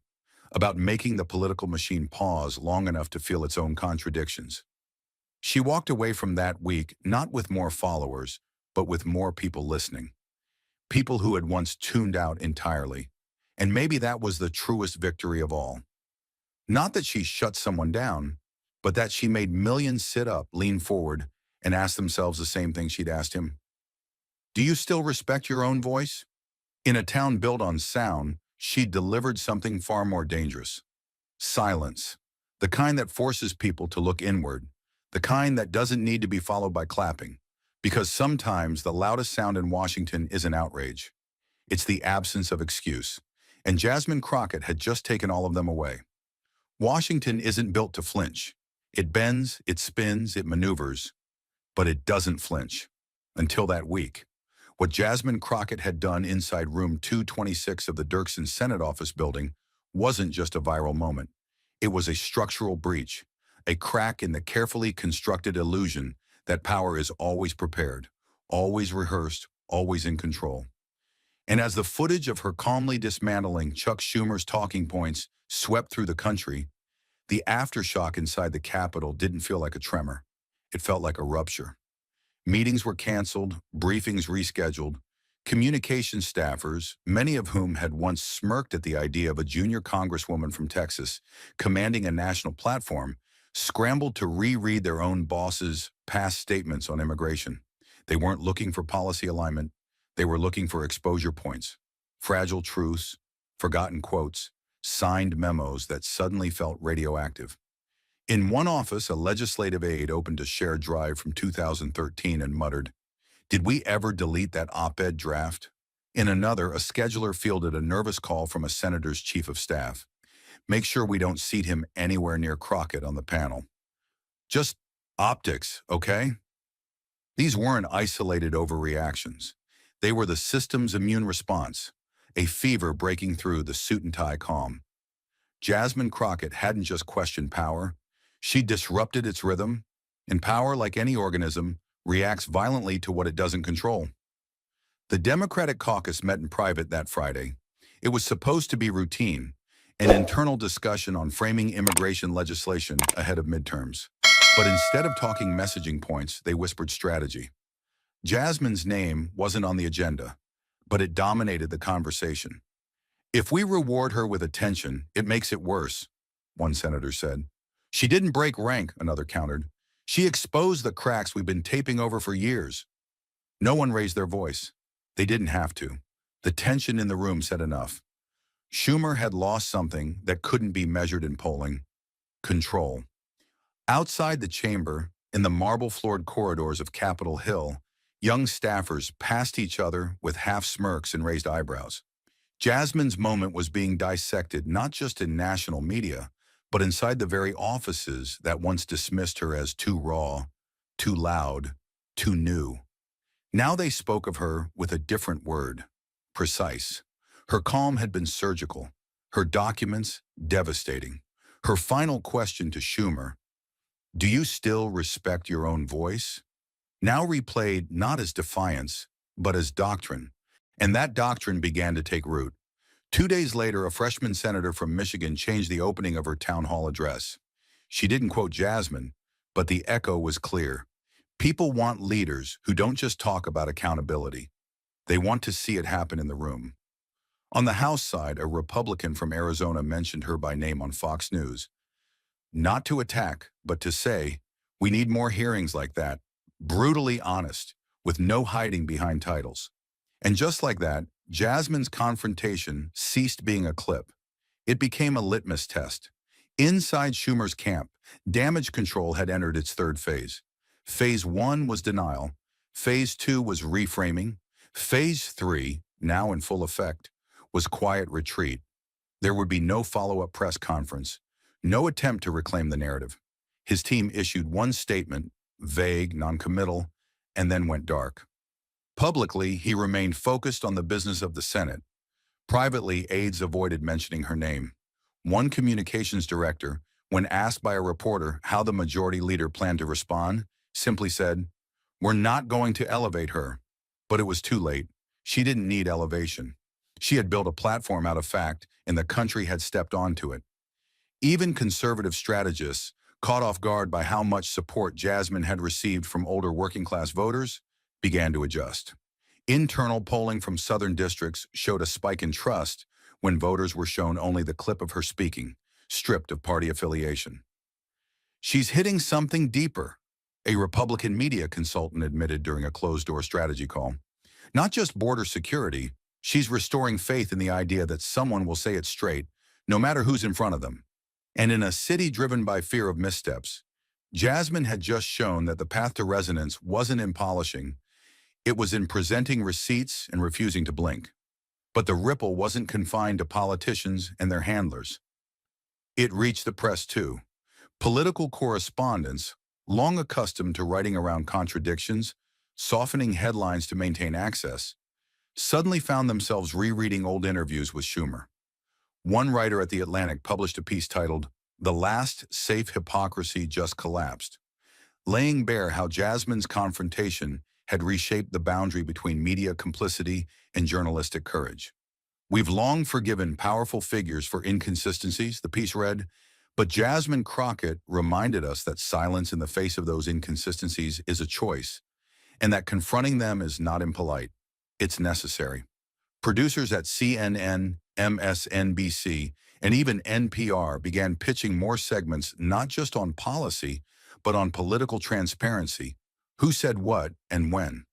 about making the political machine pause long enough to feel its own contradictions. She walked away from that week not with more followers, but with more people listening. People who had once tuned out entirely. And maybe that was the truest victory of all. Not that she shut someone down, but that she made millions sit up, lean forward, and ask themselves the same thing she'd asked him. Do you still respect your own voice? In a town built on sound, she delivered something far more dangerous. Silence. The kind that forces people to look inward. The kind that doesn't need to be followed by clapping. Because sometimes the loudest sound in Washington isn't outrage. It's the absence of excuse. And Jasmine Crockett had just taken all of them away. Washington isn't built to flinch. It bends, it spins, it maneuvers, but it doesn't flinch. Until that week. What Jasmine Crockett had done inside room 226 of the Dirksen Senate office building wasn't just a viral moment. It was a structural breach, a crack in the carefully constructed illusion that power is always prepared, always rehearsed, always in control. And as the footage of her calmly dismantling Chuck Schumer's talking points swept through the country, the aftershock inside the Capitol didn't feel like a tremor. It felt like a rupture. Meetings were canceled, briefings rescheduled. Communication staffers, many of whom had once smirked at the idea of a junior congresswoman from Texas commanding a national platform, scrambled to reread their own boss's past statements on immigration. They weren't looking for policy alignment. They were looking for exposure points, fragile truths, forgotten quotes, signed memos that suddenly felt radioactive. In one office, a legislative aide opened a shared drive from 2013 and muttered, "Did we ever delete that op-ed draft?" In another, a scheduler fielded a nervous call from a senator's chief of staff. "Make sure we don't seat him anywhere near Crockett on the panel. Just optics, okay?" These weren't isolated overreactions. They were the system's immune response, a fever breaking through the suit and tie calm. Jasmine Crockett hadn't just questioned power. She disrupted its rhythm, and power, like any organism, reacts violently to what it doesn't control. The Democratic caucus met in private that Friday. It was supposed to be routine, an internal discussion on framing immigration legislation ahead of midterms. But instead of talking messaging points, they whispered strategy. Jasmine's name wasn't on the agenda, but it dominated the conversation. "If we reward her with attention, it makes it worse," one senator said. "She didn't break rank," another countered. "She exposed the cracks we've been taping over for years." No one raised their voice. They didn't have to. The tension in the room said enough. Schumer had lost something that couldn't be measured in polling: control. Outside the chamber, in the marble-floored corridors of Capitol Hill, young staffers passed each other with half smirks and raised eyebrows. Jasmine's moment was being dissected not just in national media, but inside the very offices that once dismissed her as too raw, too loud, too new. Now they spoke of her with a different word: precise. Her calm had been surgical, her documents devastating. Her final question to Schumer, "Do you still respect your own voice?" now replayed not as defiance, but as doctrine. And that doctrine began to take root. 2 days later, a freshman senator from Michigan changed the opening of her town hall address. She didn't quote Jasmine, but the echo was clear. People want leaders who don't just talk about accountability. They want to see it happen in the room. On the House side, a Republican from Arizona mentioned her by name on Fox News. Not to attack, but to say, we need more hearings like that, brutally honest, with no hiding behind titles. And just like that, Jasmine's confrontation ceased being a clip. It became a litmus test. Inside Schumer's camp, damage control had entered its third phase. Phase 1 was denial. Phase 2 was reframing. Phase 3, now in full effect, was quiet retreat. There would be no follow-up press conference, no attempt to reclaim the narrative. His team issued one statement, vague, noncommittal, and then went dark. Publicly, he remained focused on the business of the Senate. Privately, aides avoided mentioning her name. One communications director, when asked by a reporter how the majority leader planned to respond, simply said, "We're not going to elevate her." But it was too late. She didn't need elevation. She had built a platform out of fact, and the country had stepped onto it. Even conservative strategists, caught off guard by how much support Jasmine had received from older working-class voters, began to adjust. Internal polling from southern districts showed a spike in trust when voters were shown only the clip of her speaking, stripped of party affiliation. "She's hitting something deeper," a Republican media consultant admitted during a closed-door strategy call. "Not just border security, she's restoring faith in the idea that someone will say it straight, no matter who's in front of them." And in a city driven by fear of missteps, Jasmine had just shown that the path to resonance wasn't in polishing, it was in presenting receipts and refusing to blink. But the ripple wasn't confined to politicians and their handlers. It reached the press too. Political correspondents, long accustomed to writing around contradictions, softening headlines to maintain access, suddenly found themselves rereading old interviews with Schumer. One writer at The Atlantic published a piece titled, "The Last Safe Hypocrisy Just Collapsed," laying bare how Jasmine's confrontation had reshaped the boundary between media complicity and journalistic courage. "We've long forgiven powerful figures for inconsistencies," the piece read, but Jasmine Crockett reminded us that silence in the face of those inconsistencies is a choice, and that confronting them is not impolite. It's necessary. Producers at CNN, MSNBC, and even NPR began pitching more segments not just on policy, but on political transparency, who said what and when.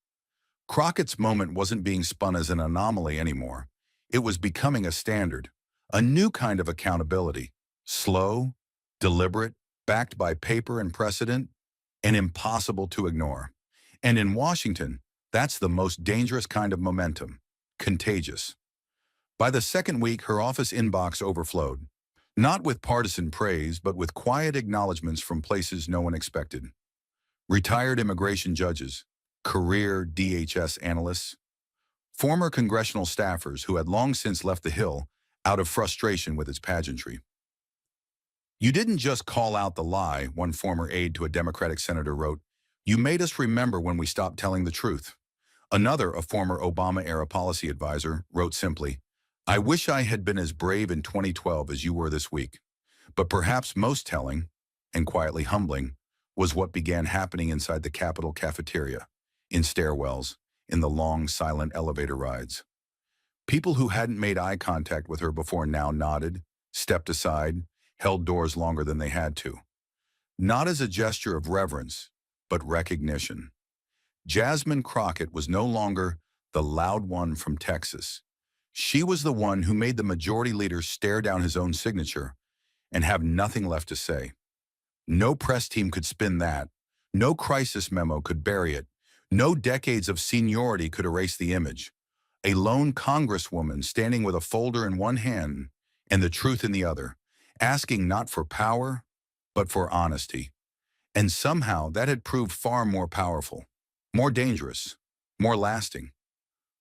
Crockett's moment wasn't being spun as an anomaly anymore. It was becoming a standard, a new kind of accountability, slow, deliberate, backed by paper and precedent, and impossible to ignore. And in Washington, that's the most dangerous kind of momentum, contagious. By the second week, her office inbox overflowed, not with partisan praise, but with quiet acknowledgments from places no one expected. Retired immigration judges, career DHS analysts, former congressional staffers who had long since left the Hill out of frustration with its pageantry. "You didn't just call out the lie," one former aide to a Democratic senator wrote. "You made us remember when we stopped telling the truth." Another, a former Obama-era policy advisor, wrote simply, "I wish I had been as brave in 2012 as you were this week." But perhaps most telling, and quietly humbling, was what began happening inside the Capitol cafeteria, in stairwells, in the long, silent elevator rides. People who hadn't made eye contact with her before now nodded, stepped aside, held doors longer than they had to. Not as a gesture of reverence, but recognition. Jasmine Crockett was no longer the loud one from Texas. She was the one who made the majority leader stare down his own signature and have nothing left to say. No press team could spin that. No crisis memo could bury it. No decades of seniority could erase the image. A lone congresswoman standing with a folder in one hand and the truth in the other, asking not for power, but for honesty. And somehow that had proved far more powerful, more dangerous, more lasting.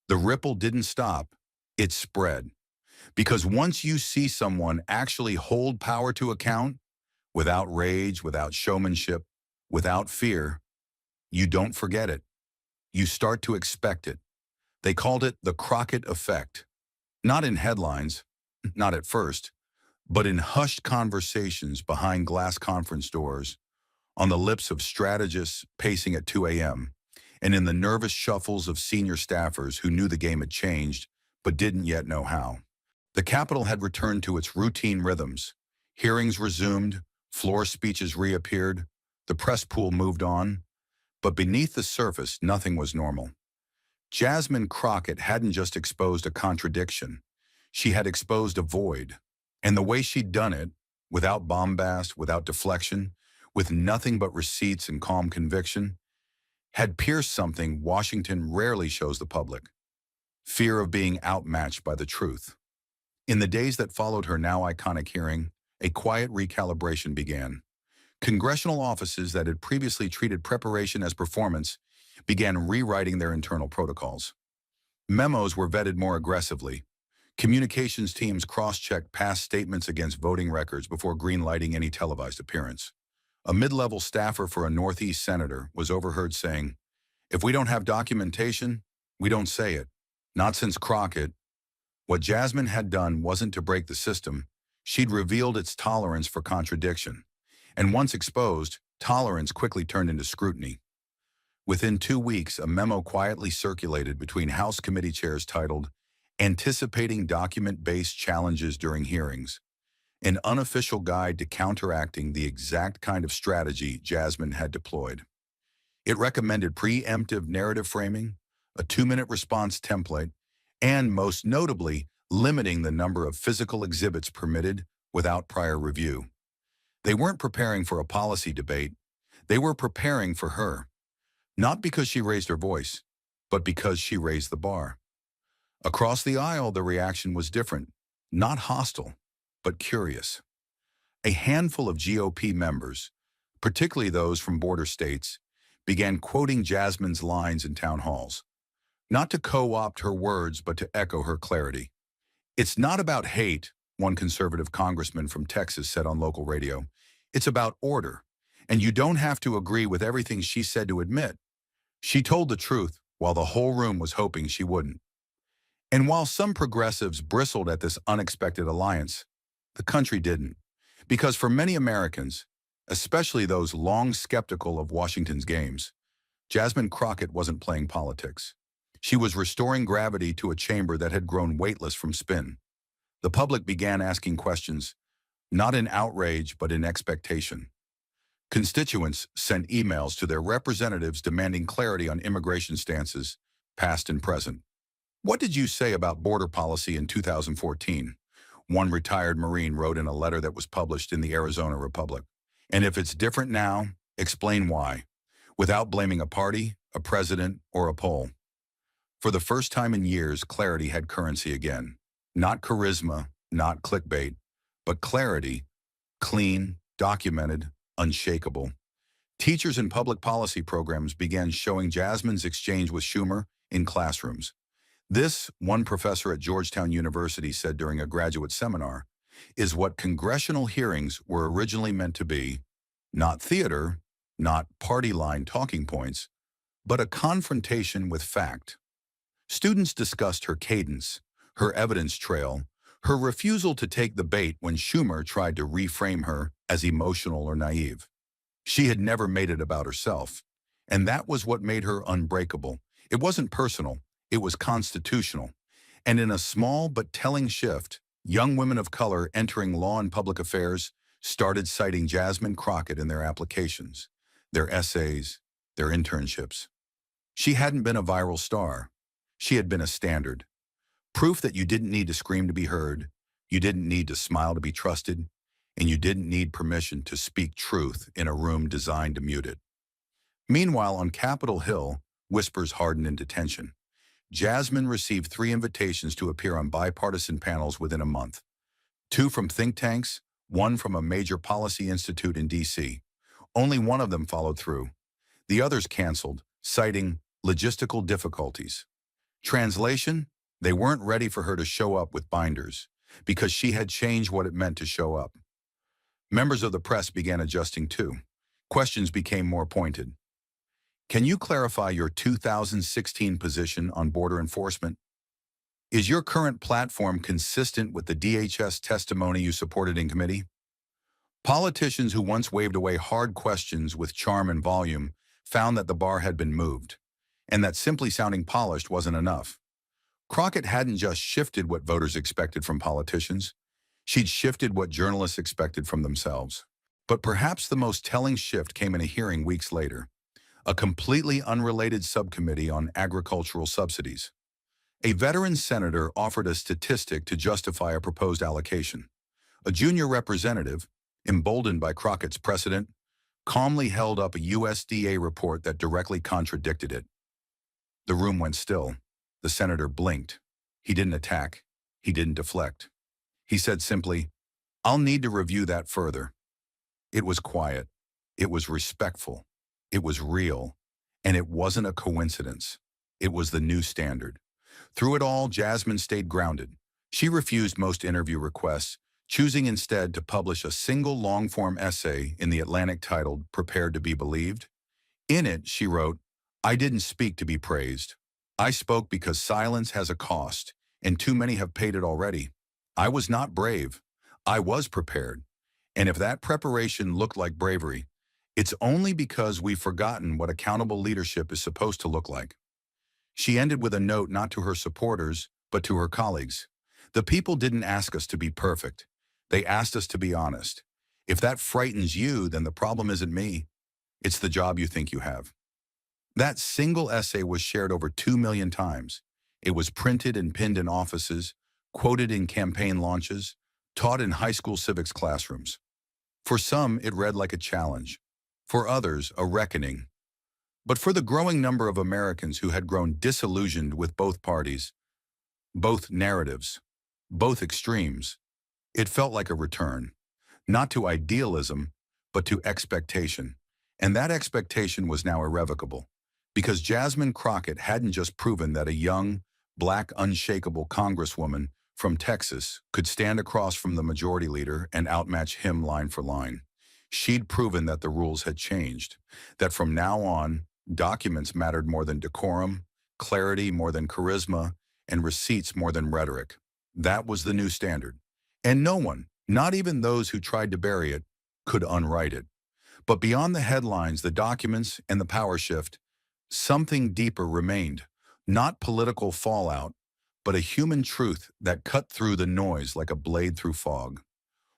The ripple didn't stop, it spread. Because once you see someone actually hold power to account, without rage, without showmanship, without fear, you don't forget it. You start to expect it. They called it the Crockett effect. Not in headlines, not at first, but in hushed conversations behind glass conference doors, on the lips of strategists pacing at 2 a.m., and in the nervous shuffles of senior staffers who knew the game had changed, but didn't yet know how. The Capitol had returned to its routine rhythms. Hearings resumed, floor speeches reappeared, the press pool moved on, but beneath the surface, nothing was normal. Jasmine Crockett hadn't just exposed a contradiction. She had exposed a void. And the way she'd done it, without bombast, without deflection, with nothing but receipts and calm conviction, had pierced something Washington rarely shows the public: fear of being outmatched by the truth. In the days that followed her now iconic hearing, a quiet recalibration began. Congressional offices that had previously treated preparation as performance began rewriting their internal protocols. Memos were vetted more aggressively. Communications teams cross-checked past statements against voting records before green-lighting any televised appearance. A mid-level staffer for a Northeast senator was overheard saying, "If we don't have documentation, we don't say it. Not since Crockett." What Jasmine had done wasn't to break the system. She'd revealed its tolerance for contradiction. And once exposed, tolerance quickly turned into scrutiny. Within 2 weeks, a memo quietly circulated between House committee chairs titled "Anticipating Document-Based Challenges During Hearings," an unofficial guide to counteracting the exact kind of strategy Jasmine had deployed. It recommended preemptive narrative framing, a 2-minute response template, and most notably, limiting the number of physical exhibits permitted without prior review. They weren't preparing for a policy debate. They were preparing for her. Not because she raised her voice, but because she raised the bar. Across the aisle, the reaction was different. Not hostile, but curious. A handful of GOP members, particularly those from border states, began quoting Jasmine's lines in town halls. Not to co-opt her words, but to echo her clarity. "It's not about hate," one conservative congressman from Texas said on local radio. "It's about order. And you don't have to agree with everything she said to admit." She told the truth, while the whole room was hoping she wouldn't. And while some progressives bristled at this unexpected alliance, the country didn't. Because for many Americans, especially those long skeptical of Washington's games, Jasmine Crockett wasn't playing politics. She was restoring gravity to a chamber that had grown weightless from spin. The public began asking questions, not in outrage, but in expectation. Constituents sent emails to their representatives demanding clarity on immigration stances, past and present. "What did you say about border policy in 2014? One retired Marine wrote in a letter that was published in the Arizona Republic. "And if it's different now, explain why," without blaming a party, a president, or a poll. For the first time in years, clarity had currency again. Not charisma, not clickbait, but clarity, clean, documented, unshakable. Teachers in public policy programs began showing Jasmine's exchange with Schumer in classrooms. This, one professor at Georgetown University said during a graduate seminar, is what congressional hearings were originally meant to be: not theater, not party line talking points, but a confrontation with fact. Students discussed her cadence, her evidence trail, her refusal to take the bait when Schumer tried to reframe her as emotional or naive. She had never made it about herself, and that was what made her unbreakable. It wasn't personal, it was constitutional. And in a small but telling shift, young women of color entering law and public affairs started citing Jasmine Crockett in their applications, their essays, their internships. She hadn't been a viral star. She had been a standard. Proof that you didn't need to scream to be heard, you didn't need to smile to be trusted, and you didn't need permission to speak truth in a room designed to mute it. Meanwhile, on Capitol Hill, whispers hardened into tension. Jasmine received 3 invitations to appear on bipartisan panels within a month. 2 from think tanks, 1 from a major policy institute in D.C. Only one of them followed through. The others canceled, citing logistical difficulties. Translation: they weren't ready for her to show up with binders, because she had changed what it meant to show up. Members of the press began adjusting too. Questions became more pointed. Can you clarify your 2016 position on border enforcement? Is your current platform consistent with the DHS testimony you supported in committee? Politicians who once waved away hard questions with charm and volume found that the bar had been moved, and that simply sounding polished wasn't enough. Crockett hadn't just shifted what voters expected from politicians, she'd shifted what journalists expected from themselves. But perhaps the most telling shift came in a hearing weeks later, a completely unrelated subcommittee on agricultural subsidies. A veteran senator offered a statistic to justify a proposed allocation. A junior representative, emboldened by Crockett's precedent, calmly held up a USDA report that directly contradicted it. The room went still. The senator blinked. He didn't attack. He didn't deflect. He said simply, "I'll need to review that further." It was quiet. It was respectful. It was real. And it wasn't a coincidence. It was the new standard. Through it all, Jasmine stayed grounded. She refused most interview requests, choosing instead to publish a single long-form essay in The Atlantic titled "Prepared to be Believed." In it, she wrote, "I didn't speak to be praised. I spoke because silence has a cost, and too many have paid it already. I was not brave. I was prepared. And if that preparation looked like bravery, it's only because we've forgotten what accountable leadership is supposed to look like." She ended with a note not to her supporters, but to her colleagues. The people didn't ask us to be perfect. They asked us to be honest. If that frightens you, then the problem isn't me. It's the job you think you have. That single essay was shared over 2 million times. It was printed and pinned in offices, quoted in campaign launches, taught in high school civics classrooms. For some, it read like a challenge. For others, a reckoning. But for the growing number of Americans who had grown disillusioned with both parties, both narratives, both extremes, it felt like a return, not to idealism, but to expectation. And that expectation was now irrevocable, because Jasmine Crockett hadn't just proven that a young, black, unshakable congresswoman from Texas could stand across from the majority leader and outmatch him line for line. She'd proven that the rules had changed, that from now on, documents mattered more than decorum, clarity more than charisma, and receipts more than rhetoric. That was the new standard. And no one, not even those who tried to bury it, could unwrite it. But beyond the headlines, the documents, and the power shift, something deeper remained. Not political fallout, but a human truth that cut through the noise like a blade through fog.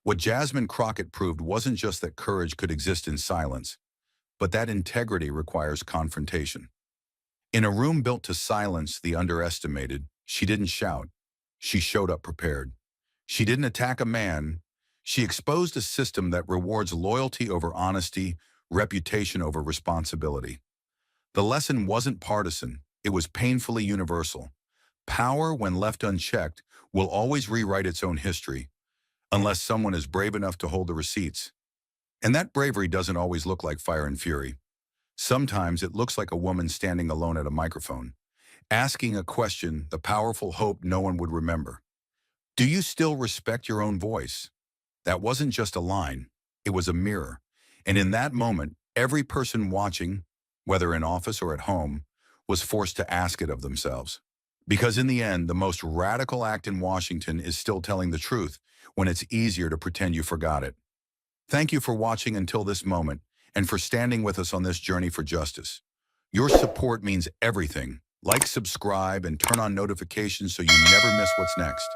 What Jasmine Crockett proved wasn't just that courage could exist in silence, but that integrity requires confrontation. In a room built to silence the underestimated, she didn't shout. She showed up prepared. She didn't attack a man. She exposed a system that rewards loyalty over honesty, reputation over responsibility. The lesson wasn't partisan. It was painfully universal. Power, when left unchecked, will always rewrite its own history, unless someone is brave enough to hold the receipts. And that bravery doesn't always look like fire and fury. Sometimes it looks like a woman standing alone at a microphone, asking a question, the powerful hope no one would remember. Do you still respect your own voice? That wasn't just a line, it was a mirror. And in that moment, every person watching, whether in office or at home, was forced to ask it of themselves. Because in the end, the most radical act in Washington is still telling the truth when it's easier to pretend you forgot it. Thank you for watching until this moment and for standing with us on this journey for justice. Your support means everything. Like, subscribe, and turn on notifications so you never miss what's next.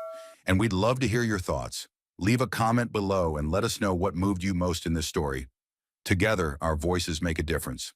And we'd love to hear your thoughts. Leave a comment below and let us know what moved you most in this story. Together, our voices make a difference.